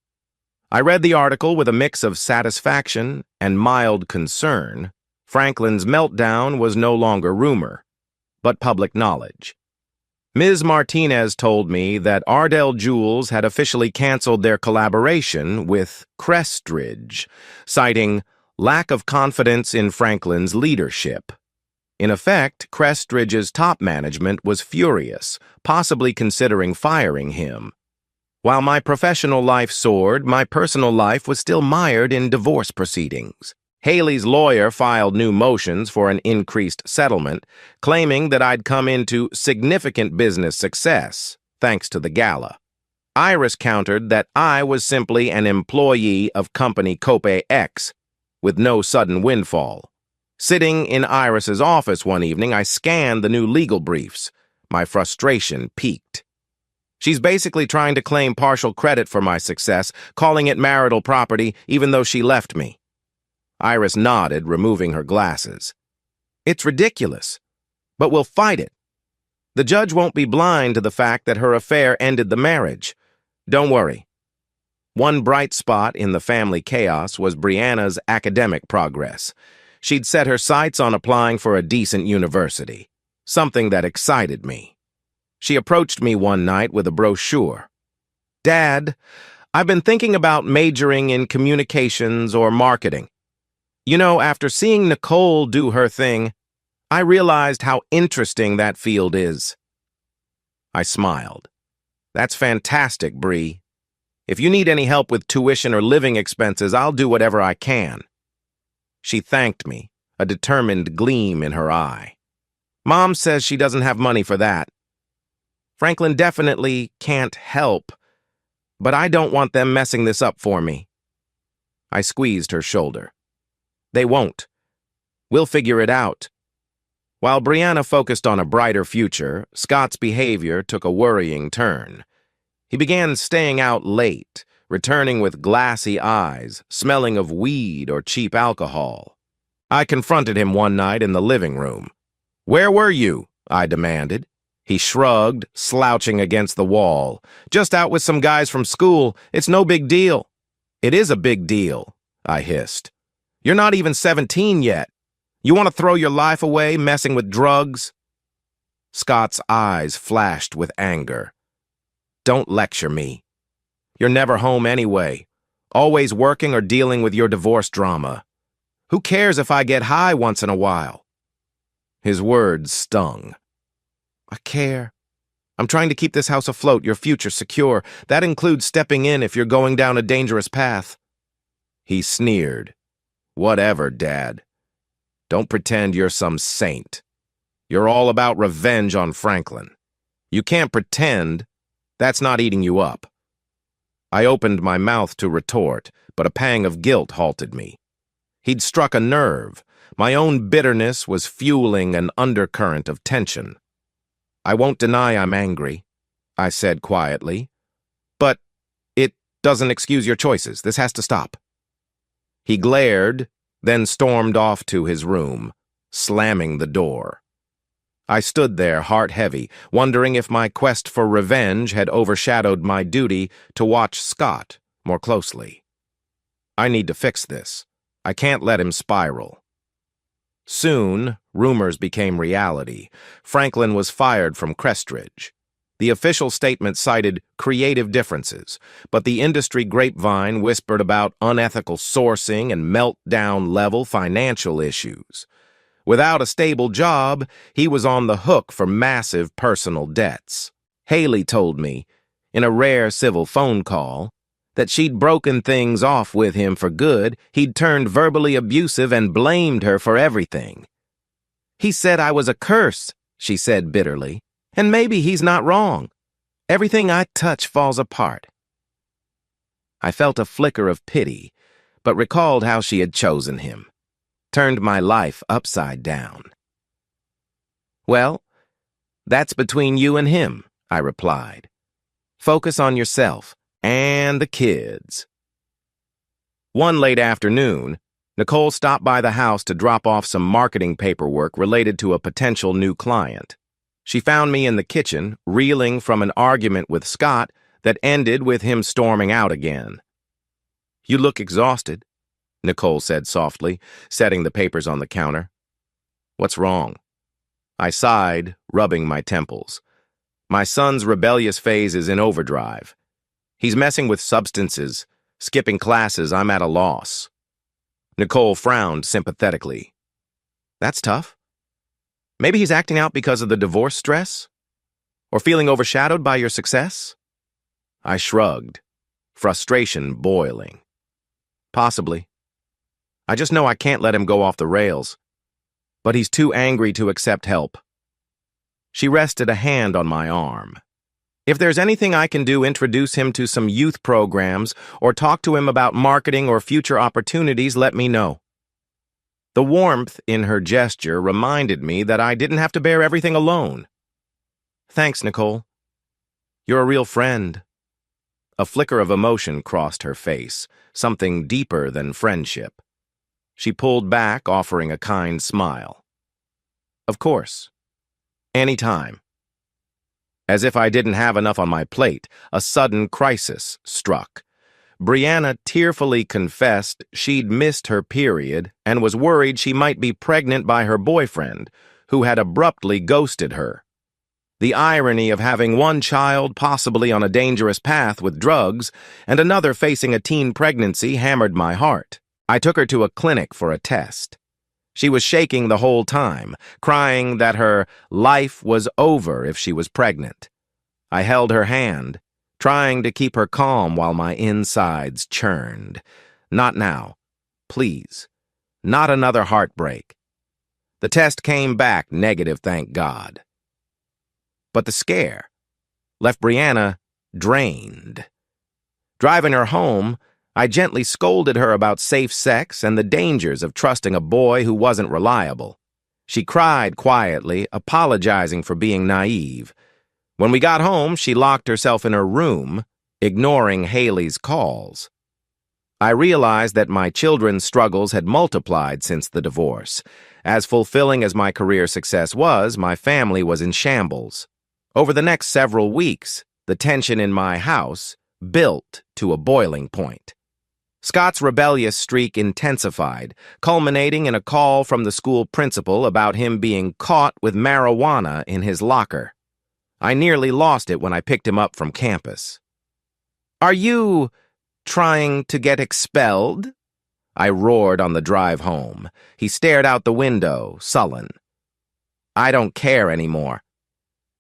Speaker 2: I read the article with a mix of satisfaction and mild concern. Franklin's meltdown was no longer rumor, but public knowledge. Ms. Martinez told me that Ardell Jewels had officially canceled their collaboration with Crestridge, citing lack of confidence in Franklin's leadership. In effect, Crestridge's top management was furious, possibly considering firing him. While my professional life soared, my personal life was still mired in divorce proceedings. Haley's lawyer filed new motions for an increased settlement, claiming that I'd come into significant business success, thanks to the gala. Iris countered that I was simply an employee of company Cope X, with no sudden windfall. Sitting in Iris's office one evening, I scanned the new legal briefs. My frustration peaked. She's basically trying to claim partial credit for my success, calling it marital property, even though she left me. Iris nodded, removing her glasses. "It's ridiculous, but we'll fight it. The judge won't be blind to the fact that her affair ended the marriage. Don't worry." One bright spot in the family chaos was Brianna's academic progress. She'd set her sights on applying for a decent university, something that excited me. She approached me one night with a brochure. "Dad, I've been thinking about majoring in communications or marketing. You know, after seeing Nicole do her thing, I realized how interesting that field is." I smiled. "That's fantastic, Bree. If you need any help with tuition or living expenses, I'll do whatever I can." She thanked me, a determined gleam in her eye. "Mom says she doesn't have money for that. Franklin definitely can't help, but I don't want them messing this up for me." I squeezed her shoulder. "They won't. We'll figure it out." While Brianna focused on a brighter future, Scott's behavior took a worrying turn. He began staying out late, returning with glassy eyes, smelling of weed or cheap alcohol. I confronted him one night in the living room. "Where were you?" I demanded. He shrugged, slouching against the wall. "Just out with some guys from school. It's no big deal." "It is a big deal," I hissed. "You're not even 17 yet. You want to throw your life away messing with drugs?" Scott's eyes flashed with anger. "Don't lecture me. You're never home anyway, always working or dealing with your divorce drama. Who cares if I get high once in a while?" His words stung. "I care. I'm trying to keep this house afloat, your future secure. That includes stepping in if you're going down a dangerous path." He sneered. "Whatever, Dad. Don't pretend you're some saint. You're all about revenge on Franklin. You can't pretend. That's not eating you up." I opened my mouth to retort, but a pang of guilt halted me. He'd struck a nerve. My own bitterness was fueling an undercurrent of tension. "I won't deny I'm angry," I said quietly. "But it doesn't excuse your choices. This has to stop." He glared, then stormed off to his room, slamming the door. I stood there, heart heavy, wondering if my quest for revenge had overshadowed my duty to watch Scott more closely. I need to fix this. I can't let him spiral. Soon, rumors became reality. Franklin was fired from Crestridge. The official statement cited creative differences, but the industry grapevine whispered about unethical sourcing and meltdown-level financial issues. Without a stable job, he was on the hook for massive personal debts. Haley told me, in a rare civil phone call, that she'd broken things off with him for good. He'd turned verbally abusive and blamed her for everything. "He said I was a curse," she said bitterly, "and maybe he's not wrong. Everything I touch falls apart." I felt a flicker of pity, but recalled how she had chosen him, turned my life upside down. "Well, that's between you and him," I replied. "Focus on yourself and the kids." One late afternoon, Nicole stopped by the house to drop off some marketing paperwork related to a potential new client. She found me in the kitchen, reeling from an argument with Scott that ended with him storming out again. "You look exhausted," Nicole said softly, setting the papers on the counter. "What's wrong?" I sighed, rubbing my temples. My son's rebellious phase is in overdrive. He's messing with substances, skipping classes. I'm at a loss. Nicole frowned sympathetically. "That's tough. Maybe he's acting out because of the divorce stress? Or feeling overshadowed by your success?" I shrugged, frustration boiling. "Possibly. I just know I can't let him go off the rails. But he's too angry to accept help." She rested a hand on my arm. "If there's anything I can do, introduce him to some youth programs or talk to him about marketing or future opportunities, let me know." The warmth in her gesture reminded me that I didn't have to bear everything alone. "Thanks, Nicole. You're a real friend." A flicker of emotion crossed her face, something deeper than friendship. She pulled back, offering a kind smile. "Of course. Anytime." As if I didn't have enough on my plate, a sudden crisis struck. Brianna tearfully confessed she'd missed her period and was worried she might be pregnant by her boyfriend, who had abruptly ghosted her. The irony of having one child possibly on a dangerous path with drugs and another facing a teen pregnancy hammered my heart. I took her to a clinic for a test. She was shaking the whole time, crying that her life was over if she was pregnant. I held her hand, trying to keep her calm while my insides churned. "Not now. Please. Not another heartbreak." The test came back negative, thank God. But the scare left Brianna drained. Driving her home, I gently scolded her about safe sex and the dangers of trusting a boy who wasn't reliable. She cried quietly, apologizing for being naive. When we got home, she locked herself in her room, ignoring Haley's calls. I realized that my children's struggles had multiplied since the divorce. As fulfilling as my career success was, my family was in shambles. Over the next several weeks, the tension in my house built to a boiling point. Scott's rebellious streak intensified, culminating in a call from the school principal about him being caught with marijuana in his locker. I nearly lost it when I picked him up from campus. "Are you trying to get expelled?" I roared on the drive home. He stared out the window, sullen. "I don't care anymore."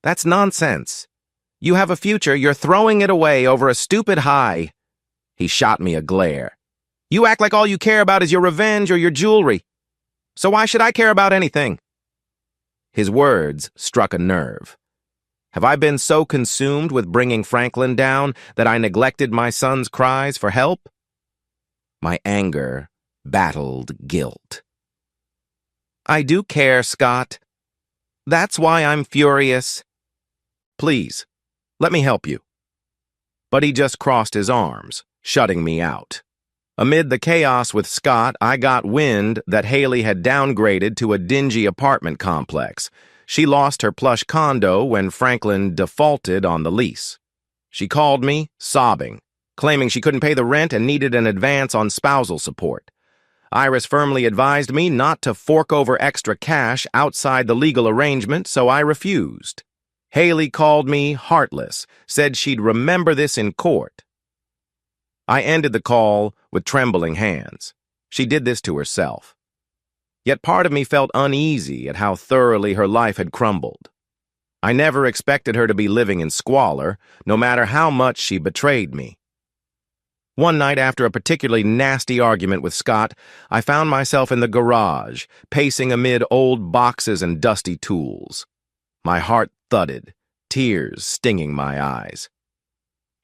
Speaker 2: "That's nonsense. You have a future, you're throwing it away over a stupid high." He shot me a glare. "You act like all you care about is your revenge or your jewelry. So why should I care about anything?" His words struck a nerve. Have I been so consumed with bringing Franklin down that I neglected my son's cries for help? My anger battled guilt. "I do care, Scott. That's why I'm furious." "Please, let me help you." But he just crossed his arms, shutting me out. Amid the chaos with Scott, I got wind that Haley had downgraded to a dingy apartment complex. She lost her plush condo when Franklin defaulted on the lease. She called me, sobbing, claiming she couldn't pay the rent and needed an advance on spousal support. Iris firmly advised me not to fork over extra cash outside the legal arrangement, so I refused. Haley called me heartless, said she'd remember this in court. I ended the call with trembling hands. She did this to herself. Yet part of me felt uneasy at how thoroughly her life had crumbled. I never expected her to be living in squalor, no matter how much she betrayed me. One night, after a particularly nasty argument with Scott, I found myself in the garage, pacing amid old boxes and dusty tools. My heart thudded, tears stinging my eyes.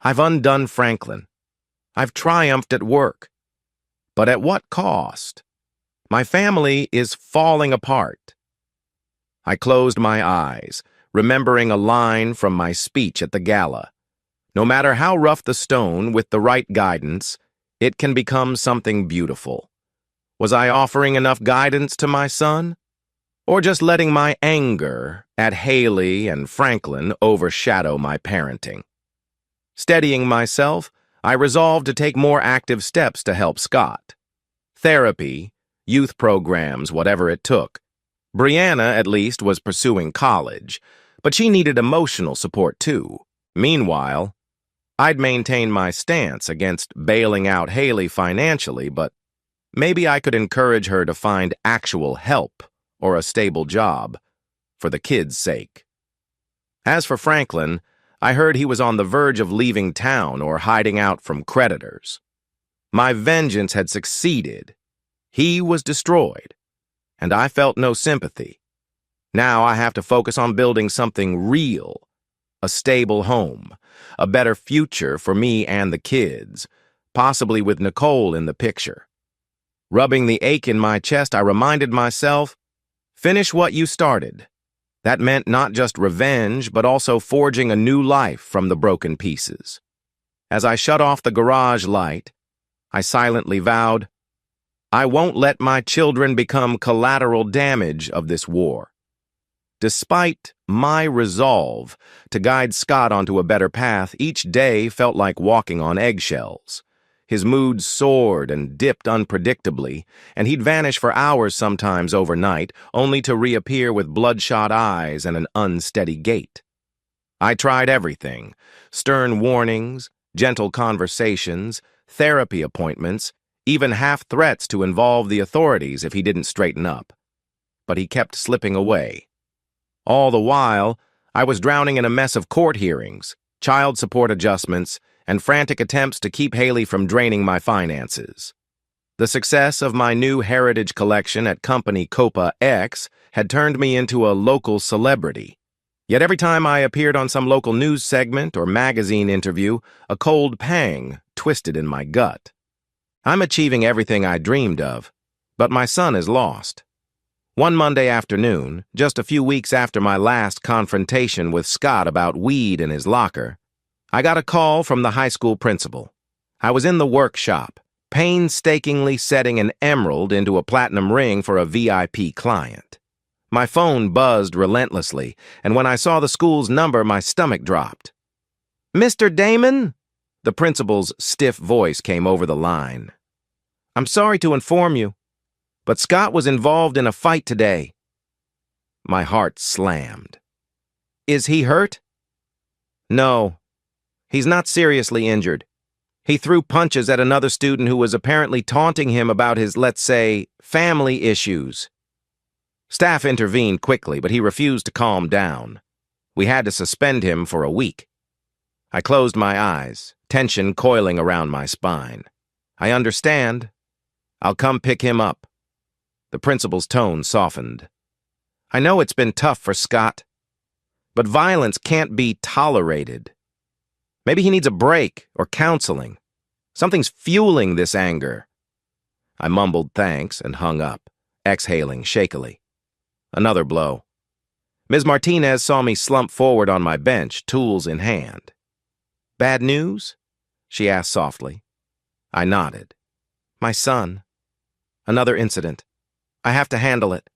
Speaker 2: I've undone Franklin. I've triumphed at work. But at what cost? My family is falling apart. I closed my eyes, remembering a line from my speech at the gala. No matter how rough the stone, with the right guidance, it can become something beautiful. Was I offering enough guidance to my son? Or just letting my anger at Haley and Franklin overshadow my parenting? Steadying myself, I resolved to take more active steps to help Scott. Therapy, youth programs, whatever it took. Brianna, at least, was pursuing college, but she needed emotional support too. Meanwhile, I'd maintain my stance against bailing out Haley financially, but maybe I could encourage her to find actual help or a stable job, for the kids' sake. As for Franklin, I heard he was on the verge of leaving town or hiding out from creditors. My vengeance had succeeded. He was destroyed, and I felt no sympathy. Now I have to focus on building something real, a stable home, a better future for me and the kids, possibly with Nicole in the picture. Rubbing the ache in my chest, I reminded myself, finish what you started. That meant not just revenge, but also forging a new life from the broken pieces. As I shut off the garage light, I silently vowed, I won't let my children become collateral damage of this war. Despite my resolve to guide Scott onto a better path, each day felt like walking on eggshells. His mood soared and dipped unpredictably, and he'd vanish for hours sometimes overnight, only to reappear with bloodshot eyes and an unsteady gait. I tried everything: stern warnings, gentle conversations, therapy appointments, even half threats to involve the authorities if he didn't straighten up. But he kept slipping away. All the while, I was drowning in a mess of court hearings, child support adjustments, and frantic attempts to keep Haley from draining my finances. The success of my new heritage collection at company Copa X had turned me into a local celebrity. Yet every time I appeared on some local news segment or magazine interview, a cold pang twisted in my gut. I'm achieving everything I dreamed of, but my son is lost. One Monday afternoon, just a few weeks after my last confrontation with Scott about weed in his locker, I got a call from the high school principal. I was in the workshop, painstakingly setting an emerald into a platinum ring for a VIP client. My phone buzzed relentlessly, and when I saw the school's number, my stomach dropped. "Mr. Damon?" The principal's stiff voice came over the line. "I'm sorry to inform you, but Scott was involved in a fight today." My heart slammed. "Is he hurt?" "No. He's not seriously injured. He threw punches at another student who was apparently taunting him about his, let's say, family issues." Staff intervened quickly, but he refused to calm down. We had to suspend him for a week. I closed my eyes, tension coiling around my spine. "I understand. I'll come pick him up." The principal's tone softened. "I know it's been tough for Scott, but violence can't be tolerated. Maybe he needs a break or counseling. Something's fueling this anger." I mumbled thanks and hung up, exhaling shakily. Another blow. Ms. Martinez saw me slump forward on my bench, tools in hand. "Bad news?" she asked softly. I nodded. "My son. Another incident. I have to handle it."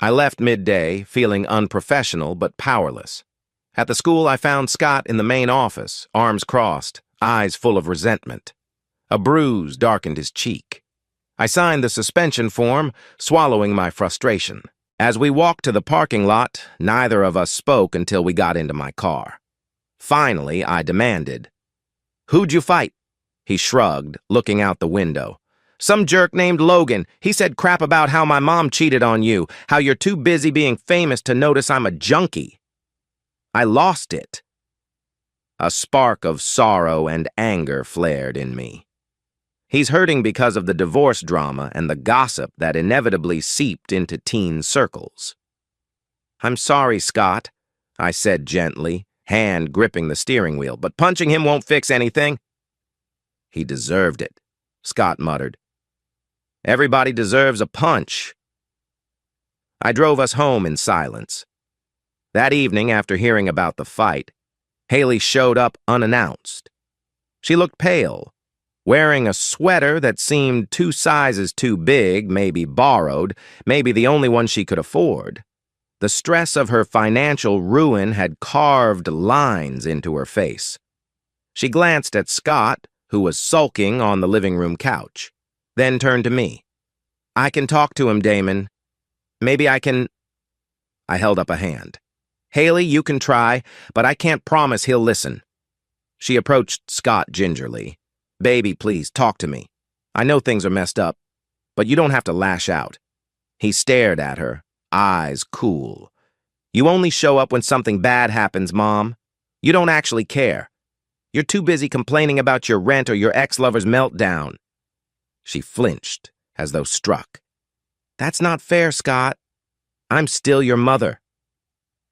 Speaker 2: I left midday, feeling unprofessional but powerless. At the school, I found Scott in the main office, arms crossed, eyes full of resentment. A bruise darkened his cheek. I signed the suspension form, swallowing my frustration. As we walked to the parking lot, neither of us spoke until we got into my car. Finally, I demanded, "Who'd you fight?" He shrugged, looking out the window. "Some jerk named Logan. He said crap about how my mom cheated on you, how you're too busy being famous to notice I'm a junkie." I lost it. A spark of sorrow and anger flared in me. He's hurting because of the divorce drama and the gossip that inevitably seeped into teen circles. "I'm sorry, Scott," I said gently, hand gripping the steering wheel, "but punching him won't fix anything." "He deserved it," Scott muttered. "Everybody deserves a punch." I drove us home in silence. That evening, after hearing about the fight, Haley showed up unannounced. She looked pale, wearing a sweater that seemed 2 sizes too big, maybe borrowed, maybe the only one she could afford. The stress of her financial ruin had carved lines into her face. She glanced at Scott, who was sulking on the living room couch, then turned to me. "I can talk to him, Damon. Maybe I can—" I held up a hand. "Haley, you can try, but I can't promise he'll listen." She approached Scott gingerly. "Baby, please, talk to me. I know things are messed up, but you don't have to lash out." He stared at her, eyes cool. "You only show up when something bad happens, Mom. You don't actually care. You're too busy complaining about your rent or your ex-lover's meltdown." She flinched, as though struck. "That's not fair, Scott. I'm still your mother."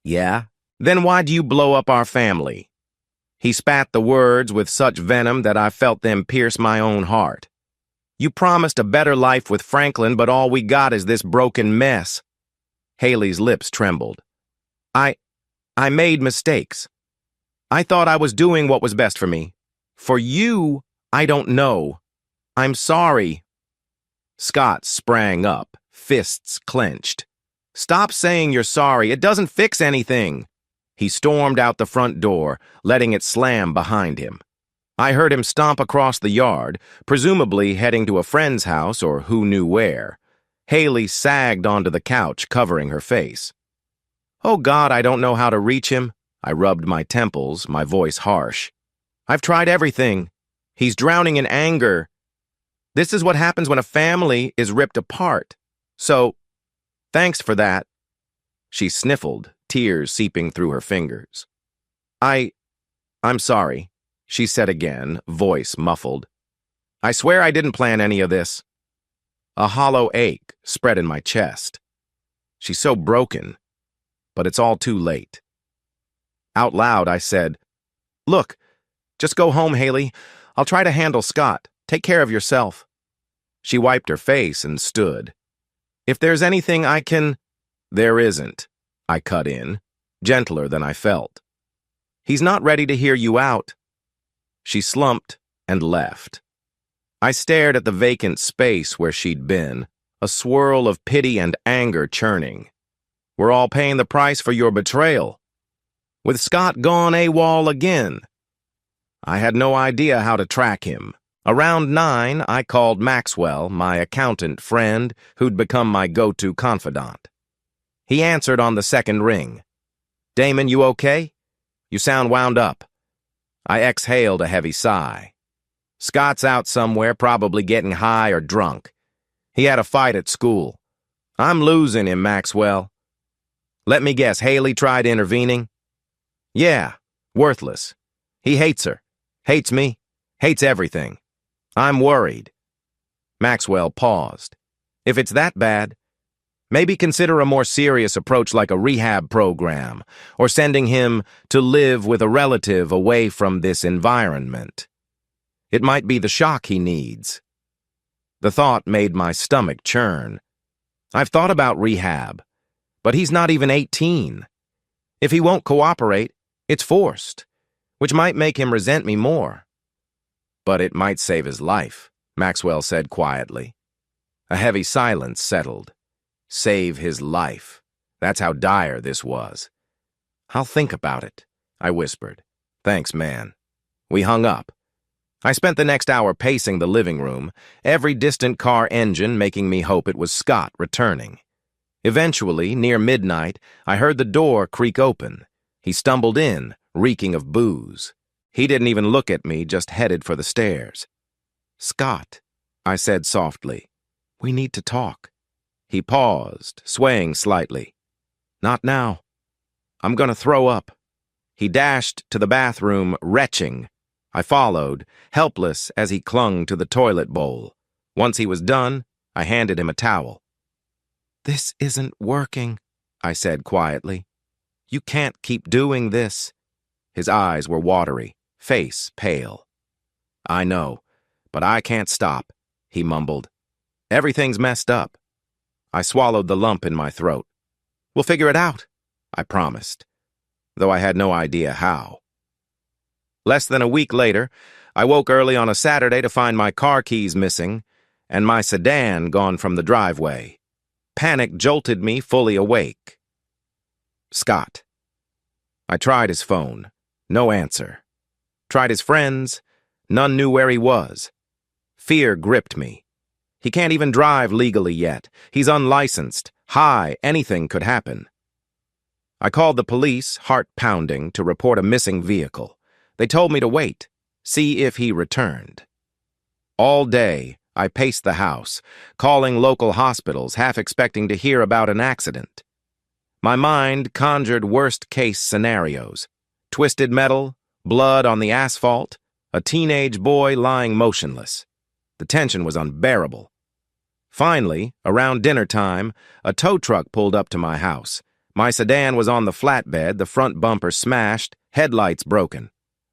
Speaker 2: "Yeah? Then why do you blow up our family?" He spat the words with such venom that I felt them pierce my own heart. "You promised a better life with Franklin, but all we got is this broken mess." Haley's lips trembled. I made mistakes. I thought I was doing what was best for me. For you, I don't know. I'm sorry." Scott sprang up, fists clenched. "Stop saying you're sorry. It doesn't fix anything." He stormed out the front door, letting it slam behind him. I heard him stomp across the yard, presumably heading to a friend's house or who knew where. Haley sagged onto the couch, covering her face. "Oh God, I don't know how to reach him." I rubbed my temples, my voice harsh. "I've tried everything. He's drowning in anger. This is what happens when a family is ripped apart. So, thanks for that." She sniffled, tears seeping through her fingers. I'm sorry," she said again, voice muffled. "I swear I didn't plan any of this." A hollow ache spread in my chest. She's so broken, but it's all too late. Out loud, I said, "Look, just go home, Haley. I'll try to handle Scott. Take care of yourself." She wiped her face and stood. "If there's anything I can—" "There isn't," I cut in, gentler than I felt. "He's not ready to hear you out." She slumped and left. I stared at the vacant space where she'd been, a swirl of pity and anger churning. We're all paying the price for your betrayal. With Scott gone AWOL again. I had no idea how to track him. Around 9, I called Maxwell, my accountant friend, who'd become my go-to confidant. He answered on the second ring. "Damon, you okay? You sound wound up." I exhaled a heavy sigh. "Scott's out somewhere, probably getting high or drunk. He had a fight at school. I'm losing him, Maxwell." "Let me guess, Haley tried intervening?" "Yeah, worthless. He hates her. Hates me. Hates everything. I'm worried." Maxwell paused. "If it's that bad, maybe consider a more serious approach like a rehab program, or sending him to live with a relative away from this environment. It might be the shock he needs." The thought made my stomach churn. I've thought about rehab, but he's not even 18. If he won't cooperate, it's forced, which might make him resent me more. "But it might save his life," Maxwell said quietly. A heavy silence settled. Save his life. That's how dire this was. "I'll think about it," I whispered. "Thanks, man." We hung up. I spent the next hour pacing the living room, every distant car engine making me hope it was Scott returning. Eventually, near midnight, I heard the door creak open. He stumbled in, reeking of booze. He didn't even look at me, just headed for the stairs. "Scott," I said softly, "we need to talk." He paused, swaying slightly. "Not now. I'm gonna throw up." He dashed to the bathroom, retching. I followed, helpless as he clung to the toilet bowl. Once he was done, I handed him a towel. "This isn't working," I said quietly. "You can't keep doing this." His eyes were watery, face pale. "I know, but I can't stop," he mumbled. "Everything's messed up." I swallowed the lump in my throat. "We'll figure it out," I promised, though I had no idea how. Less than a week later, I woke early on a Saturday to find my car keys missing and my sedan gone from the driveway. Panic jolted me fully awake. Scott. I tried his phone. No answer. Tried his friends. None knew where he was. Fear gripped me. He can't even drive legally yet. He's unlicensed. High. Anything could happen. I called the police, heart pounding, to report a missing vehicle. They told me to wait, see if he returned. All day, I paced the house, calling local hospitals, half expecting to hear about an accident. My mind conjured worst-case scenarios. Twisted metal, blood on the asphalt, a teenage boy lying motionless. The tension was unbearable. Finally, around dinner time, a tow truck pulled up to my house. My sedan was on the flatbed, the front bumper smashed, headlights broken.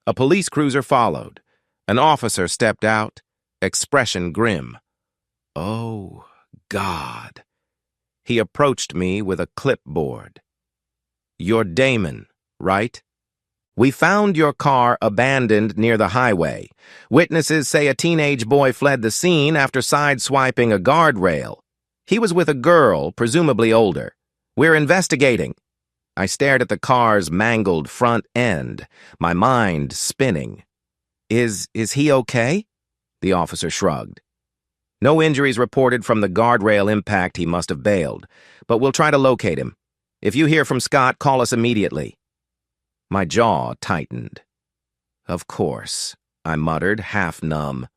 Speaker 2: A police cruiser followed. An officer stepped out, expression grim. Oh, God. He approached me with a clipboard. "You're Damon, right? We found your car abandoned near the highway. Witnesses say a teenage boy fled the scene after sideswiping a guardrail. He was with a girl, presumably older. We're investigating." I stared at the car's mangled front end, my mind spinning. Is he okay?" The officer shrugged. "No injuries reported from the guardrail impact. He must have bailed. But we'll try to locate him. If you hear from Scott, call us immediately." My jaw tightened. "Of course," I muttered, half numb.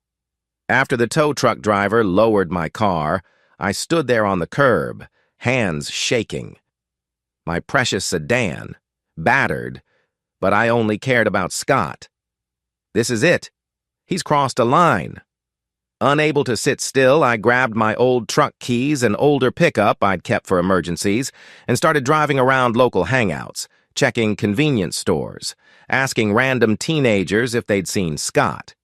Speaker 2: After the tow truck driver lowered my car, I stood there on the curb, hands shaking. My precious sedan, battered, but I only cared about Scott. This is it. He's crossed a line. Unable to sit still, I grabbed my old truck keys and older pickup I'd kept for emergencies and started driving around local hangouts, checking convenience stores, asking random teenagers if they'd seen Scott.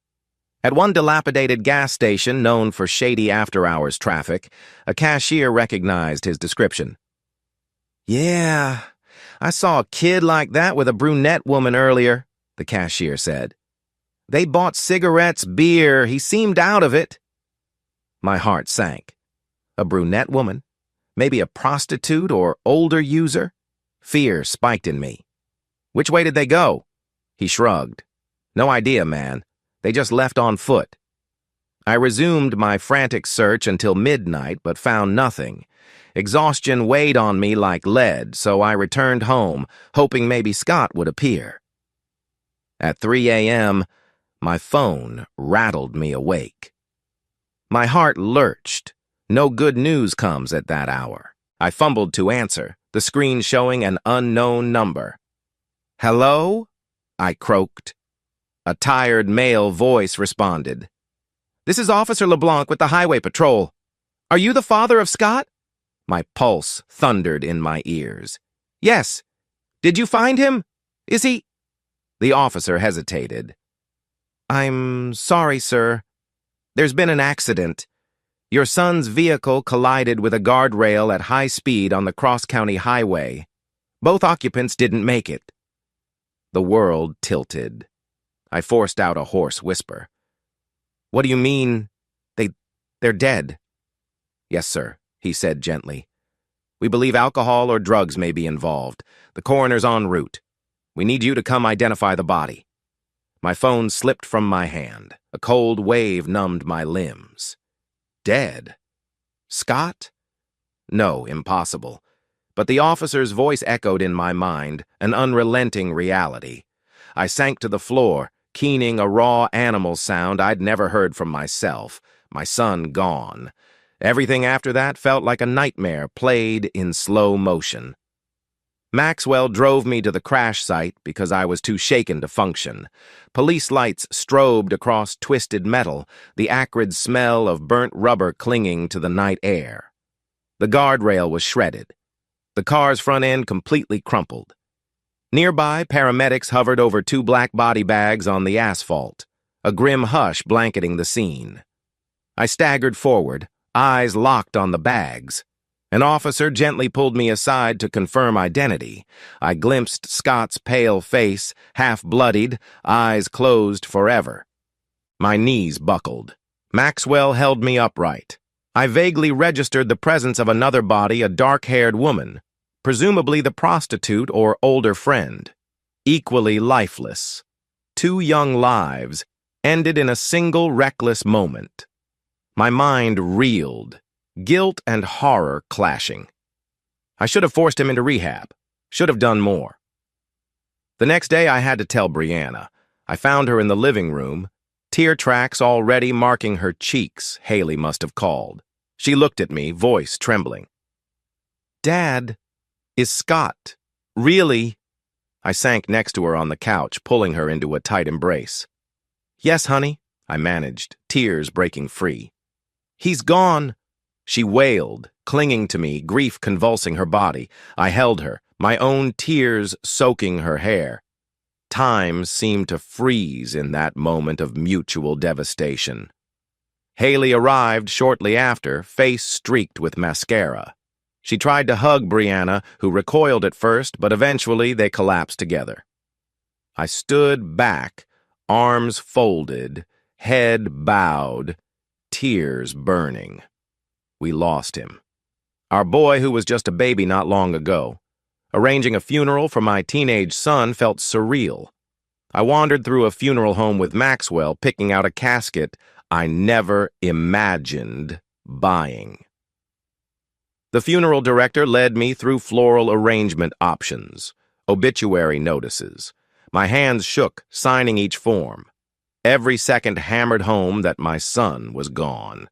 Speaker 2: At one dilapidated gas station known for shady after-hours traffic, a cashier recognized his description. "Yeah, I saw a kid like that with a brunette woman earlier," the cashier said. They bought cigarettes, beer. He seemed out of it. My heart sank. A brunette woman? Maybe a prostitute or older user? Fear spiked in me. Which way did they go? He shrugged. No idea, man. They just left on foot. I resumed my frantic search until midnight, but found nothing. Exhaustion weighed on me like lead, so I returned home, hoping maybe Scott would appear. At 3 a.m., my phone rattled me awake. My heart lurched. No good news comes at that hour. I fumbled to answer, the screen showing an unknown number. "Hello?" I croaked. A tired male voice responded. "This is Officer LeBlanc with the Highway Patrol. Are you the father of Scott?" My pulse thundered in my ears. "Yes. Did you find him? Is he—" The officer hesitated. "I'm sorry, sir. There's been an accident. Your son's vehicle collided with a guardrail at high speed on the cross-county highway. Both occupants didn't make it." The world tilted. I forced out a hoarse whisper. "What do you mean? They're dead?" "Yes, sir," he said gently. "We believe alcohol or drugs may be involved. The coroner's en route. We need you to come identify the body." My phone slipped from my hand. A cold wave numbed my limbs. Dead? Scott? No, impossible. But the officer's voice echoed in my mind, an unrelenting reality. I sank to the floor, keening a raw animal sound I'd never heard from myself. My son gone. Everything after that felt like a nightmare played in slow motion. Maxwell drove me to the crash site because I was too shaken to function. Police lights strobed across twisted metal, the acrid smell of burnt rubber clinging to the night air. The guardrail was shredded. The car's front end completely crumpled. Nearby, paramedics hovered over two black body bags on the asphalt, a grim hush blanketing the scene. I staggered forward, eyes locked on the bags. An officer gently pulled me aside to confirm identity. I glimpsed Scott's pale face, half-bloodied, eyes closed forever. My knees buckled. Maxwell held me upright. I vaguely registered the presence of another body, a dark-haired woman, presumably the prostitute or older friend. Equally lifeless. 2 young lives ended in a single reckless moment. My mind reeled. Guilt and horror clashing. I should have forced him into rehab. Should have done more. The next day I had to tell Brianna. I found her in the living room, tear tracks already marking her cheeks, Haley must have called. She looked at me, voice trembling. "Dad, is Scott really—" I sank next to her on the couch, pulling her into a tight embrace. "Yes, honey," I managed, tears breaking free. "He's gone," she wailed, clinging to me, grief convulsing her body. I held her, my own tears soaking her hair. Time seemed to freeze in that moment of mutual devastation. Haley arrived shortly after, face streaked with mascara. She tried to hug Brianna, who recoiled at first, but eventually they collapsed together. I stood back, arms folded, head bowed, tears burning. We lost him. Our boy, who was just a baby not long ago. Arranging a funeral for my teenage son felt surreal. I wandered through a funeral home with Maxwell, picking out a casket I never imagined buying. The funeral director led me through floral arrangement options, obituary notices. My hands shook, signing each form. Every second hammered home that my son was gone.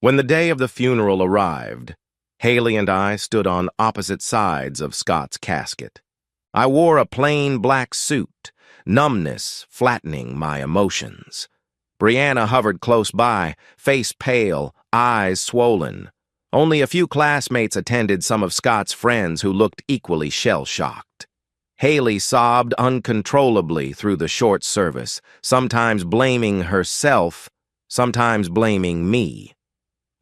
Speaker 2: When the day of the funeral arrived, Haley and I stood on opposite sides of Scott's casket. I wore a plain black suit, numbness flattening my emotions. Brianna hovered close by, face pale, eyes swollen. Only a few classmates attended some of Scott's friends who looked equally shell-shocked. Haley sobbed uncontrollably through the short service, sometimes blaming herself, sometimes blaming me.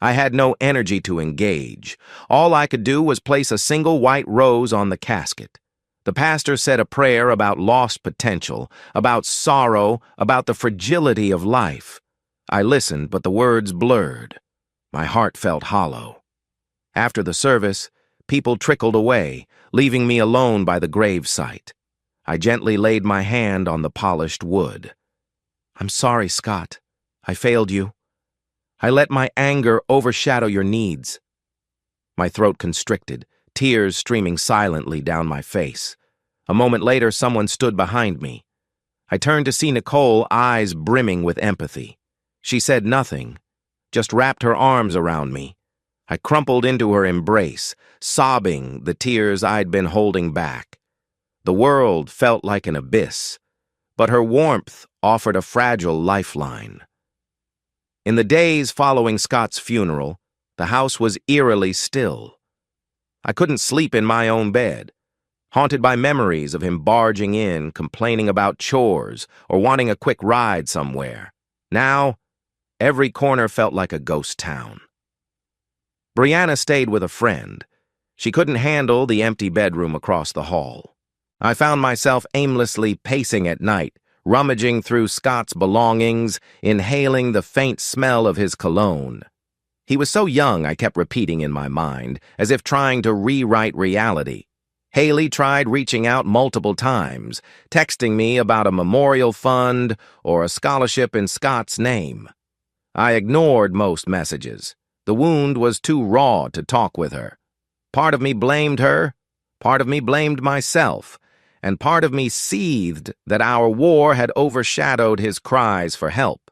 Speaker 2: I had no energy to engage. All I could do was place a single white rose on the casket. The pastor said a prayer about lost potential, about sorrow, about the fragility of life. I listened, but the words blurred. My heart felt hollow. After the service, people trickled away, leaving me alone by the gravesite. I gently laid my hand on the polished wood. "I'm sorry, Scott. I failed you. I let my anger overshadow your needs." My throat constricted, tears streaming silently down my face. A moment later, someone stood behind me. I turned to see Nicole, eyes brimming with empathy. She said nothing, just wrapped her arms around me. I crumpled into her embrace, sobbing the tears I'd been holding back. The world felt like an abyss, but her warmth offered a fragile lifeline. In the days following Scott's funeral, the house was eerily still. I couldn't sleep in my own bed, haunted by memories of him barging in, complaining about chores, or wanting a quick ride somewhere. Now, every corner felt like a ghost town. Brianna stayed with a friend. She couldn't handle the empty bedroom across the hall. I found myself aimlessly pacing at night, rummaging through Scott's belongings, inhaling the faint smell of his cologne. He was so young, I kept repeating in my mind, as if trying to rewrite reality. Haley tried reaching out multiple times, texting me about a memorial fund or a scholarship in Scott's name. I ignored most messages. The wound was too raw to talk with her. Part of me blamed her, part of me blamed myself, and part of me seethed that our war had overshadowed his cries for help.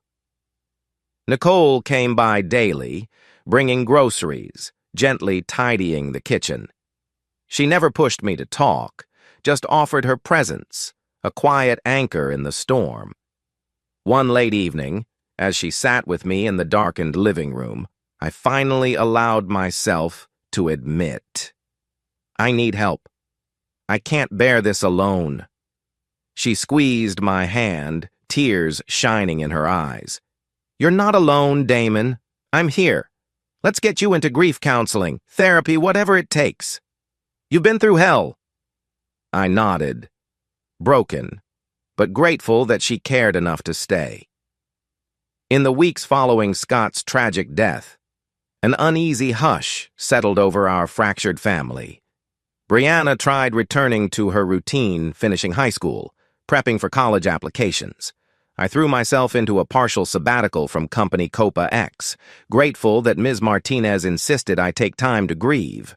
Speaker 2: Nicole came by daily, bringing groceries, gently tidying the kitchen. She never pushed me to talk, just offered her presence, a quiet anchor in the storm. One late evening, as she sat with me in the darkened living room, I finally allowed myself to admit, "I need help. I can't bear this alone." She squeezed my hand, tears shining in her eyes. "You're not alone, Damon. I'm here. Let's get you into grief counseling, therapy, whatever it takes. You've been through hell." I nodded, broken, but grateful that she cared enough to stay. In the weeks following Scott's tragic death, an uneasy hush settled over our fractured family. Brianna tried returning to her routine, finishing high school, prepping for college applications. I threw myself into a partial sabbatical from Company Copa X, grateful that Ms. Martinez insisted I take time to grieve.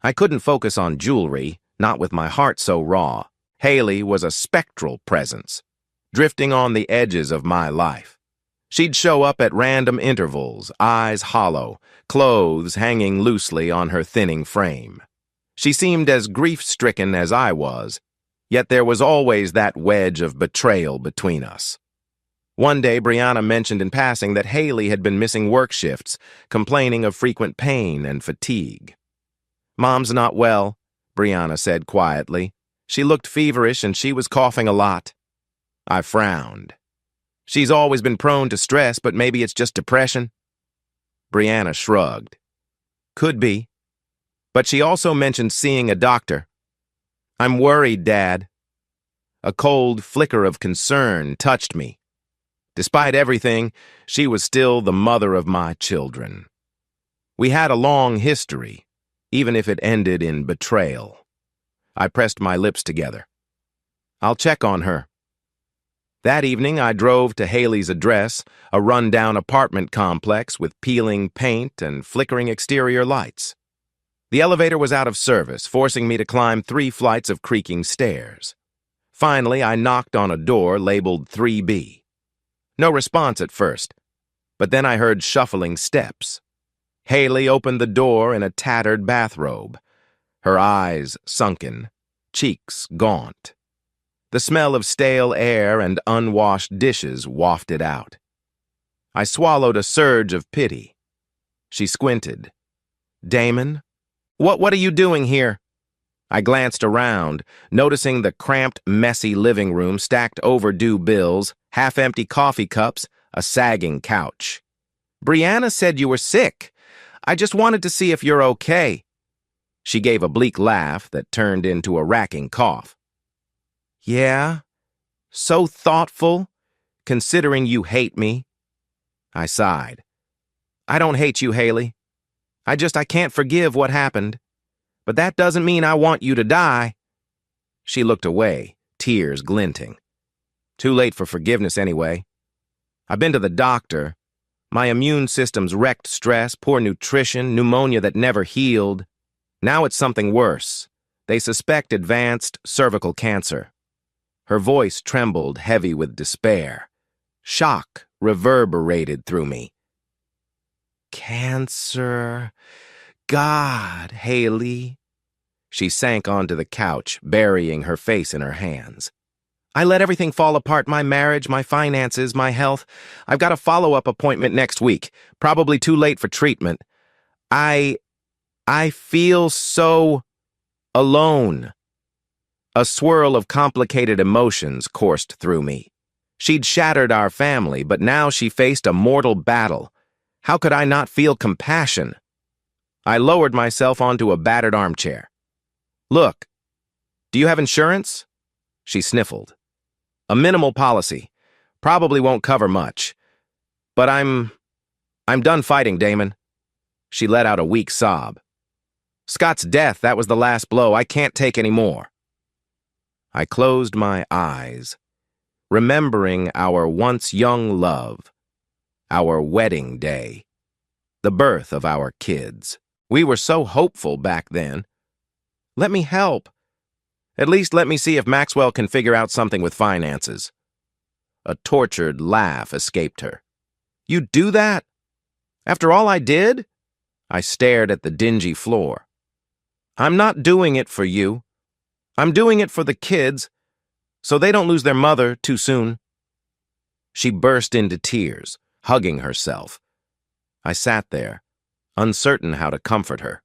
Speaker 2: I couldn't focus on jewelry, not with my heart so raw. Haley was a spectral presence, drifting on the edges of my life. She'd show up at random intervals, eyes hollow, clothes hanging loosely on her thinning frame. She seemed as grief-stricken as I was, yet there was always that wedge of betrayal between us. One day, Brianna mentioned in passing that Haley had been missing work shifts, complaining of frequent pain and fatigue. "Mom's not well," Brianna said quietly. "She looked feverish and she was coughing a lot." I frowned. "She's always been prone to stress, but maybe it's just depression." Brianna shrugged. "Could be. But she also mentioned seeing a doctor." "I'm worried, Dad." A cold flicker of concern touched me. Despite everything, she was still the mother of my children. We had a long history, even if it ended in betrayal. I pressed my lips together. "I'll check on her." That evening, I drove to Haley's address, a run-down apartment complex with peeling paint and flickering exterior lights. The elevator was out of service, forcing me to climb 3 flights of creaking stairs. Finally, I knocked on a door labeled 3B. No response at first, but then I heard shuffling steps. Haley opened the door in a tattered bathrobe, her eyes sunken, cheeks gaunt. The smell of stale air and unwashed dishes wafted out. I swallowed a surge of pity. She squinted. "Damon? What are you doing here?" I glanced around, noticing the cramped, messy living room, stacked overdue bills, half-empty coffee cups, a sagging couch. "Brianna said you were sick. I just wanted to see if you're okay." She gave a bleak laugh that turned into a racking cough. Yeah? So thoughtful, considering you hate me. I sighed. I don't hate you, Haley. I can't forgive what happened. But that doesn't mean I want you to die. She looked away, tears glinting. Too late for forgiveness anyway. I've been to the doctor. My immune system's wrecked stress, poor nutrition, pneumonia that never healed. Now it's something worse. They suspect advanced cervical cancer. Her voice trembled, heavy with despair. Shock reverberated through me. Cancer. God, Haley. She sank onto the couch, burying her face in her hands. I let everything fall apart, my marriage, my finances, my health. I've got a follow-up appointment next week, probably too late for treatment. I feel so alone. A swirl of complicated emotions coursed through me. She'd shattered our family, but now she faced a mortal battle. How could I not feel compassion? I lowered myself onto a battered armchair. Look, do you have insurance? She sniffled. A minimal policy. Probably won't cover much. But I'm done fighting, Damon. She let out a weak sob. Scott's death, that was the last blow. I can't take any more. I closed my eyes, remembering our once young love, our wedding day, the birth of our kids. We were so hopeful back then. Let me help. At least let me see if Maxwell can figure out something with finances. A tortured laugh escaped her. You'd do that? After all I did? I stared at the dingy floor. I'm not doing it for you. I'm doing it for the kids, so they don't lose their mother too soon. She burst into tears, hugging herself. I sat there, uncertain how to comfort her.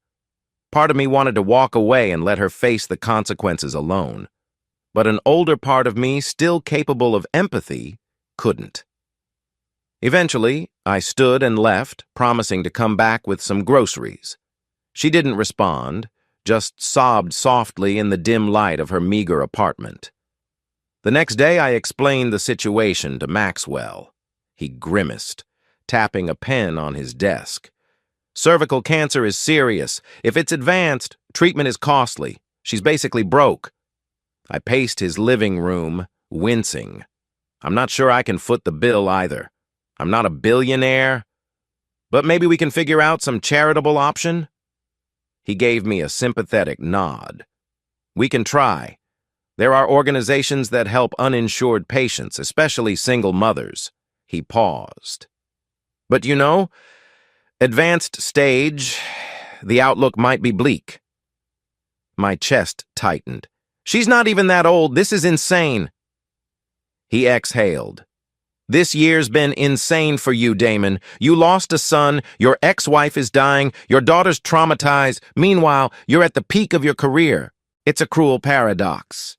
Speaker 2: Part of me wanted to walk away and let her face the consequences alone, but an older part of me, still capable of empathy, couldn't. Eventually, I stood and left, promising to come back with some groceries. She didn't respond, just sobbed softly in the dim light of her meager apartment. The next day, I explained the situation to Maxwell. He grimaced, tapping a pen on his desk. Cervical cancer is serious. If it's advanced, treatment is costly. She's basically broke. I paced his living room, wincing. I'm not sure I can foot the bill either. I'm not a billionaire. But maybe we can figure out some charitable option? He gave me a sympathetic nod. We can try. There are organizations that help uninsured patients, especially single mothers. He paused. But you know, advanced stage, the outlook might be bleak. My chest tightened. She's not even that old. This is insane. He exhaled. This year's been insane for you, Damon. You lost a son, your ex-wife is dying, your daughter's traumatized. Meanwhile, you're at the peak of your career. It's a cruel paradox.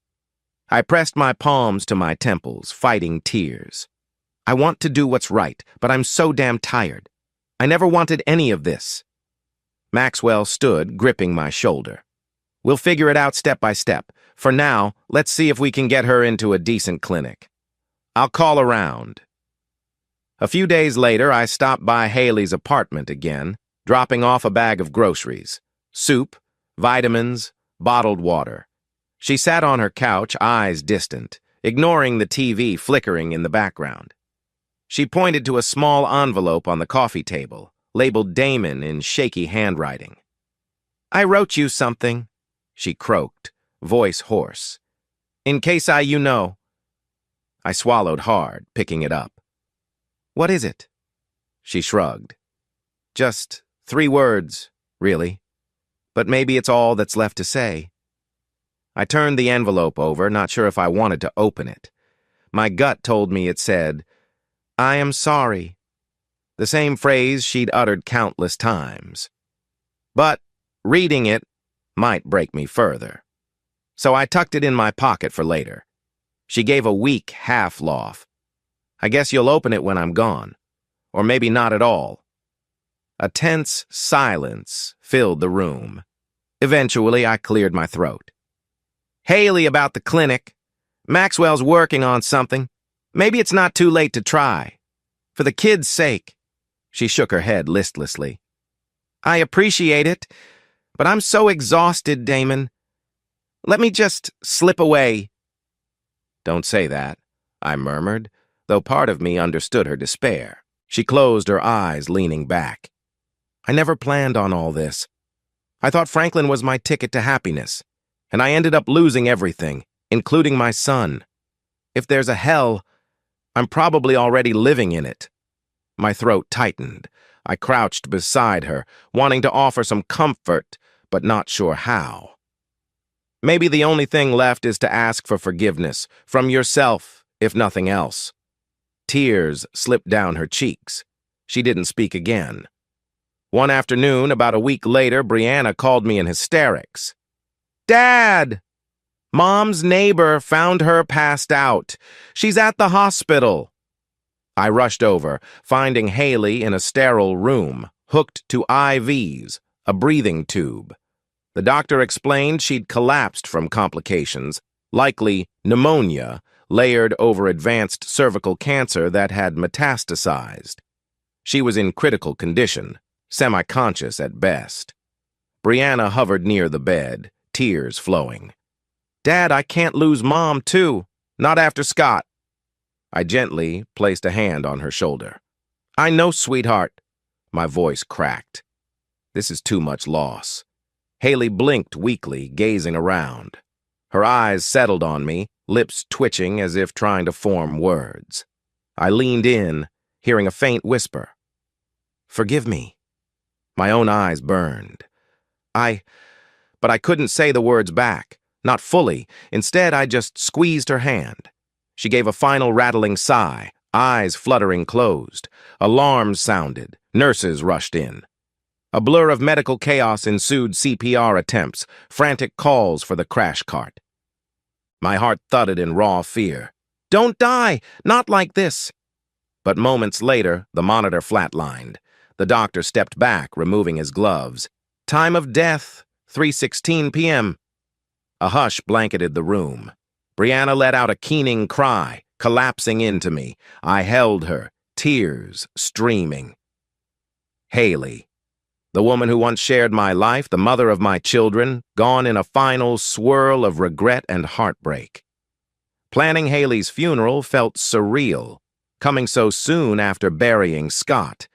Speaker 2: I pressed my palms to my temples, fighting tears. I want to do what's right, but I'm so damn tired. I never wanted any of this. Maxwell stood, gripping my shoulder. We'll figure it out step by step. For now, let's see if we can get her into a decent clinic. I'll call around. A few days later, I stopped by Haley's apartment again, dropping off a bag of groceries. Soup, vitamins, bottled water. She sat on her couch, eyes distant, ignoring the TV flickering in the background. She pointed to a small envelope on the coffee table, labeled Damon in shaky handwriting. I wrote you something, she croaked, voice hoarse. In case you know. I swallowed hard, picking it up. What is it? She shrugged. Just 3 words, really. But maybe it's all that's left to say. I turned the envelope over, not sure if I wanted to open it. My gut told me it said, I am sorry. The same phrase she'd uttered countless times. But reading it might break me further. So I tucked it in my pocket for later. She gave a weak half-laugh. I guess you'll open it when I'm gone. Or maybe not at all. A tense silence filled the room. Eventually, I cleared my throat. Haley about the clinic. Maxwell's working on something. Maybe it's not too late to try. For the kid's sake. She shook her head listlessly. I appreciate it, but I'm so exhausted, Damon. Let me just slip away. Don't say that, I murmured, though part of me understood her despair. She closed her eyes, leaning back. I never planned on all this. I thought Franklin was my ticket to happiness, and I ended up losing everything, including my son. If there's a hell, I'm probably already living in it. My throat tightened. I crouched beside her, wanting to offer some comfort, but not sure how. Maybe the only thing left is to ask for forgiveness, from yourself, if nothing else. Tears slipped down her cheeks. She didn't speak again. One afternoon, about a week later, Brianna called me in hysterics. Dad! Mom's neighbor found her passed out. She's at the hospital. I rushed over, finding Haley in a sterile room, hooked to IVs, a breathing tube. The doctor explained she'd collapsed from complications, likely pneumonia, layered over advanced cervical cancer that had metastasized. She was in critical condition, semi-conscious at best. Brianna hovered near the bed, tears flowing. Dad, I can't lose Mom, too. Not after Scott. I gently placed a hand on her shoulder. I know, sweetheart. My voice cracked. This is too much loss. Haley blinked weakly, gazing around. Her eyes settled on me, lips twitching as if trying to form words. I leaned in, hearing a faint whisper. Forgive me. My own eyes burned. But I couldn't say the words back, not fully. Instead, I just squeezed her hand. She gave a final rattling sigh, eyes fluttering closed. Alarms sounded. Nurses rushed in. A blur of medical chaos ensued. CPR attempts, frantic calls for the crash cart. My heart thudded in raw fear. Don't die! Not like this! But moments later, the monitor flatlined. The doctor stepped back, removing his gloves. Time of death, 3:16 p.m. A hush blanketed the room. Brianna let out a keening cry, collapsing into me. I held her, tears streaming. Haley, the woman who once shared my life, the mother of my children, gone in a final swirl of regret and heartbreak. Planning Haley's funeral felt surreal, coming so soon after burying Scott.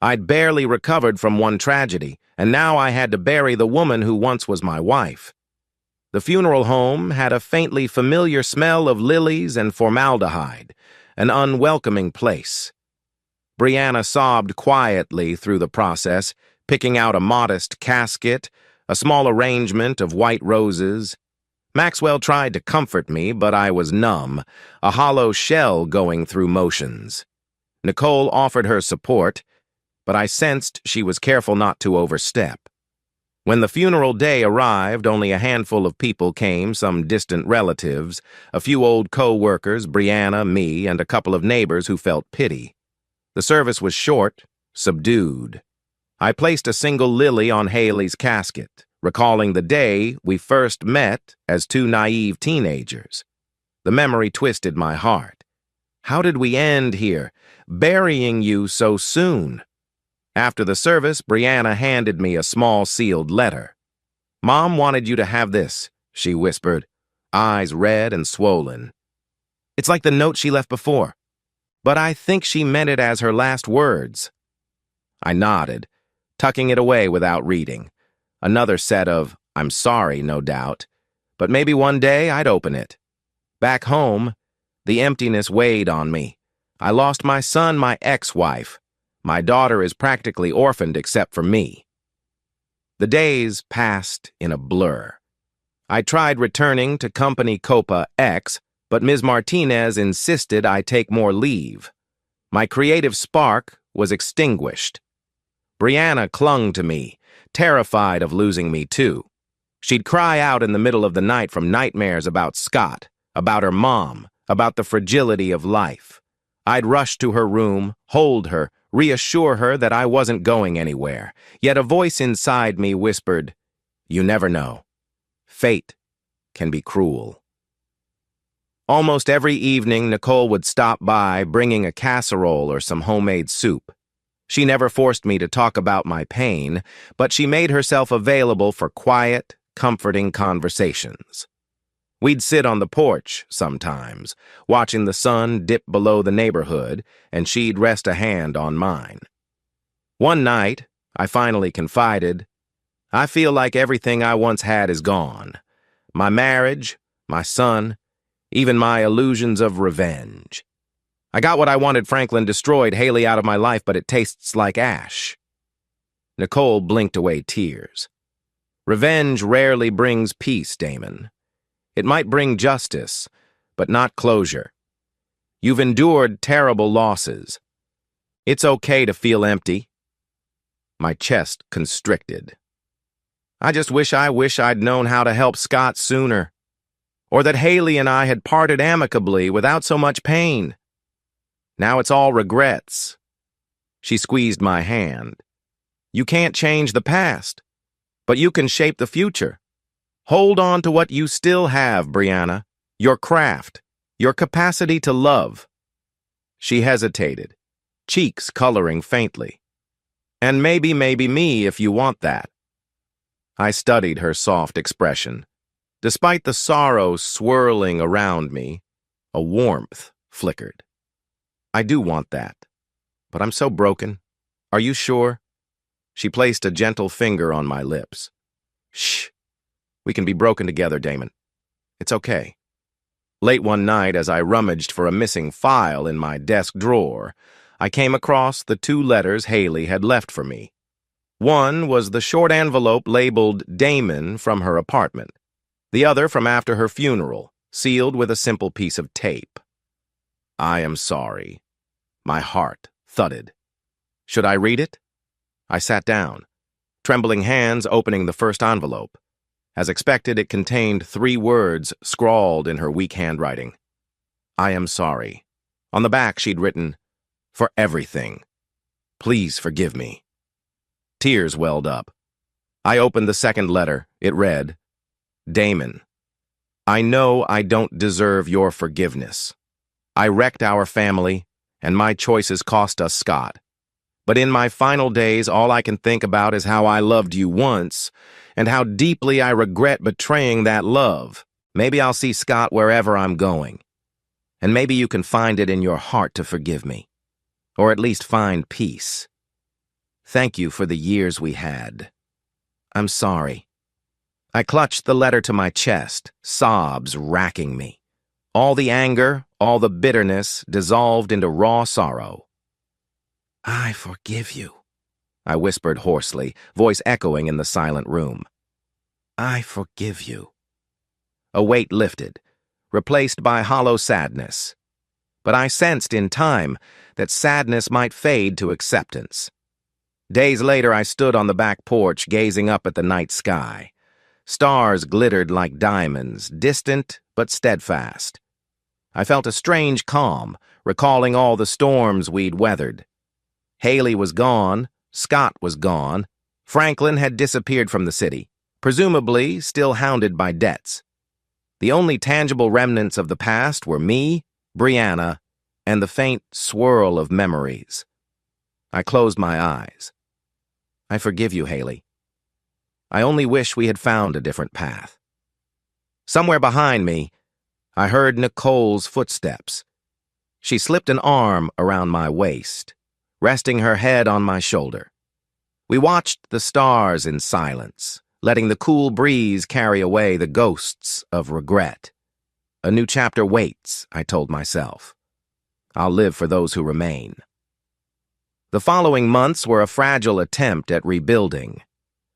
Speaker 2: I'd barely recovered from one tragedy, and now I had to bury the woman who once was my wife. The funeral home had a faintly familiar smell of lilies and formaldehyde, an unwelcoming place. Brianna sobbed quietly through the process, picking out a modest casket, a small arrangement of white roses. Maxwell tried to comfort me, but I was numb, a hollow shell going through motions. Nicole offered her support, but I sensed she was careful not to overstep. When the funeral day arrived, only a handful of people came, some distant relatives, a few old co-workers, Brianna, me, and a couple of neighbors who felt pity. The service was short, subdued. I placed a single lily on Haley's casket, recalling the day we first met as two naive teenagers. The memory twisted my heart. How did we end here, burying you so soon? After the service, Brianna handed me a small sealed letter. Mom wanted you to have this, she whispered, eyes red and swollen. It's like the note she left before, but I think she meant it as her last words. I nodded, tucking it away without reading. Another set of, I'm sorry, no doubt, but maybe one day I'd open it. Back home, the emptiness weighed on me. I lost my son, my ex-wife. My daughter is practically orphaned except for me. The days passed in a blur. I tried returning to Company Copa X, but Ms. Martinez insisted I take more leave. My creative spark was extinguished. Brianna clung to me, terrified of losing me too. She'd cry out in the middle of the night from nightmares about Scott, about her mom, about the fragility of life. I'd rush to her room, hold her, reassure her that I wasn't going anywhere, yet a voice inside me whispered, You never know. Fate can be cruel. Almost every evening, Nicole would stop by, bringing a casserole or some homemade soup. She never forced me to talk about my pain, but she made herself available for quiet, comforting conversations. We'd sit on the porch sometimes, watching the sun dip below the neighborhood, and she'd rest a hand on mine. One night, I finally confided, "I feel like everything I once had is gone. My marriage, my son, even my illusions of revenge. I got what I wanted. Franklin destroyed Haley out of my life, but it tastes like ash." Nicole blinked away tears. "Revenge rarely brings peace, Damon. It might bring justice, but not closure. You've endured terrible losses. It's okay to feel empty." My chest constricted. I wish I'd known how to help Scott sooner, or that Haley and I had parted amicably without so much pain. Now it's all regrets. She squeezed my hand. "You can't change the past, but you can shape the future. Hold on to what you still have, Brianna, your craft, your capacity to love." She hesitated, cheeks coloring faintly. "And maybe me if you want that." I studied her soft expression. Despite the sorrow swirling around me, a warmth flickered. "I do want that, but I'm so broken. Are you sure?" She placed a gentle finger on my lips. "Shh. We can be broken together, Damon. It's okay." Late one night, as I rummaged for a missing file in my desk drawer, I came across the 2 letters Haley had left for me. One was the short envelope labeled Damon from her apartment. The other from after her funeral, sealed with a simple piece of tape. "I am sorry." My heart thudded. Should I read it? I sat down, trembling hands opening the first envelope. As expected, it contained 3 words scrawled in her weak handwriting. "I am sorry." On the back, she'd written, "For everything. Please forgive me." Tears welled up. I opened the second letter. It read, "Damon, I know I don't deserve your forgiveness. I wrecked our family, and my choices cost us Scott. But in my final days, all I can think about is how I loved you once, and how deeply I regret betraying that love. Maybe I'll see Scott wherever I'm going. And maybe you can find it in your heart to forgive me, or at least find peace. Thank you for the years we had. I'm sorry." I clutched the letter to my chest, sobs racking me. All the anger, all the bitterness dissolved into raw sorrow. "I forgive you," I whispered hoarsely, voice echoing in the silent room. "I forgive you." A weight lifted, replaced by hollow sadness. But I sensed in time that sadness might fade to acceptance. Days later, I stood on the back porch, gazing up at the night sky. Stars glittered like diamonds, distant but steadfast. I felt a strange calm, recalling all the storms we'd weathered. Haley was gone, Scott was gone, Franklin had disappeared from the city, presumably still hounded by debts. The only tangible remnants of the past were me, Brianna, and the faint swirl of memories. I closed my eyes. I forgive you, Haley. I only wish we had found a different path. Somewhere behind me, I heard Nicole's footsteps. She slipped an arm around my waist, resting her head on my shoulder. We watched the stars in silence, letting the cool breeze carry away the ghosts of regret. A new chapter waits, I told myself. I'll live for those who remain. The following months were a fragile attempt at rebuilding.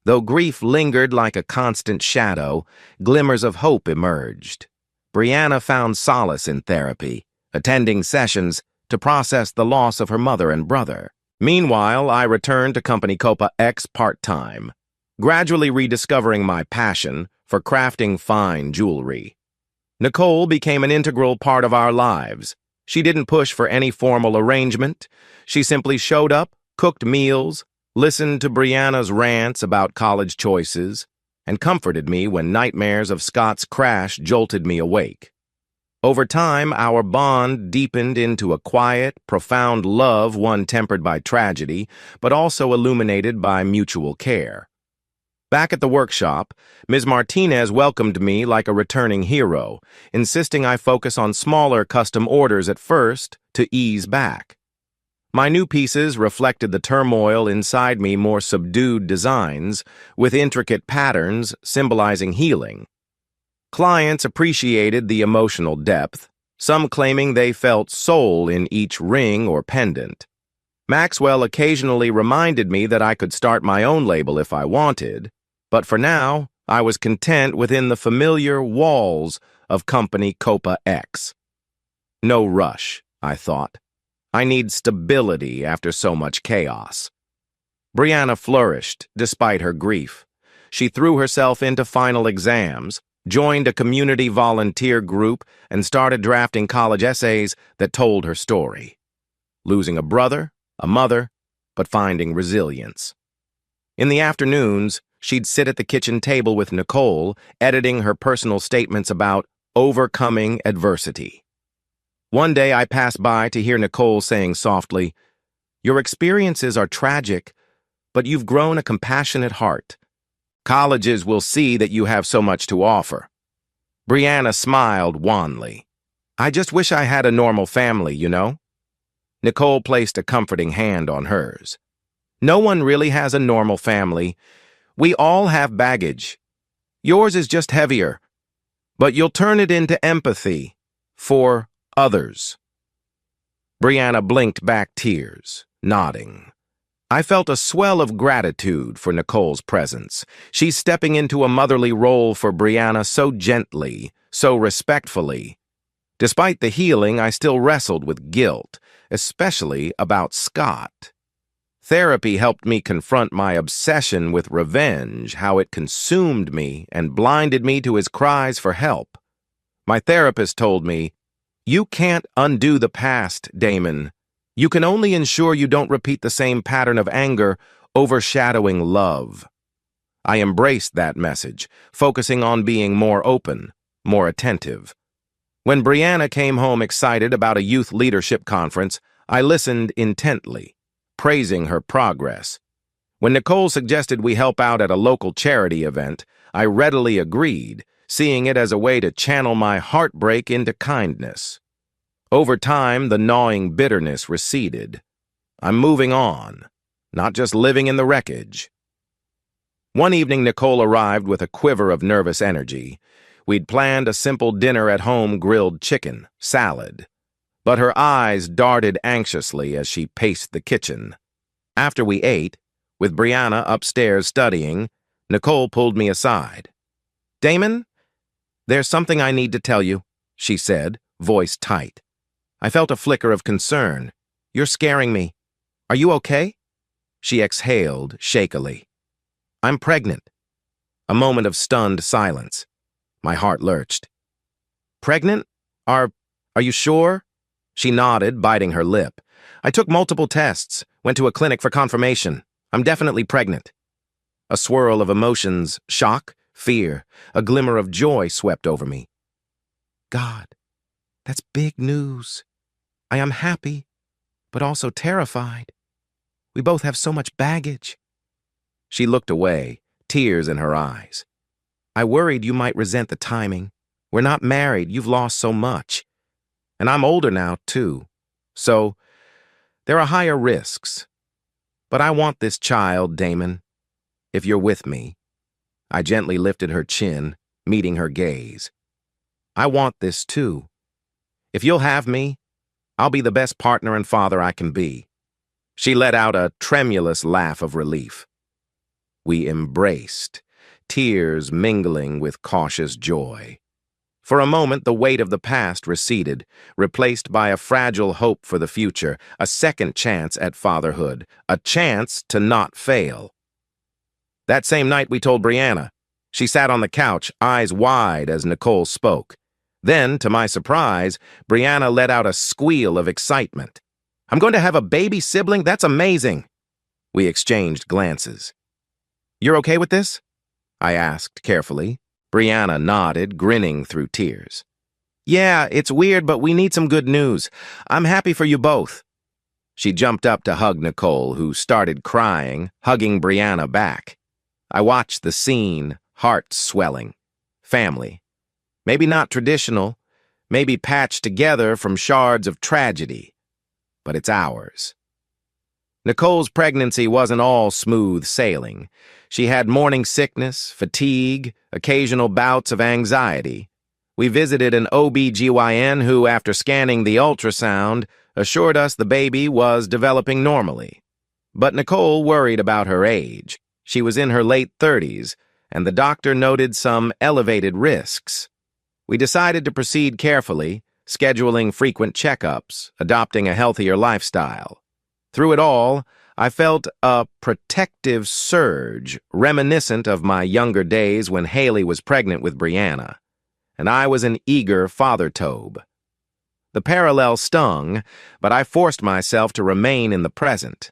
Speaker 2: Though grief lingered like a constant shadow, glimmers of hope emerged. Brianna found solace in therapy, attending sessions to process the loss of her mother and brother. Meanwhile, I returned to Company Copa X part-time, gradually rediscovering my passion for crafting fine jewelry. Nicole became an integral part of our lives. She didn't push for any formal arrangement. She simply showed up, cooked meals, listened to Brianna's rants about college choices, and comforted me when nightmares of Scott's crash jolted me awake. Over time, our bond deepened into a quiet, profound love, one tempered by tragedy, but also illuminated by mutual care. Back at the workshop, Ms. Martinez welcomed me like a returning hero, insisting I focus on smaller custom orders at first to ease back. My new pieces reflected the turmoil inside me, more subdued designs, with intricate patterns symbolizing healing. Clients appreciated the emotional depth, some claiming they felt soul in each ring or pendant. Maxwell occasionally reminded me that I could start my own label if I wanted, but for now, I was content within the familiar walls of Company Copa X. No rush, I thought. I need stability after so much chaos. Brianna flourished despite her grief. She threw herself into final exams, joined a community volunteer group, and started drafting college essays that told her story. Losing a brother, a mother, but finding resilience. In the afternoons, she'd sit at the kitchen table with Nicole, editing her personal statements about overcoming adversity. One day I passed by to hear Nicole saying softly, "Your experiences are tragic, but you've grown a compassionate heart. Colleges will see that you have so much to offer." Brianna smiled wanly. "I just wish I had a normal family, you know?" Nicole placed a comforting hand on hers. "No one really has a normal family. We all have baggage. Yours is just heavier, but you'll turn it into empathy for others." Brianna blinked back tears, nodding. I felt a swell of gratitude for Nicole's presence. She's stepping into a motherly role for Brianna so gently, so respectfully. Despite the healing, I still wrestled with guilt, especially about Scott. Therapy helped me confront my obsession with revenge, how it consumed me and blinded me to his cries for help. My therapist told me, "You can't undo the past, Damon. You can only ensure you don't repeat the same pattern of anger, overshadowing love." I embraced that message, focusing on being more open, more attentive. When Brianna came home excited about a youth leadership conference, I listened intently, praising her progress. When Nicole suggested we help out at a local charity event, I readily agreed, seeing it as a way to channel my heartbreak into kindness. Over time, the gnawing bitterness receded. I'm moving on, not just living in the wreckage. One evening, Nicole arrived with a quiver of nervous energy. We'd planned a simple dinner at home, grilled chicken, salad. But her eyes darted anxiously as she paced the kitchen. After we ate, with Brianna upstairs studying, Nicole pulled me aside. "Damon, there's something I need to tell you," she said, voice tight. I felt a flicker of concern. "You're scaring me. Are you okay?" She exhaled shakily. "I'm pregnant." A moment of stunned silence. My heart lurched. "Pregnant? Are you sure?" She nodded, biting her lip. "I took multiple tests, went to a clinic for confirmation. I'm definitely pregnant." A swirl of emotions, shock, fear, a glimmer of joy swept over me. "God, that's big news. I am happy, but also terrified. We both have so much baggage." She looked away, tears in her eyes. "I worried you might resent the timing. We're not married, you've lost so much. And I'm older now, too. So, there are higher risks. But I want this child, Damon. If you're with me." I gently lifted her chin, meeting her gaze. "I want this, too. If you'll have me, I'll be the best partner and father I can be." She let out a tremulous laugh of relief. We embraced, tears mingling with cautious joy. For a moment, the weight of the past receded, replaced by a fragile hope for the future, a second chance at fatherhood, a chance to not fail. That same night, we told Brianna. She sat on the couch, eyes wide as Nicole spoke. Then, to my surprise, Brianna let out a squeal of excitement. "I'm going to have a baby sibling? That's amazing!" We exchanged glances. "You're okay with this?" I asked carefully. Brianna nodded, grinning through tears. Yeah, it's weird, but we need some good news. I'm happy for you both. She jumped up to hug Nicole, who started crying, hugging Brianna back. I watched the scene, heart swelling. Family. Maybe not traditional, maybe patched together from shards of tragedy, but it's ours. Nicole's pregnancy wasn't all smooth sailing. She had morning sickness, fatigue, occasional bouts of anxiety. We visited an OB/GYN who, after scanning the ultrasound, assured us the baby was developing normally. But Nicole worried about her age. She was in her late 30s, and the doctor noted some elevated risks. We decided to proceed carefully, scheduling frequent checkups, adopting a healthier lifestyle. Through it all, I felt a protective surge reminiscent of my younger days when Haley was pregnant with Brianna, and I was an eager father-tobe. The parallel stung, but I forced myself to remain in the present.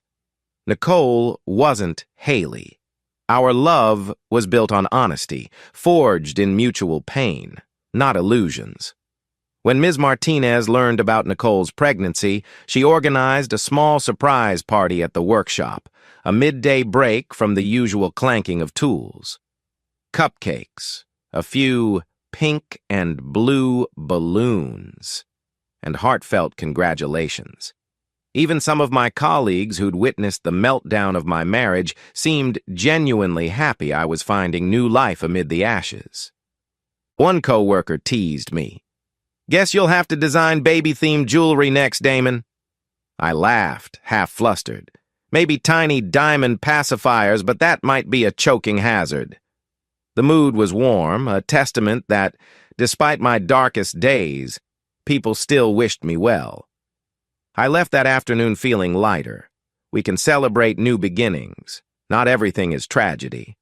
Speaker 2: Nicole wasn't Haley. Our love was built on honesty, forged in mutual pain, not illusions. When Ms. Martinez learned about Nicole's pregnancy, she organized a small surprise party at the workshop, a midday break from the usual clanking of tools. Cupcakes, a few pink and blue balloons, and heartfelt congratulations. Even some of my colleagues who'd witnessed the meltdown of my marriage seemed genuinely happy I was finding new life amid the ashes. One coworker teased me. Guess you'll have to design baby-themed jewelry next, Damon. I laughed, half flustered. Maybe tiny diamond pacifiers, but that might be a choking hazard. The mood was warm, a testament that, despite my darkest days, people still wished me well. I left that afternoon feeling lighter. We can celebrate new beginnings. Not everything is tragedy.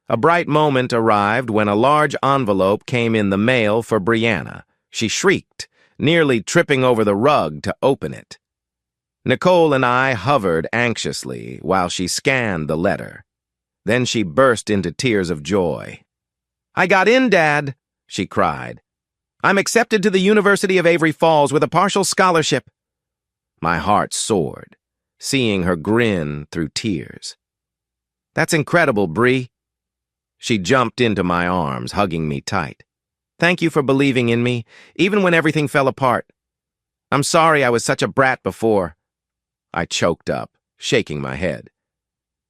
Speaker 2: A bright moment arrived when a large envelope came in the mail for Brianna. She shrieked, nearly tripping over the rug to open it. Nicole and I hovered anxiously while she scanned the letter. Then she burst into tears of joy. "I got in, Dad," she cried. "I'm accepted to the University of Avery Falls with a partial scholarship." My heart soared, seeing her grin through tears. "That's incredible, Bree." She jumped into my arms, hugging me tight. "Thank you for believing in me, even when everything fell apart. I'm sorry I was such a brat before." I choked up, shaking my head.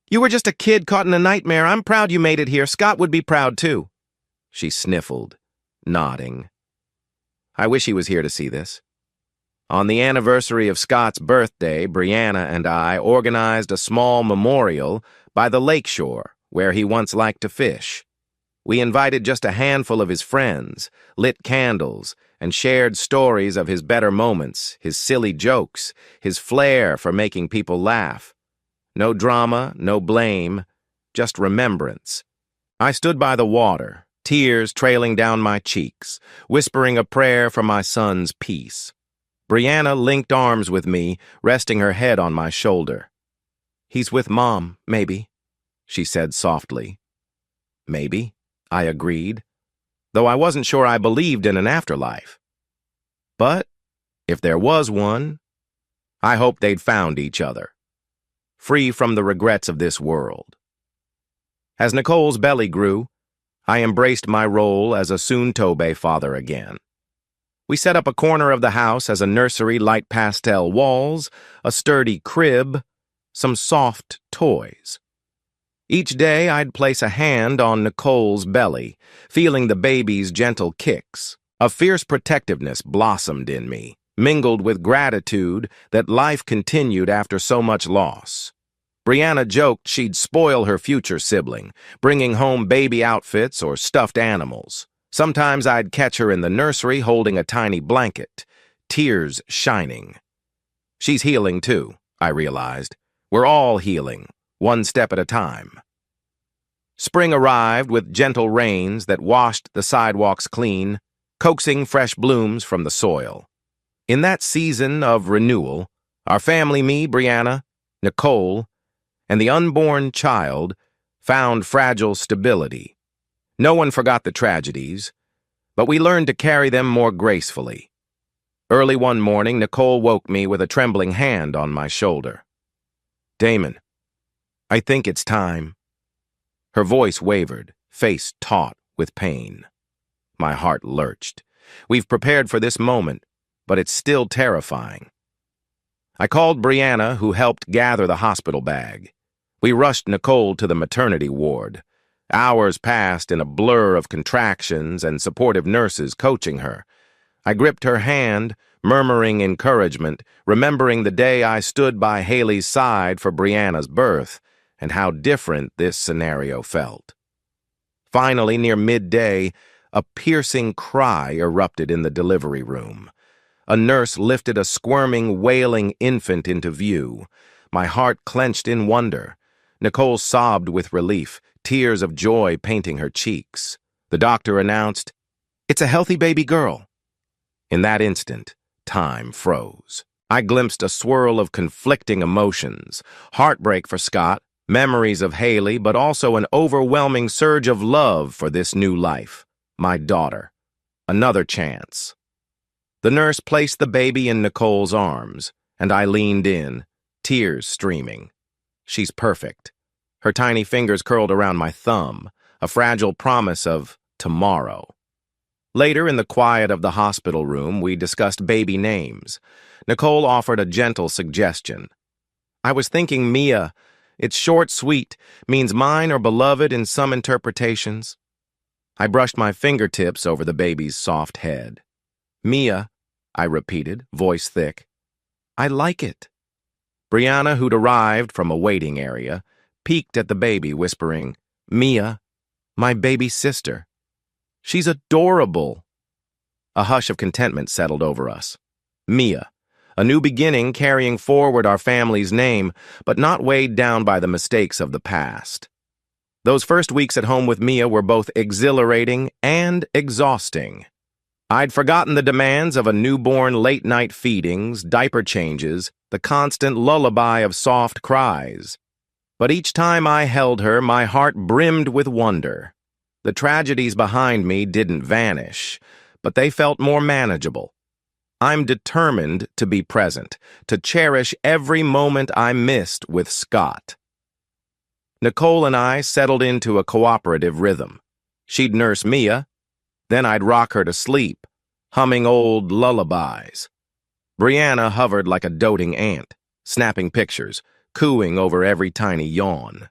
Speaker 2: "You were just a kid caught in a nightmare. I'm proud you made it here. Scott would be proud, too." She sniffled, nodding. I wish he was here to see this. On the anniversary of Scott's birthday, Brianna and I organized a small memorial by the lakeshore where he once liked to fish. We invited just a handful of his friends, lit candles, and shared stories of his better moments, his silly jokes, his flair for making people laugh. No drama, no blame, just remembrance. I stood by the water, tears trailing down my cheeks, whispering a prayer for my son's peace. Brianna linked arms with me, resting her head on my shoulder. "He's with Mom, maybe," she said softly. "Maybe," I agreed, though I wasn't sure I believed in an afterlife. But if there was one, I hoped they'd found each other, free from the regrets of this world. As Nicole's belly grew, I embraced my role as a soon-to-be father again. We set up a corner of the house as a nursery, light pastel walls, a sturdy crib, some soft toys. Each day I'd place a hand on Nicole's belly, feeling the baby's gentle kicks. A fierce protectiveness blossomed in me, mingled with gratitude that life continued after so much loss. Brianna joked she'd spoil her future sibling, bringing home baby outfits or stuffed animals. Sometimes I'd catch her in the nursery holding a tiny blanket, tears shining. She's healing too, I realized. We're all healing, one step at a time. Spring arrived with gentle rains that washed the sidewalks clean, coaxing fresh blooms from the soil. In that season of renewal, our family, me, Brianna, Nicole, and the unborn child, found fragile stability, No one forgot the tragedies, but we learned to carry them more gracefully. Early one morning, Nicole woke me with a trembling hand on my shoulder. "Damon, I think it's time." Her voice wavered, face taut with pain. My heart lurched. We've prepared for this moment, but it's still terrifying. I called Brianna, who helped gather the hospital bag. We rushed Nicole to the maternity ward. Hours passed in a blur of contractions and supportive nurses coaching her. I gripped her hand, murmuring encouragement, remembering the day I stood by Haley's side for Brianna's birth, and how different this scenario felt. Finally, near midday, a piercing cry erupted in the delivery room. A nurse lifted a squirming, wailing infant into view. My heart clenched in wonder. Nicole sobbed with relief, tears of joy painting her cheeks. The doctor announced, "It's a healthy baby girl." In that instant, time froze. I glimpsed a swirl of conflicting emotions, heartbreak for Scott, memories of Haley, but also an overwhelming surge of love for this new life, my daughter. Another chance. The nurse placed the baby in Nicole's arms, and I leaned in, tears streaming. She's perfect. Her tiny fingers curled around my thumb, a fragile promise of tomorrow. Later, in the quiet of the hospital room, we discussed baby names. Nicole offered a gentle suggestion. "I was thinking Mia. It's short, sweet, means mine or beloved in some interpretations." I brushed my fingertips over the baby's soft head. "Mia," I repeated, voice thick. "I like it." Brianna, who'd arrived from a waiting area, peeked at the baby, whispering, "Mia, my baby sister. She's adorable." A hush of contentment settled over us. Mia, a new beginning carrying forward our family's name, but not weighed down by the mistakes of the past. Those first weeks at home with Mia were both exhilarating and exhausting. I'd forgotten the demands of a newborn, late-night feedings, diaper changes, the constant lullaby of soft cries. But each time I held her, my heart brimmed with wonder. The tragedies behind me didn't vanish, but they felt more manageable. I'm determined to be present, to cherish every moment I missed with Scott. Nicole and I settled into a cooperative rhythm. She'd nurse Mia, then I'd rock her to sleep, humming old lullabies. Brianna hovered like a doting ant, snapping pictures, cooing over every tiny yawn.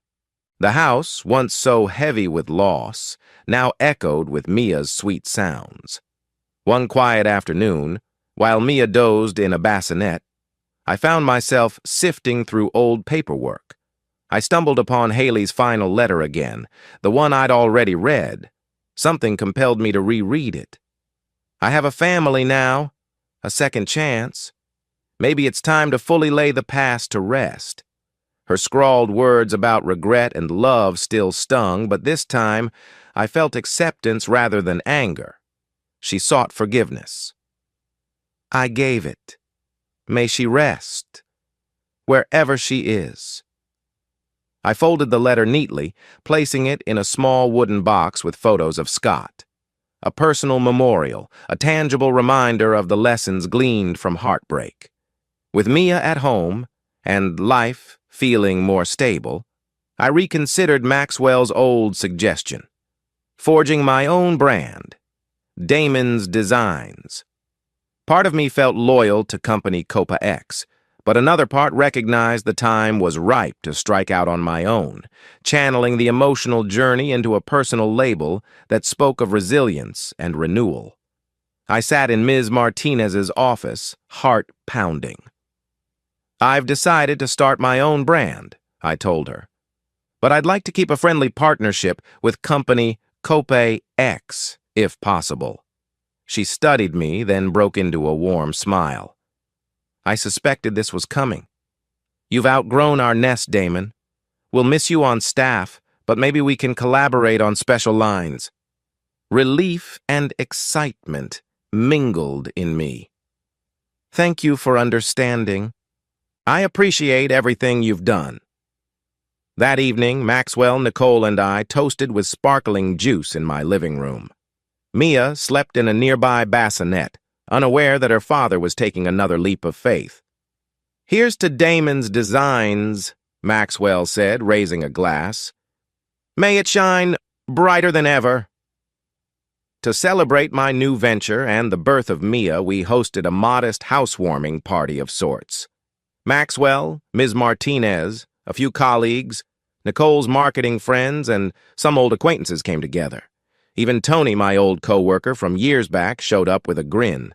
Speaker 2: The house, once so heavy with loss, now echoed with Mia's sweet sounds. One quiet afternoon, while Mia dozed in a bassinet, I found myself sifting through old paperwork. I stumbled upon Haley's final letter again, the one I'd already read. Something compelled me to reread it. "I have a family now, a second chance. Maybe it's time to fully lay the past to rest." Her scrawled words about regret and love still stung, but this time I felt acceptance rather than anger. She sought forgiveness. "I gave it. May she rest, wherever she is." I folded the letter neatly, placing it in a small wooden box with photos of Scott. A personal memorial, a tangible reminder of the lessons gleaned from heartbreak. With Mia at home, and life feeling more stable, I reconsidered Maxwell's old suggestion. Forging my own brand, Damon's Designs. Part of me felt loyal to company Copa X, but another part recognized the time was ripe to strike out on my own, channeling the emotional journey into a personal label that spoke of resilience and renewal. I sat in Ms. Martinez's office, heart pounding. "I've decided to start my own brand," I told her. "But I'd like to keep a friendly partnership with company Copa X, if possible." She studied me, then broke into a warm smile. "I suspected this was coming. You've outgrown our nest, Damon. We'll miss you on staff, but maybe we can collaborate on special lines." Relief and excitement mingled in me. "Thank you for understanding. I appreciate everything you've done." That evening, Maxwell, Nicole, and I toasted with sparkling juice in my living room. Mia slept in a nearby bassinet, unaware that her father was taking another leap of faith. "Here's to Damon's designs," Maxwell said, raising a glass. "May it shine brighter than ever." To celebrate my new venture and the birth of Mia, we hosted a modest housewarming party of sorts. Maxwell, Ms. Martinez, a few colleagues, Nicole's marketing friends, and some old acquaintances came together. Even Tony, my old co-worker from years back, showed up with a grin.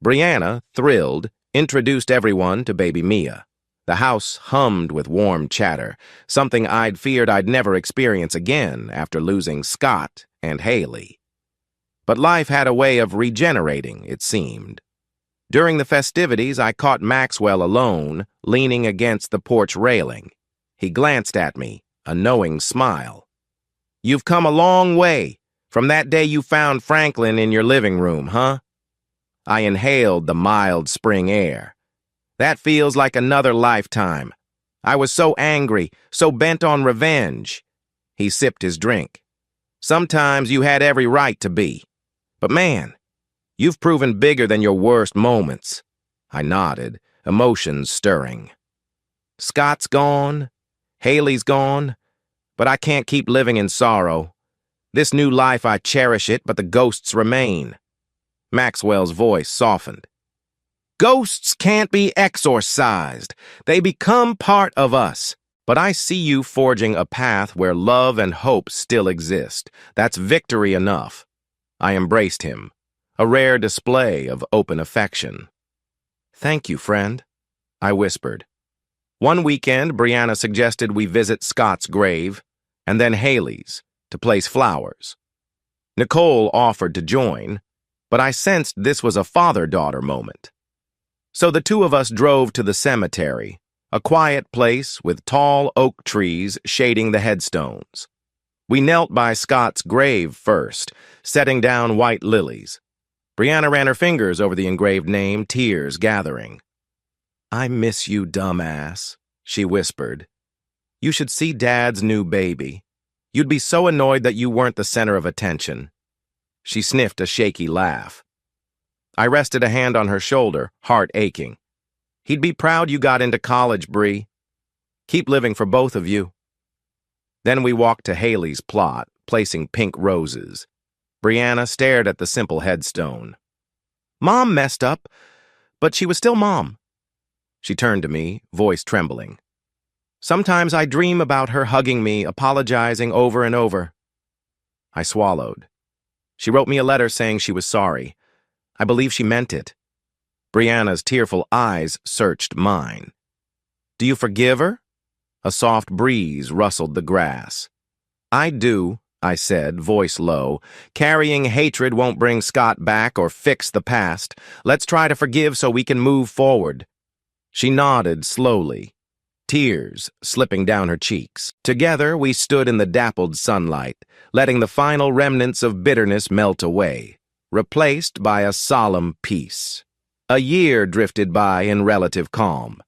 Speaker 2: Brianna, thrilled, introduced everyone to baby Mia. The house hummed with warm chatter, something I'd feared I'd never experience again after losing Scott and Haley. But life had a way of regenerating, it seemed. During the festivities, I caught Maxwell alone, leaning against the porch railing. He glanced at me, a knowing smile. "You've come a long way, from that day you found Franklin in your living room, huh?" I inhaled the mild spring air. "That feels like another lifetime. I was so angry, so bent on revenge." He sipped his drink. "Sometimes you had every right to be. But man, you've proven bigger than your worst moments." I nodded, emotions stirring. "Scott's gone. Haley's gone, but I can't keep living in sorrow. This new life, I cherish it, but the ghosts remain." Maxwell's voice softened. "Ghosts can't be exorcised. They become part of us. But I see you forging a path where love and hope still exist. That's victory enough." I embraced him, a rare display of open affection. "Thank you, friend," I whispered. One weekend, Brianna suggested we visit Scott's grave, and then Haley's, to place flowers. Nicole offered to join, but I sensed this was a father-daughter moment. So the two of us drove to the cemetery, a quiet place with tall oak trees shading the headstones. We knelt by Scott's grave first, setting down white lilies. Brianna ran her fingers over the engraved name, tears gathering. "I miss you, dumbass," she whispered. "You should see Dad's new baby. You'd be so annoyed that you weren't the center of attention." She sniffed a shaky laugh. I rested a hand on her shoulder, heart aching. "He'd be proud you got into college, Bree. Keep living for both of you." Then we walked to Haley's plot, placing pink roses. Brianna stared at the simple headstone. "Mom messed up, but she was still Mom." She turned to me, voice trembling. "Sometimes I dream about her hugging me, apologizing over and over." I swallowed. She wrote me a letter saying she was sorry. I believe she meant it. Brianna's tearful eyes searched mine. "Do you forgive her?" A soft breeze rustled the grass. "I do," I said, voice low. "Carrying hatred won't bring Scott back or fix the past. Let's try to forgive so we can move forward." She nodded slowly, tears slipping down her cheeks. Together, we stood in the dappled sunlight, letting the final remnants of bitterness melt away, replaced by a solemn peace. A year drifted by in relative calm.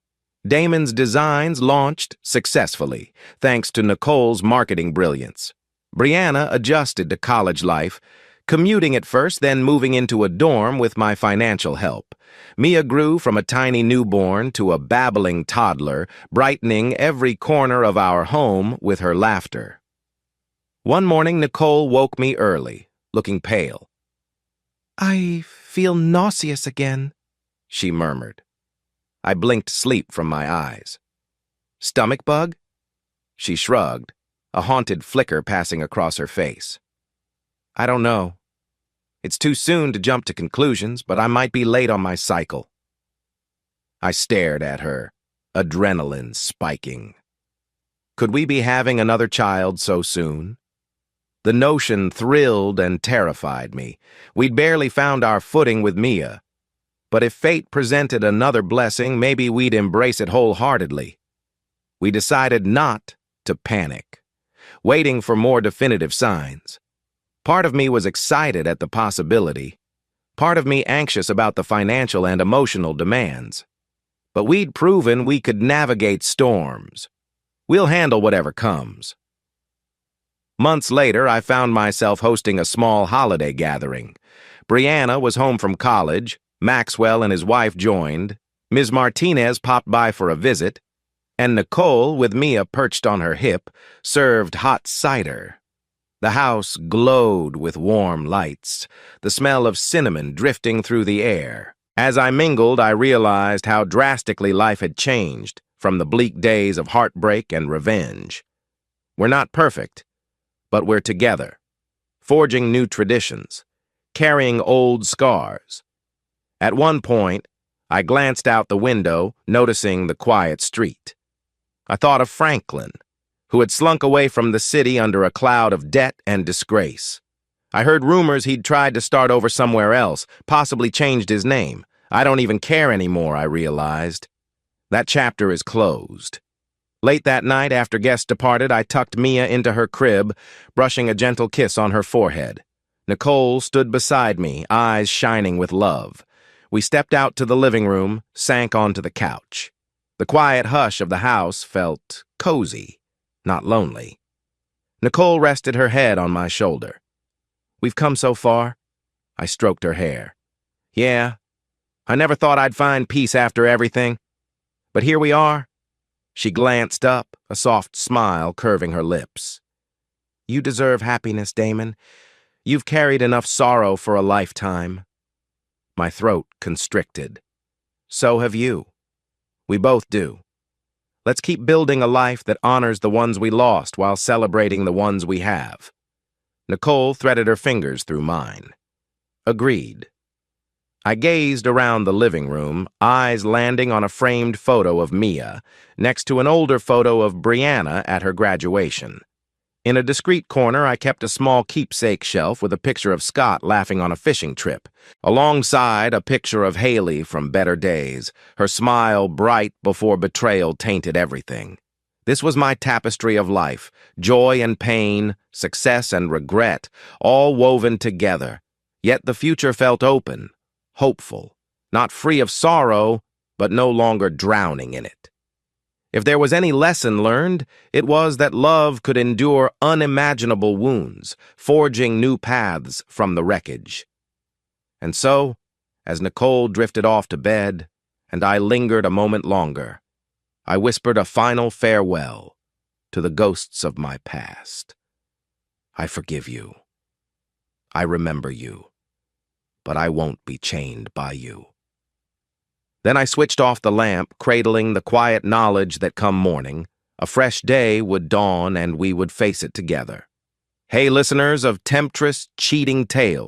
Speaker 2: Damon's designs launched successfully, thanks to Nicole's marketing brilliance. Brianna adjusted to college life, commuting at first, then moving into a dorm with my financial help. Mia grew from a tiny newborn to a babbling toddler, brightening every corner of our home with her laughter. One morning, Nicole woke me early, looking pale. "I feel nauseous again," she murmured. I blinked sleep from my eyes. "Stomach bug?" She shrugged, a haunted flicker passing across her face. "I don't know. It's too soon to jump to conclusions, but I might be late on my cycle." I stared at her, adrenaline spiking. Could we be having another child so soon? The notion thrilled and terrified me. We'd barely found our footing with Mia. But if fate presented another blessing, maybe we'd embrace it wholeheartedly. We decided not to panic, waiting for more definitive signs. Part of me was excited at the possibility, part of me anxious about the financial and emotional demands. But we'd proven we could navigate storms. We'll handle whatever comes. Months later, I found myself hosting a small holiday gathering. Brianna was home from college, Maxwell and his wife joined, Ms. Martinez popped by for a visit, and Nicole, with Mia perched on her hip, served hot cider. The house glowed with warm lights, the smell of cinnamon drifting through the air. As I mingled, I realized how drastically life had changed from the bleak days of heartbreak and revenge. We're not perfect, but we're together, forging new traditions, carrying old scars. At one point, I glanced out the window, noticing the quiet street. I thought of Franklin, who had slunk away from the city under a cloud of debt and disgrace. I heard rumors he'd tried to start over somewhere else, possibly changed his name. I don't even care anymore, I realized. That chapter is closed. Late that night, after guests departed, I tucked Mia into her crib, brushing a gentle kiss on her forehead. Nicole stood beside me, eyes shining with love. We stepped out to the living room, sank onto the couch. The quiet hush of the house felt cozy, not lonely. Nicole rested her head on my shoulder. We've come so far. I stroked her hair. Yeah, I never thought I'd find peace after everything. But here we are. She glanced up, a soft smile curving her lips. You deserve happiness, Damon. You've carried enough sorrow for a lifetime. My throat constricted. So have you. We both do. Let's keep building a life that honors the ones we lost while celebrating the ones we have. Nicole threaded her fingers through mine. Agreed. I gazed around the living room, eyes landing on a framed photo of Mia, next to an older photo of Brianna at her graduation. In a discreet corner, I kept a small keepsake shelf with a picture of Scott laughing on a fishing trip. Alongside, a picture of Haley from Better Days, her smile bright before betrayal tainted everything. This was my tapestry of life, joy and pain, success and regret, all woven together. Yet the future felt open, hopeful, not free of sorrow, but no longer drowning in it. If there was any lesson learned, it was that love could endure unimaginable wounds, forging new paths from the wreckage. And so, as Nicole drifted off to bed, and I lingered a moment longer, I whispered a final farewell to the ghosts of my past. I forgive you. I remember you. But I won't be chained by you. Then I switched off the lamp, cradling the quiet knowledge that come morning, a fresh day would dawn and we would face it together. Hey, listeners of Temptress Cheating Tales.